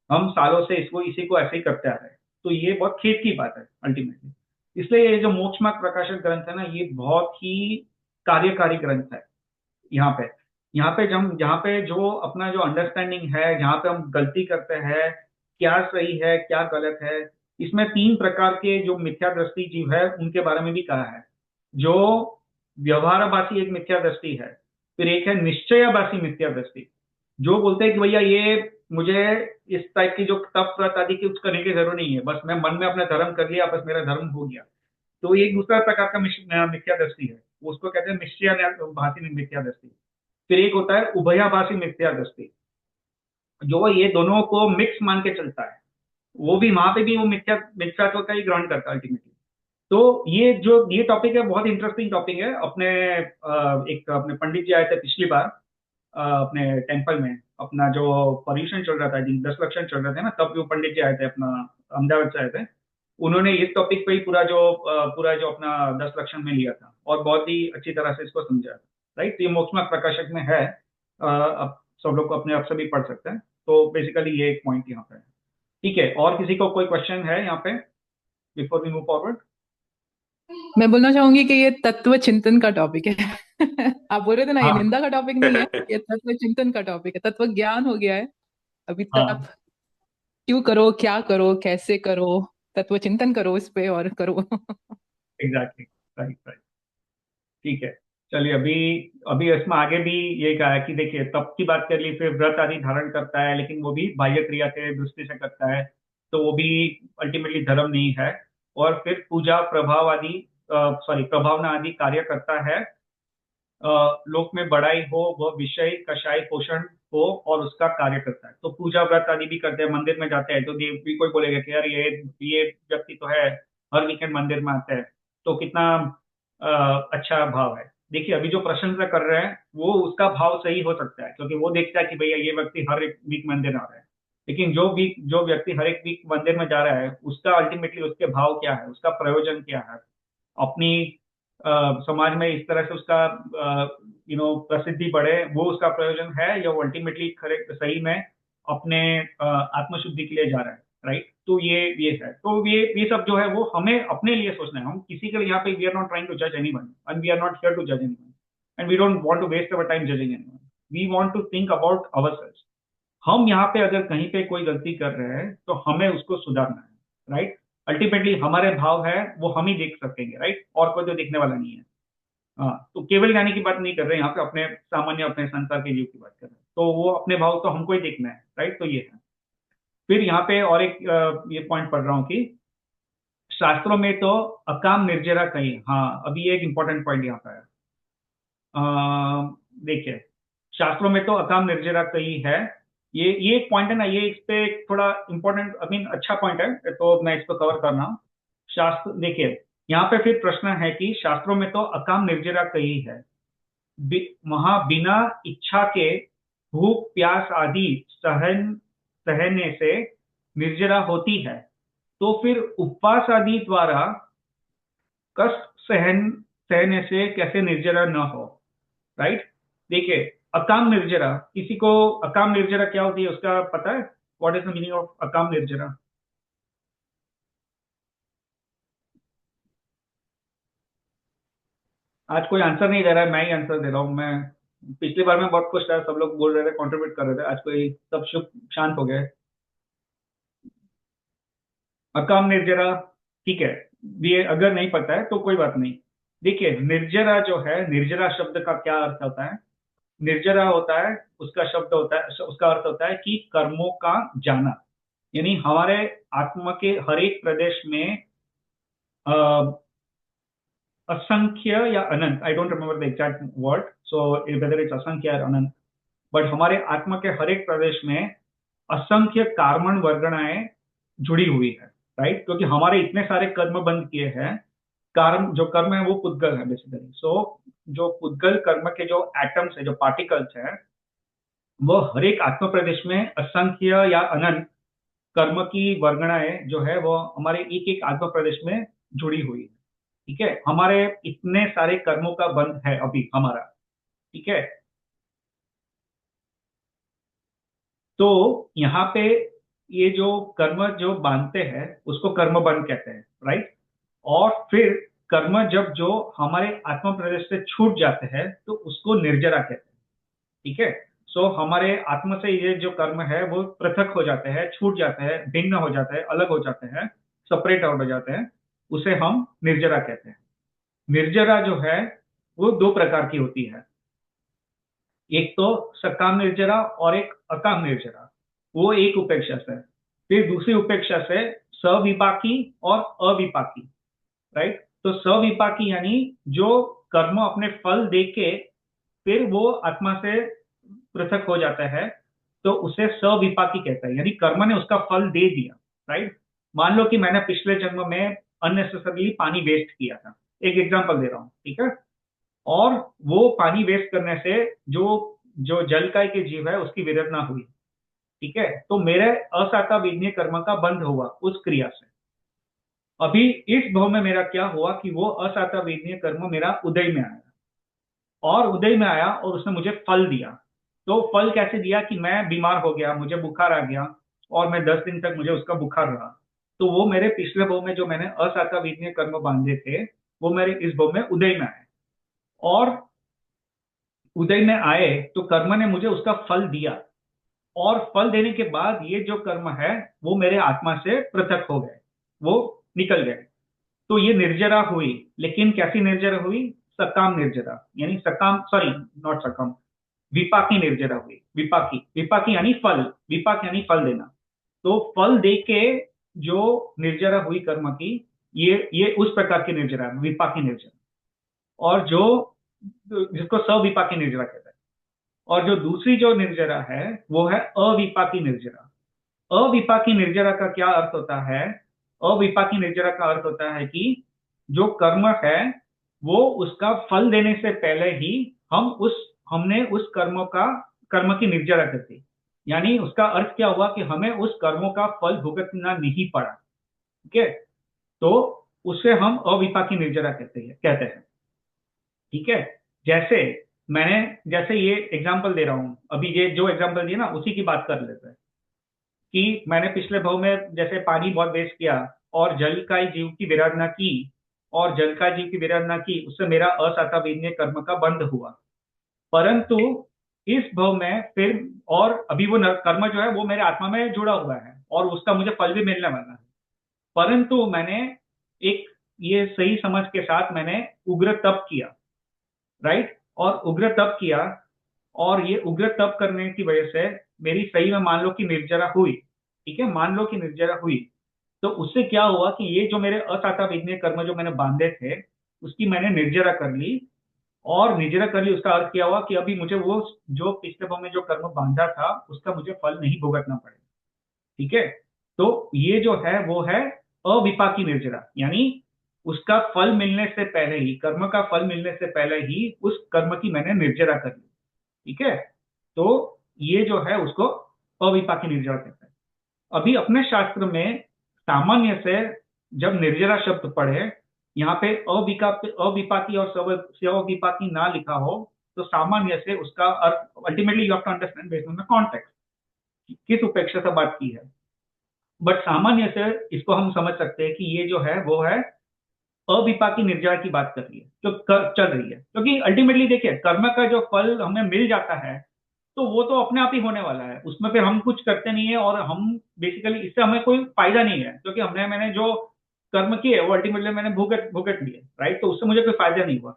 हम सालों से इसको इसी को ऐसे ही करते आ रहे हैं। तो ये बहुत खेद की बात है अल्टीमेटली। इसलिए ये जो मोक्ष मार्ग प्रकाशन ग्रंथ है ना, ये बहुत ही कार्यकारी ग्रंथ है। जहाँ पे जो अपना जो अंडरस्टैंडिंग है, जहाँ पे हम गलती करते हैं, क्या सही है क्या गलत है, इसमें 3 प्रकार के जो मिथ्या दृष्टि जीव है उनके बारे में भी कहा है। जो व्यवहारभासी एक मिथ्या दृष्टि है, फिर एक है निश्चयाभासी मिथ्या दृष्टि, जो बोलते हैं कि भैया ये मुझे इस टाइप की जो तप व्रत आदि की कुछ करने की जरूरत नहीं है, बस मैं मन में अपना धर्म कर लिया, बस मेरा धर्म हो गया। तो ये एक दूसरा प्रकार का मिथ्या दृष्टि है, उसको कहते हैं निश्चयाभासी मिथ्या दृष्टि। फिर एक होता है उभयाभासी मिथ्या दृष्टि, जो ये दोनों को मिक्स मान के चलता है, वो भी वहां पे भी वो मिथ्यात्व का ही ग्रहण करता है अल्टीमेटली। तो ये टॉपिक है, बहुत इंटरेस्टिंग टॉपिक है। एक अपने पंडित जी आए थे पिछली बार अपने टेम्पल में, अपना जो पर्यूषण चल रहा था, 10 लक्षण चल रहे थे ना, तब वो पंडित जी आए थे, अपना अहमदाबाद से आए थे। उन्होंने इस टॉपिक पे ही पूरा जो अपना 10 लक्षण में लिया था, और बहुत ही अच्छी तरह से इसको समझा। राइट, तो ये मोक्ष मार्ग प्रकाशक में है, अब सब लोग को अपने आप से भी पढ़ सकते हैं। तो बेसिकली ये एक पॉइंट यहाँ पे है। ठीक है, और किसी को कोई क्वेश्चन है यहाँ पे बिफोर वी मूव फॉरवर्ड? मैं बोलना चाहूंगी कि ये तत्व चिंतन का टॉपिक है। आप बोल रहे थे ना, ये हाँ निंदा का टॉपिक नहीं है, ये तत्व चिंतन का टॉपिक है। तत्व ज्ञान हो गया है, अभी तक हाँ, क्यों करो, क्या करो, कैसे करो, तत्व चिंतन करो इस पे और करो। Exactly, right right. ठीक है, चलिए अभी अभी इसमें आगे भी ये कहा है कि देखिए तप की बात कर ली, फिर व्रत आदि धारण करता है, लेकिन वो भी बाह्य क्रिया के दृष्टि से करता है, तो वो भी अल्टीमेटली धर्म नहीं है। और फिर पूजा प्रभाव आदि प्रभावना आदि कार्य करता है, लोक में बड़ाई हो, वह विषय कषाय पोषण हो, और उसका कार्य करता है। तो पूजा व्रत आदि भी करते हैं, मंदिर में जाते हैं, तो देव भी कोई बोलेगा कि यार ये व्यक्ति तो है हर वीकेंड मंदिर में आता है, तो कितना अच्छा भाव है। देखिए अभी जो प्रशंसा कर रहे हैं वो उसका भाव सही हो सकता है, क्योंकि वो देखता है कि भैया ये व्यक्ति हर एक वीक मंदिर आ रहा है। लेकिन जो व्यक्ति हर एक वीक मंदिर में जा रहा है, उसका अल्टीमेटली उसके भाव क्या है, उसका प्रयोजन क्या है, अपनी समाज में इस तरह से उसका प्रसिद्धि बढ़े, वो उसका प्रयोजन है, या वो अल्टीमेटली करेक्ट सही में अपने आत्मशुद्धि के लिए जा रहा है। राइट, तो ये है। तो ये सब जो है वो हमें अपने लिए सोचना है। हम किसी के लिए यहाँ पे we are not trying to जज anyone, and we are not here to जज anyone, and we don't want to waste our time judging anyone. We want to think about ourselves. हम यहाँ पे अगर कहीं पे कोई गलती कर रहे हैं तो हमें उसको सुधारना है। राइट, अल्टीमेटली हमारे भाव है वो हम ही देख सकेंगे। राइट, और कोई तो देखने वाला नहीं है। हाँ, तो केवल ज्ञानी की बात नहीं कर रहे हैं यहाँ पे, अपने सामान्य अपने संसार के जीव की बात कर रहे हैं। तो वो अपने भाव तो हमको ही देखना है। राइट, तो ये है। फिर यहाँ पे और एक ये पॉइंट पढ़ रहा हूँ कि शास्त्रों में तो अकाम निर्जरा कही। हाँ, अभी एक इंपॉर्टेंट पॉइंट यहाँ पे है। देखिए, शास्त्रों में तो अकाम निर्जरा कही है। ये एक पॉइंट है ना, ये इस पे थोड़ा इंपॉर्टेंट, आई मीन अच्छा पॉइंट है, तो मैं इसको कवर करना हूँ। शास्त्र देखिए, यहाँ पे फिर प्रश्न है कि शास्त्रों में तो अकाम निर्जरा कही है, वहां बिना इच्छा के भूख प्यास आदि सहने से निर्जरा होती है, तो फिर उपवास आदि द्वारा कष्ट सहने से कैसे निर्जरा न हो। राइट, देखिए अकाम निर्जरा, किसी को अकाम निर्जरा क्या होती है उसका पता है? What is the meaning of अकाम निर्जरा? आज कोई आंसर नहीं दे रहा है, मैं ही आंसर दे रहा हूँ। मैं पिछली बार में बहुत खुश था, सब लोग बोल रहे थे, कंट्रीब्यूट कर रहे थे, आज कोई सब चुप शांत हो गए। अकाम निर्जरा, ठीक है, ये अगर नहीं पता है तो कोई बात नहीं। देखिए निर्जरा जो है, निर्जरा शब्द का क्या अर्थ होता है? निर्जरा होता है, उसका शब्द होता है, उसका अर्थ होता है कि कर्मों का जाना। यानी हमारे आत्मा के हर एक प्रदेश में असंख्य या अनंत, I don't remember the exact word, so whether it's असंख्य या अनंत, बट हमारे आत्मा के हर एक प्रदेश में असंख्य कार्मण वर्गणाएं जुड़ी हुई है। राइट, क्योंकि हमारे इतने सारे कर्म बंद किए हैं। कर्म जो कर्म है वो पुद्गल है बेसिकली। सो जो पुद्गल कर्म के जो एटम्स है, जो पार्टिकल्स है, वो हर एक आत्म प्रदेश में असंख्य या अनंत कर्म की वर्गणाएं जो है वो हमारे एक एक आत्म प्रदेश में जुड़ी हुई है। ठीक है, हमारे इतने सारे कर्मों का बंध है अभी हमारा। ठीक है, तो यहाँ पे ये जो कर्म जो बांधते हैं उसको कर्म बंध कहते हैं, राइट। और फिर कर्म जब जो हमारे आत्म प्रदेश से छूट जाते हैं तो उसको निर्जरा कहते हैं, ठीक है। सो हमारे आत्म से ये जो कर्म है वो पृथक हो जाते हैं, छूट जाते हैं, भिन्न हो जाते हैं, अलग हो जाते हैं, सेपरेट आउट हो जाते हैं, उसे हम निर्जरा कहते हैं। निर्जरा जो है वो दो प्रकार की होती है, एक तो सकाम निर्जरा और एक अकाम निर्जरा, वो एक उपेक्षा से। फिर दूसरी उपेक्षा से सविपाकी और अविपाकी, राइट। तो सविपाकी यानी जो कर्म अपने फल दे के फिर वो आत्मा से पृथक हो जाता है, तो उसे सविपाकी कहता है, यानी कर्म ने उसका फल दे दिया, राइट। मान लो कि मैंने पिछले जन्म में अननेसेसरली पानी वेस्ट किया था, एक एग्जांपल दे रहा हूं, ठीक है। और वो पानी वेस्ट करने से जो जो जलकाय के जीव है उसकी विरजना हुई, ठीक है। तो मेरे असाता विज्ञेय कर्म का बंध हुआ उस क्रिया से। अभी इस भाव में मेरा क्या हुआ कि वो असाता विज्ञेय कर्म मेरा उदय में आया, और उदय में आया और उसने मुझे फल दिया। तो फल कैसे दिया कि मैं बीमार हो गया, मुझे बुखार आ गया, और मैं 10 दिन तक मुझे उसका बुखार रहा। तो वो मेरे पिछले भाव में जो मैंने असाता विज्ञेय कर्म बांधे थे वो मेरे इस भाव में उदय में आए, और उदय में आए तो कर्म ने मुझे उसका फल दिया, और फल देने के बाद ये जो कर्म है वो मेरे आत्मा से पृथक हो गए, वो निकल गए। तो ये निर्जरा हुई, लेकिन कैसी निर्जरा हुई? सकाम निर्जरा, यानी सकाम, सॉरी नॉट सकाम, विपाकी निर्जरा हुई। विपाकी, विपाकी यानी फल, विपाक यानी फल देना। तो फल दे के जो निर्जरा हुई कर्म की, ये उस प्रकार की निर्जरा है, विपाकी निर्जरा। और जो जिसको सविपाकी निर्जरा कहते हैं। और जो दूसरी जो निर्जरा है वो है अविपाकी निर्जरा। अविपाकी निर्जरा का क्या अर्थ होता है? अविपाकी निर्जरा का अर्थ होता है कि जो कर्म है वो उसका फल देने से पहले ही हमने उस कर्म की निर्जरा कर दी। यानी उसका अर्थ क्या हुआ कि हमें उस कर्मों का फल भुगतना नहीं पड़ा, ठीक है। तो उसे हम अविपाकी निर्जरा कहते हैं, ठीक है। जैसे ये एग्जाम्पल दे रहा हूं, अभी ये जो एग्जाम्पल दिया ना उसी की बात कर लेते हैं कि मैंने पिछले भाव में जैसे पानी बहुत वेस्ट किया और जलकाय जीव की विराधना की, और जलकाय जीव की विराधना की, उससे मेरा असाता विज्ञेय कर्म का बंध हुआ। परंतु इस भाव में फिर, और अभी वो कर्म जो है वो मेरे आत्मा में जुड़ा हुआ है और उसका मुझे फल भी मिलने वाला है। परंतु मैंने एक ये सही समझ के साथ मैंने उग्र तप किया, राइट। और उग्र तप किया, और ये उग्र तप करने की वजह से मेरी सही में मान लो कि निर्जरा हुई, ठीक है, मान लो कि निर्जरा हुई। तो उससे क्या हुआ कि ये जो मेरे असाता विज्ञेय कर्म जो मैंने बांधे थे उसकी मैंने निर्जरा कर ली। और निर्जरा कर ली, उसका अर्थ क्या हुआ कि अभी मुझे वो जो पिछले भाव में जो कर्म बांधा था उसका मुझे फल नहीं भुगतना पड़ेगा, ठीक है। तो ये जो है वो है अविपाकी निर्जरा, यानी उसका फल मिलने से पहले ही, कर्म का फल मिलने से पहले ही उस कर्म की मैंने निर्जरा कर ली, ठीक है। तो ये जो है उसको अविपाकी निर्जरा कहते हैं। अभी अपने शास्त्र में सामान्य से जब निर्जरा शब्द पढ़े, यहाँ पे अविपाकी और सविपाकी ना लिखा हो, तो सामान्य से उसका अर्थ ultimately you have to understand based on the context, किस उपेक्षा से बात की है। बट सामान्य से इसको हम समझ सकते हैं कि ये जो है वो है अविपाकी निर्जरा की बात कर रही है, जो चल रही है। क्योंकि अल्टीमेटली देखिए, कर्म का जो फल हमें मिल जाता है तो वो तो अपने आप ही होने वाला है, उसमें फिर हम कुछ करते नहीं है, और हम बेसिकली इससे हमें कोई फायदा नहीं है, क्योंकि मैंने जो कर्म किए वो अल्टीमेटली मैंने भुगत लिए, राइट। तो उससे मुझे कोई फायदा नहीं हुआ।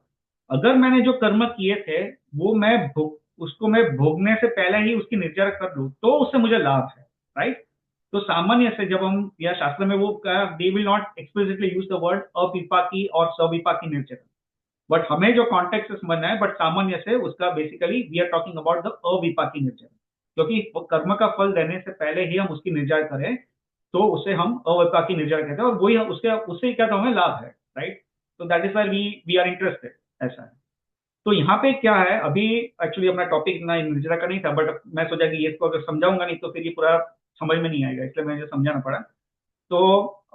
अगर मैंने जो कर्म किए थे वो उसको मैं भोगने से पहले ही उसकी निर्जरा कर लूं तो उससे मुझे लाभ है, राइट। तो सामान्य से जब हम या शास्त्र में वो they will not explicitly use the word अविपाकी और सविपाकी निर्जरा, बट हमें जो कॉन्टेक्स्ट से समझना है, बट सामान्य से उसका basically we are talking about the अविपाकी निर्जरा, क्योंकि कर्म का फल देने से पहले ही हम उसकी निर्जरा करें तो उसे हम अविपाकी निर्जरा कहते हैं, और वही उससे क्या तो हमें लाभ है, राइट। तो that is why we are interested, ऐसा है। तो यहाँ पे क्या है, अभी एक्चुअली अपना टॉपिक इतना निर्जरा का नहीं था, बट मैं सोचा कि इसको अगर समझाऊंगा नहीं तो फिर ये पूरा समझ में नहीं आएगा, इसलिए मुझे समझाना पड़ा। तो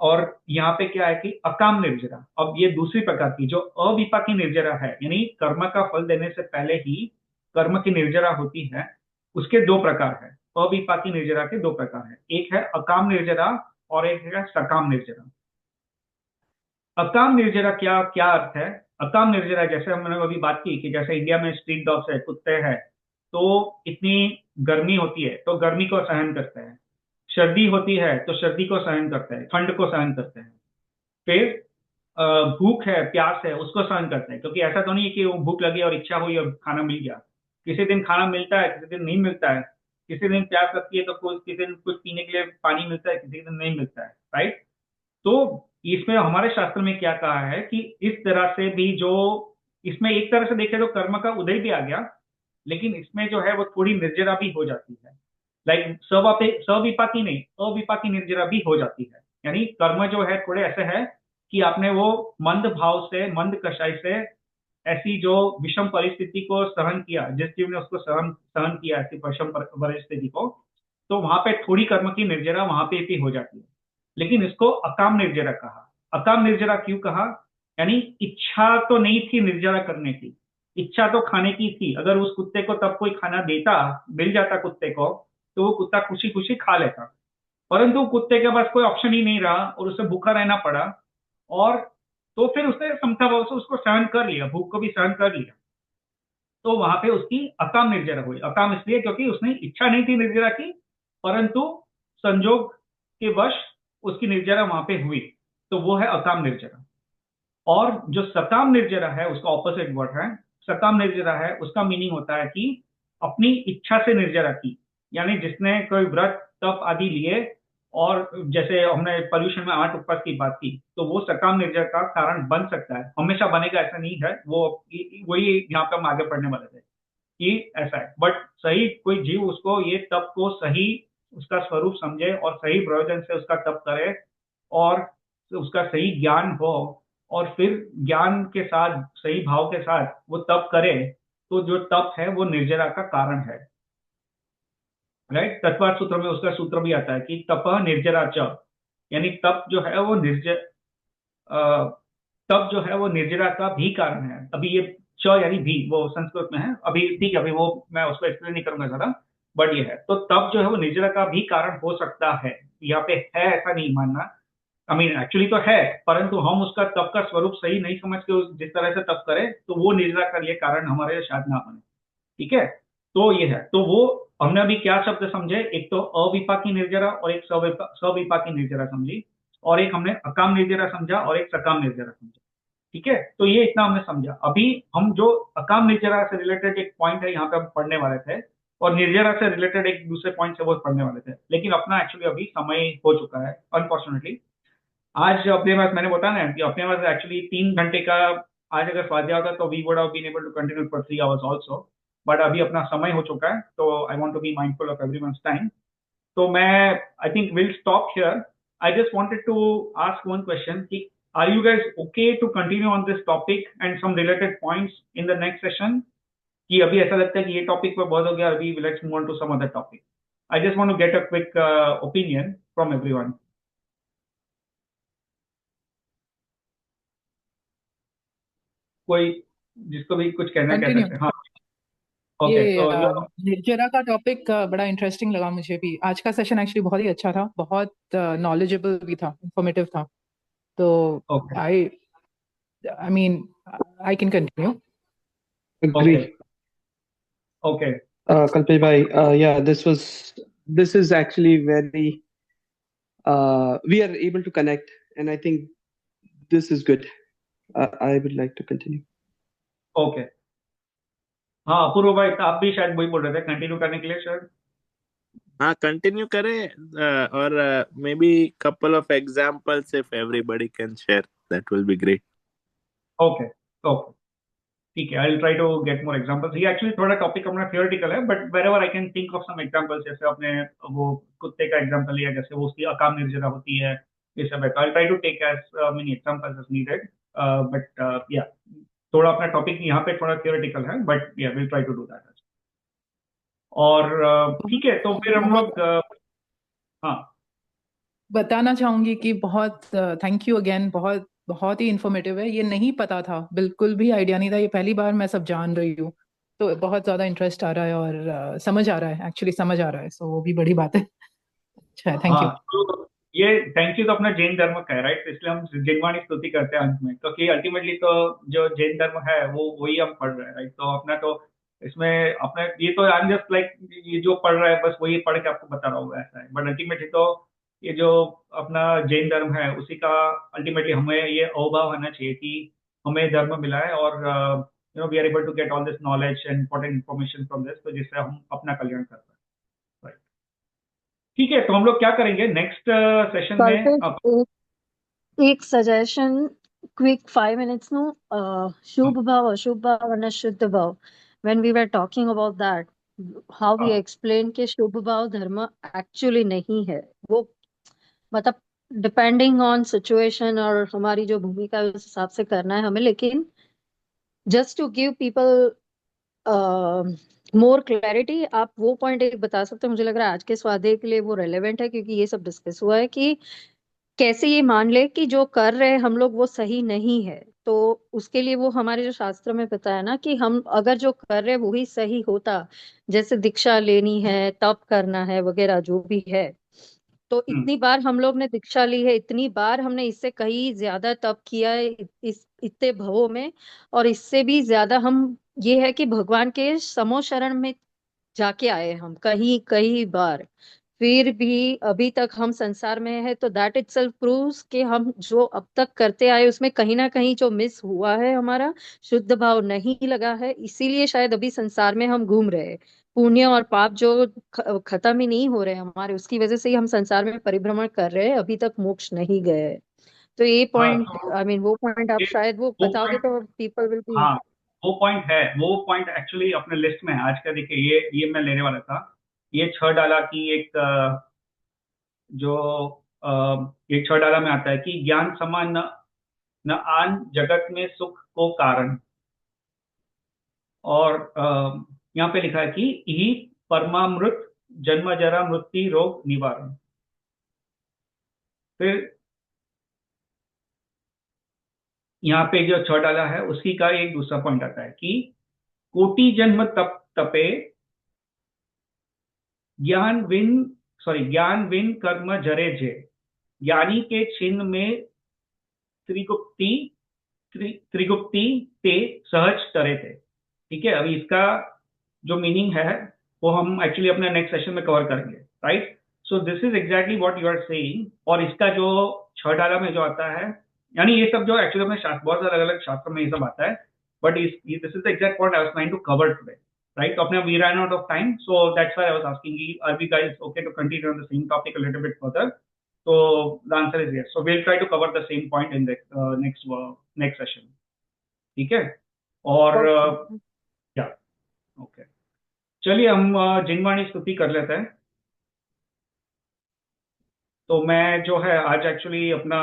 और यहाँ पे क्या है कि अकाम निर्जरा, अब ये दूसरी प्रकार की जो अविपाकी निर्जरा है, यानी कर्म का फल देने से पहले ही कर्म की निर्जरा होती है, उसके दो प्रकार है। अविपाकी निर्जरा के दो प्रकार हैं, एक है अकाम निर्जरा और एक है सकाम निर्जरा। अकाम निर्जरा क्या क्या अर्थ है? अकाम निर्जरा जैसे हमने अभी बात की कि जैसे इंडिया में स्ट्रीट डॉग्स है, कुत्ते हैं, तो इतनी गर्मी होती है तो गर्मी को सहन करते हैं, सर्दी होती है तो सर्दी को सहन करते हैं, ठंड को सहन करते हैं। फिर भूख है, प्यास है, उसको सहन करते हैं, क्योंकि ऐसा तो नहीं है कि वो भूख लगी और इच्छा हुई और खाना मिल गया। किसी दिन खाना मिलता है, किसी दिन नहीं मिलता है, किसी दिन प्यास लगती है तो कुछ, किसी दिन कुछ पीने के लिए पानी मिलता है, किसी दिन नहीं मिलता है, राइट। तो इसमें हमारे शास्त्र में क्या कहा है कि इस तरह से भी जो, इसमें एक तरह से देखें तो कर्म का उदय भी आ गया, लेकिन इसमें जो है वो थोड़ी निर्जरा भी हो जाती है। लाइक सविपाकी नहीं, अविपाकी निर्जरा भी हो जाती है। यानी कर्म जो है थोड़े ऐसे है कि आपने वो मंद भाव से, मंद कषाय से ऐसी जो विषम परिस्थिति को सहन किया, जिस जीव ने उसको सहन सहन किया ऐसी विषम परिस्थिति को, तो वहां पे थोड़ी कर्म की निर्जरा वहां पे भी हो जाती है। लेकिन इसको अकाम निर्जरा कहा। अकाम निर्जरा क्यों कहा? यानी इच्छा तो नहीं थी निर्जरा करने की, इच्छा तो खाने की थी। अगर उस कुत्ते को तब कोई खाना देता, मिल जाता कुत्ते को, तो वो कुत्ता खुशी खुशी खा लेता, परंतु कुत्ते के पास कोई ऑप्शन ही नहीं रहा और उसे भूखा रहना पड़ा। और तो फिर उसने समता भाव से उसको सहन कर लिया, भूख को भी सहन कर लिया, तो वहां पे उसकी अकाम निर्जरा हुई। अकाम इसलिए क्योंकि उसने इच्छा नहीं थी निर्जरा की, परंतु संजोग के वश उसकी निर्जरा वहां पे हुई, तो वो है अकाम निर्जरा। और जो सकाम निर्जरा है उसका ऑपोजिट वर्ड है। सकाम निर्जरा है, उसका मीनिंग होता है कि अपनी इच्छा से निर्जरा की, यानी जिसने कोई व्रत तप आदि लिए, और जैसे हमने पर्यूषण में 8 उपवास की बात की, तो वो सकाम निर्जरा का कारण बन सकता है, हमेशा बनेगा ऐसा नहीं है। वो वही यहाँ पे हम आगे पढ़ने वाले थे कि ऐसा है। बट सही कोई जीव उसको ये तप को सही उसका स्वरूप समझे और सही प्रयोजन से उसका तप करे, और उसका सही ज्ञान हो, और फिर ज्ञान के साथ सही भाव के साथ वो तप करे, तो जो तप है वो निर्जरा का कारण है, राइट। तत्वार्थ सूत्र में उसका सूत्र भी आता है कि तप निर्जरा च, यानी तप जो है वो तप जो है वो निर्जरा का भी कारण है। अभी ये च यानी भी वो संस्कृत में है, अभी ठीक है, अभी वो मैं उसको एक्सप्लेन नहीं करूंगा ज्यादा, बट ये है तो तप जो है वो निर्जरा का भी कारण हो सकता है। यहाँ पे है ऐसा नहीं मानना, आई मीन एक्चुअली तो है, परंतु हम उसका तप का स्वरूप सही नहीं समझ के जिस तरह से तप करें, तो वो निर्जरा का ये कारण हमारे लिए शायद ना बने। ठीक है, तो ये है। तो वो हमने अभी क्या शब्द समझे, एक तो अविपाकी निर्जरा और एक सविपाकी निर्जरा समझी, और एक हमने अकाम निर्जरा समझा और एक सकाम निर्जरा समझा। ठीक है, तो ये इतना हमने समझा। अभी हम जो अकाम निर्जरा से रिलेटेड एक पॉइंट है यहाँ पे हम पढ़ने वाले थे, और निर्जरा से रिलेटेड एक दूसरे पॉइंट से वो पढ़ने वाले थे, लेकिन अपना एक्चुअली अभी समय हो चुका है अनफॉर्चुनेटली। आज अपने पास, मैंने बताया ना कि अपने पास एक्चुअली 3 घंटे का आज अगर स्वाध्याय होता तो we would have been able to continue for 3 hours also, but अभी अपना समय हो चुका है, तो I want to be mindful of everyone's time. तो मैं I think will stop here. I just wanted to ask one question कि are you guys okay to continue on this topic and some related points in the next session? कि अभी ऐसा लगता है कि ये टॉपिक पर बहुत हो गया, अभी let's move on to some other topic. I just want to get a quick opinion from everyone. कोई जिसको भी कुछ कहना कह कंटिन्यू। सकते हैं। हाँ, ओके, ये तो निर्जरा का टॉपिक बड़ा इंटरेस्टिंग लगा मुझे भी। आज का सेशन एक्चुअली बहुत ही अच्छा था, बहुत नॉलेजेबल भी था, इंफॉर्मेटिव था। तो okay I I mean I can continue. Okay Agree. Okay Kalpesh bhai, yeah, this is actually very, we are able to connect, and I think this is good. I would like to continue. Okay. हाँ अपूर्व भाई, तो आप भी शायद वही बोल रहे थे कंटिन्यू करने के लिए शायद। हाँ कंटिन्यू करें, और maybe couple of examples if everybody can share, that will be great. Okay okay, ठीक है, I will try to get more examples. ये एक्चुअली थोड़ा टॉपिक अपना थियोरेटिकल है, but wherever I can think of some examples, जैसे आपने वो कुत्ते का एग्जांपल लिया, जैसे वो उसकी अकाम निर्जरा होती है, ये सब है। I will try to take as many examples as needed, but या थोड़ा अपना टॉपिक यहाँ पे थोड़ा थियोरेटिकल है, बट या will try to do that. और ठीक है, तो फिर हम लोग हाँ बताना चाहूंगी कि बहुत थैंक यू अगेन, बहुत बहुत ही इंफॉर्मेटिव है। ये नहीं पता था, बिल्कुल भी आइडिया नहीं था, ये पहली बार मैं सब जान रही हूँ। तो बहुत ज्यादा इंटरेस्ट आ रहा है और समझ आ रहा है, एक्चुअली समझ आ रहा है, सो वो भी बड़ी बात है। अच्छा, थैंक यू। हाँ, तो ये थैंक यू तो अपना जैन धर्म का है, राइट? इसलिए हम जिनवाणी स्तुति करते हैं अंत में, क्योंकि अल्टीमेटली तो जो जैन धर्म है वो वही हम पढ़ रहे हैं, राइट? तो अपना तो इसमें अपने ये तो आई एम जस्ट लाइक ये जो पढ़ रहा है बस वही पढ़ के आपको बता रहा हूँ, ऐसा है। बट अल्टीमेटली तो ये जो अपना जैन धर्म है उसी का अल्टीमेटली हमें ये अवभाव होना चाहिए कि हमें धर्म मिला है और we are able to get all this knowledge and important information from this, तो जिससे हम अपना कल्याण कर पाए। राइट, ठीक है। तो हम लोग क्या करेंगे नेक्स्ट सेशन में एक एक सजेशन क्विक 5 minutes નું શુભ ભાવ અશુભ ભાવ અને શુદ્ધ ભાવ when we were talking about that how we explain કે शुभ भाव धर्म एक्चुअली नहीं है, वो मतलब डिपेंडिंग ऑन सिचुएशन और हमारी जो भूमिका है उस हिसाब से करना है हमें, लेकिन just to give people more clarity आप वो पॉइंट एक बता सकते हो, मुझे लग रहा है आज के स्वाध्याय के लिए वो रेलेवेंट है क्योंकि ये सब डिस्कस हुआ है कि कैसे ये मान ले कि जो कर रहे हैं हम लोग वो सही नहीं है, तो उसके लिए वो हमारे जो शास्त्र में बताया ना कि हम अगर जो कर रहे हैं वही सही होता, जैसे दीक्षा लेनी है, तप करना है वगैरह जो भी है, तो इतनी बार हम लोग ने दीक्षा ली है, इतनी बार हमने इससे कहीं ज्यादा तप किया है इस इतने भवों में, और इससे भी ज्यादा हम ये है कि भगवान के समो शरण में जाके आए हम कहीं कई बार, फिर भी अभी तक हम संसार में है, तो दैट इटसेल्फ प्रूव्स कि हम जो अब तक करते आए उसमें कहीं ना कहीं जो मिस हुआ है, हमारा शुद्ध भाव नहीं लगा है, इसीलिए शायद अभी संसार में हम घूम रहे हैं, पुण्य और पाप जो खत्म ही नहीं हो रहे हमारे, उसकी वजह से ही हम संसार में परिभ्रमण कर रहे हैं, अभी तक मोक्ष नहीं गए। तो ये पॉइंट आई मीन वो पॉइंट आप शायद वो बताओगे तो पीपल विल बी। हाँ, वो पॉइंट है, वो पॉइंट एक्चुअली अपने लिस्ट में है आज का। देखिए ये मैं लेने वाला था, ये 6 डाला की एक जो ये 6 डाला में आता है कि ज्ञान समान न आन जगत में सुख को कारण, और यहाँ पे लिखा है कि यही परमामृत जन्म जरा मृत्यु रोग निवारण। फिर यहाँ पे जो 6 डाला है उसी का एक दूसरा पॉइंट आता है कि कोटि जन्म तप तपे ज्ञान विन कर्म जरे जे, ज्ञानी के छिन्न में त्रिगुप्ति त्रिगुप्ति ते सहज तरे थे। ठीक है, अभी इसका जो मीनिंग है वो हम एक्चुअली अपने नेक्स्ट सेशन में कवर करेंगे, right? So this is exactly what you are saying. और इसका जो 6 डाला में जो आता है, यानी ये सब जो एक्चुअली में शास्त्र बहुत अलग अलग शास्त्रों में ये सब आता है, but this is the exact point I was trying to cover today, right? So, we ran out of time, so that's why I was asking you, are we guys okay to continue on the same topic a little bit further? So the answer is yes. So we'll try to cover the same point in the next session. ठीक है? और क्या? ओके, चलिए हम जिनवाणी स्तुति कर लेते हैं। तो मैं जो है आज एक्चुअली अपना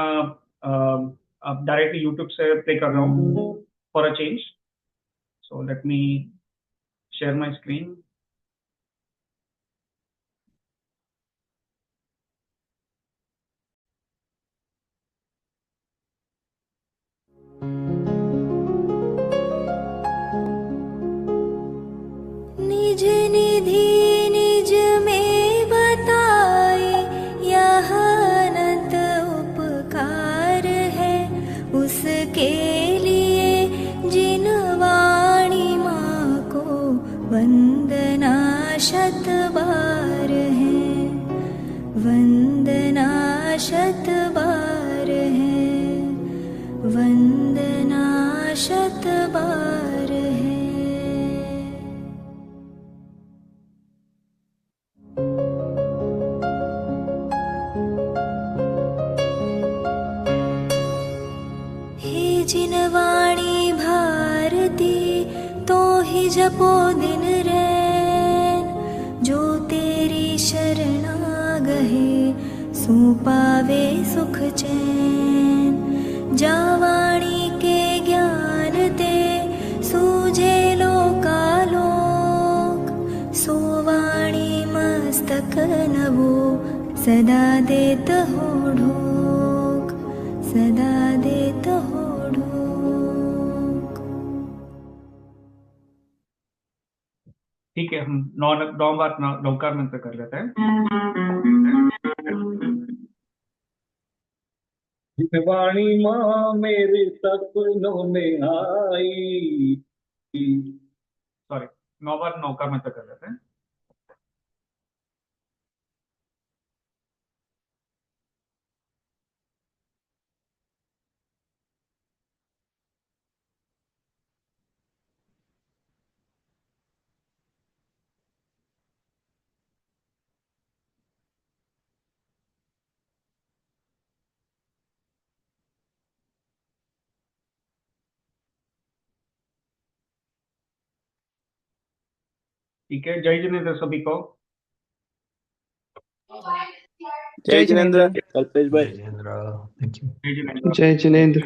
डायरेक्टली यूट्यूब से प्ले कर रहा हूँ for a change. So let me share my screen. निज निधि निज में बताए, यह अनंत उपकार है उसके लिए जिन वाणी माँ को वंदना शत बार है, वंदना शत बार है, वंदना शत बार है। हे जिनवाणी भारती तो ही जपो दिन रैन, जो तेरी शरणा गहे सो पावे सुख चैन, जावाणी के ज्ञान ते सूझे लोकालोक, सो वाणी मस्तक नवो सदा देत हो ढोक, सदा देत हो ढोक। ठीक है, हम नौ बार नौकार मंत्र कर लेते हैं। वाणी माँ मेरे सपनों में आई। सॉरी, 9 बार नौकार मंत्र कर लेते हैं। ठीक है, जय जिनेन्द्र सभी को। जय जिनेन्द्र, कल्पेश भाई। Jayendra, thank you. जय जिनेन्द्र। जय जिनेन्द्र।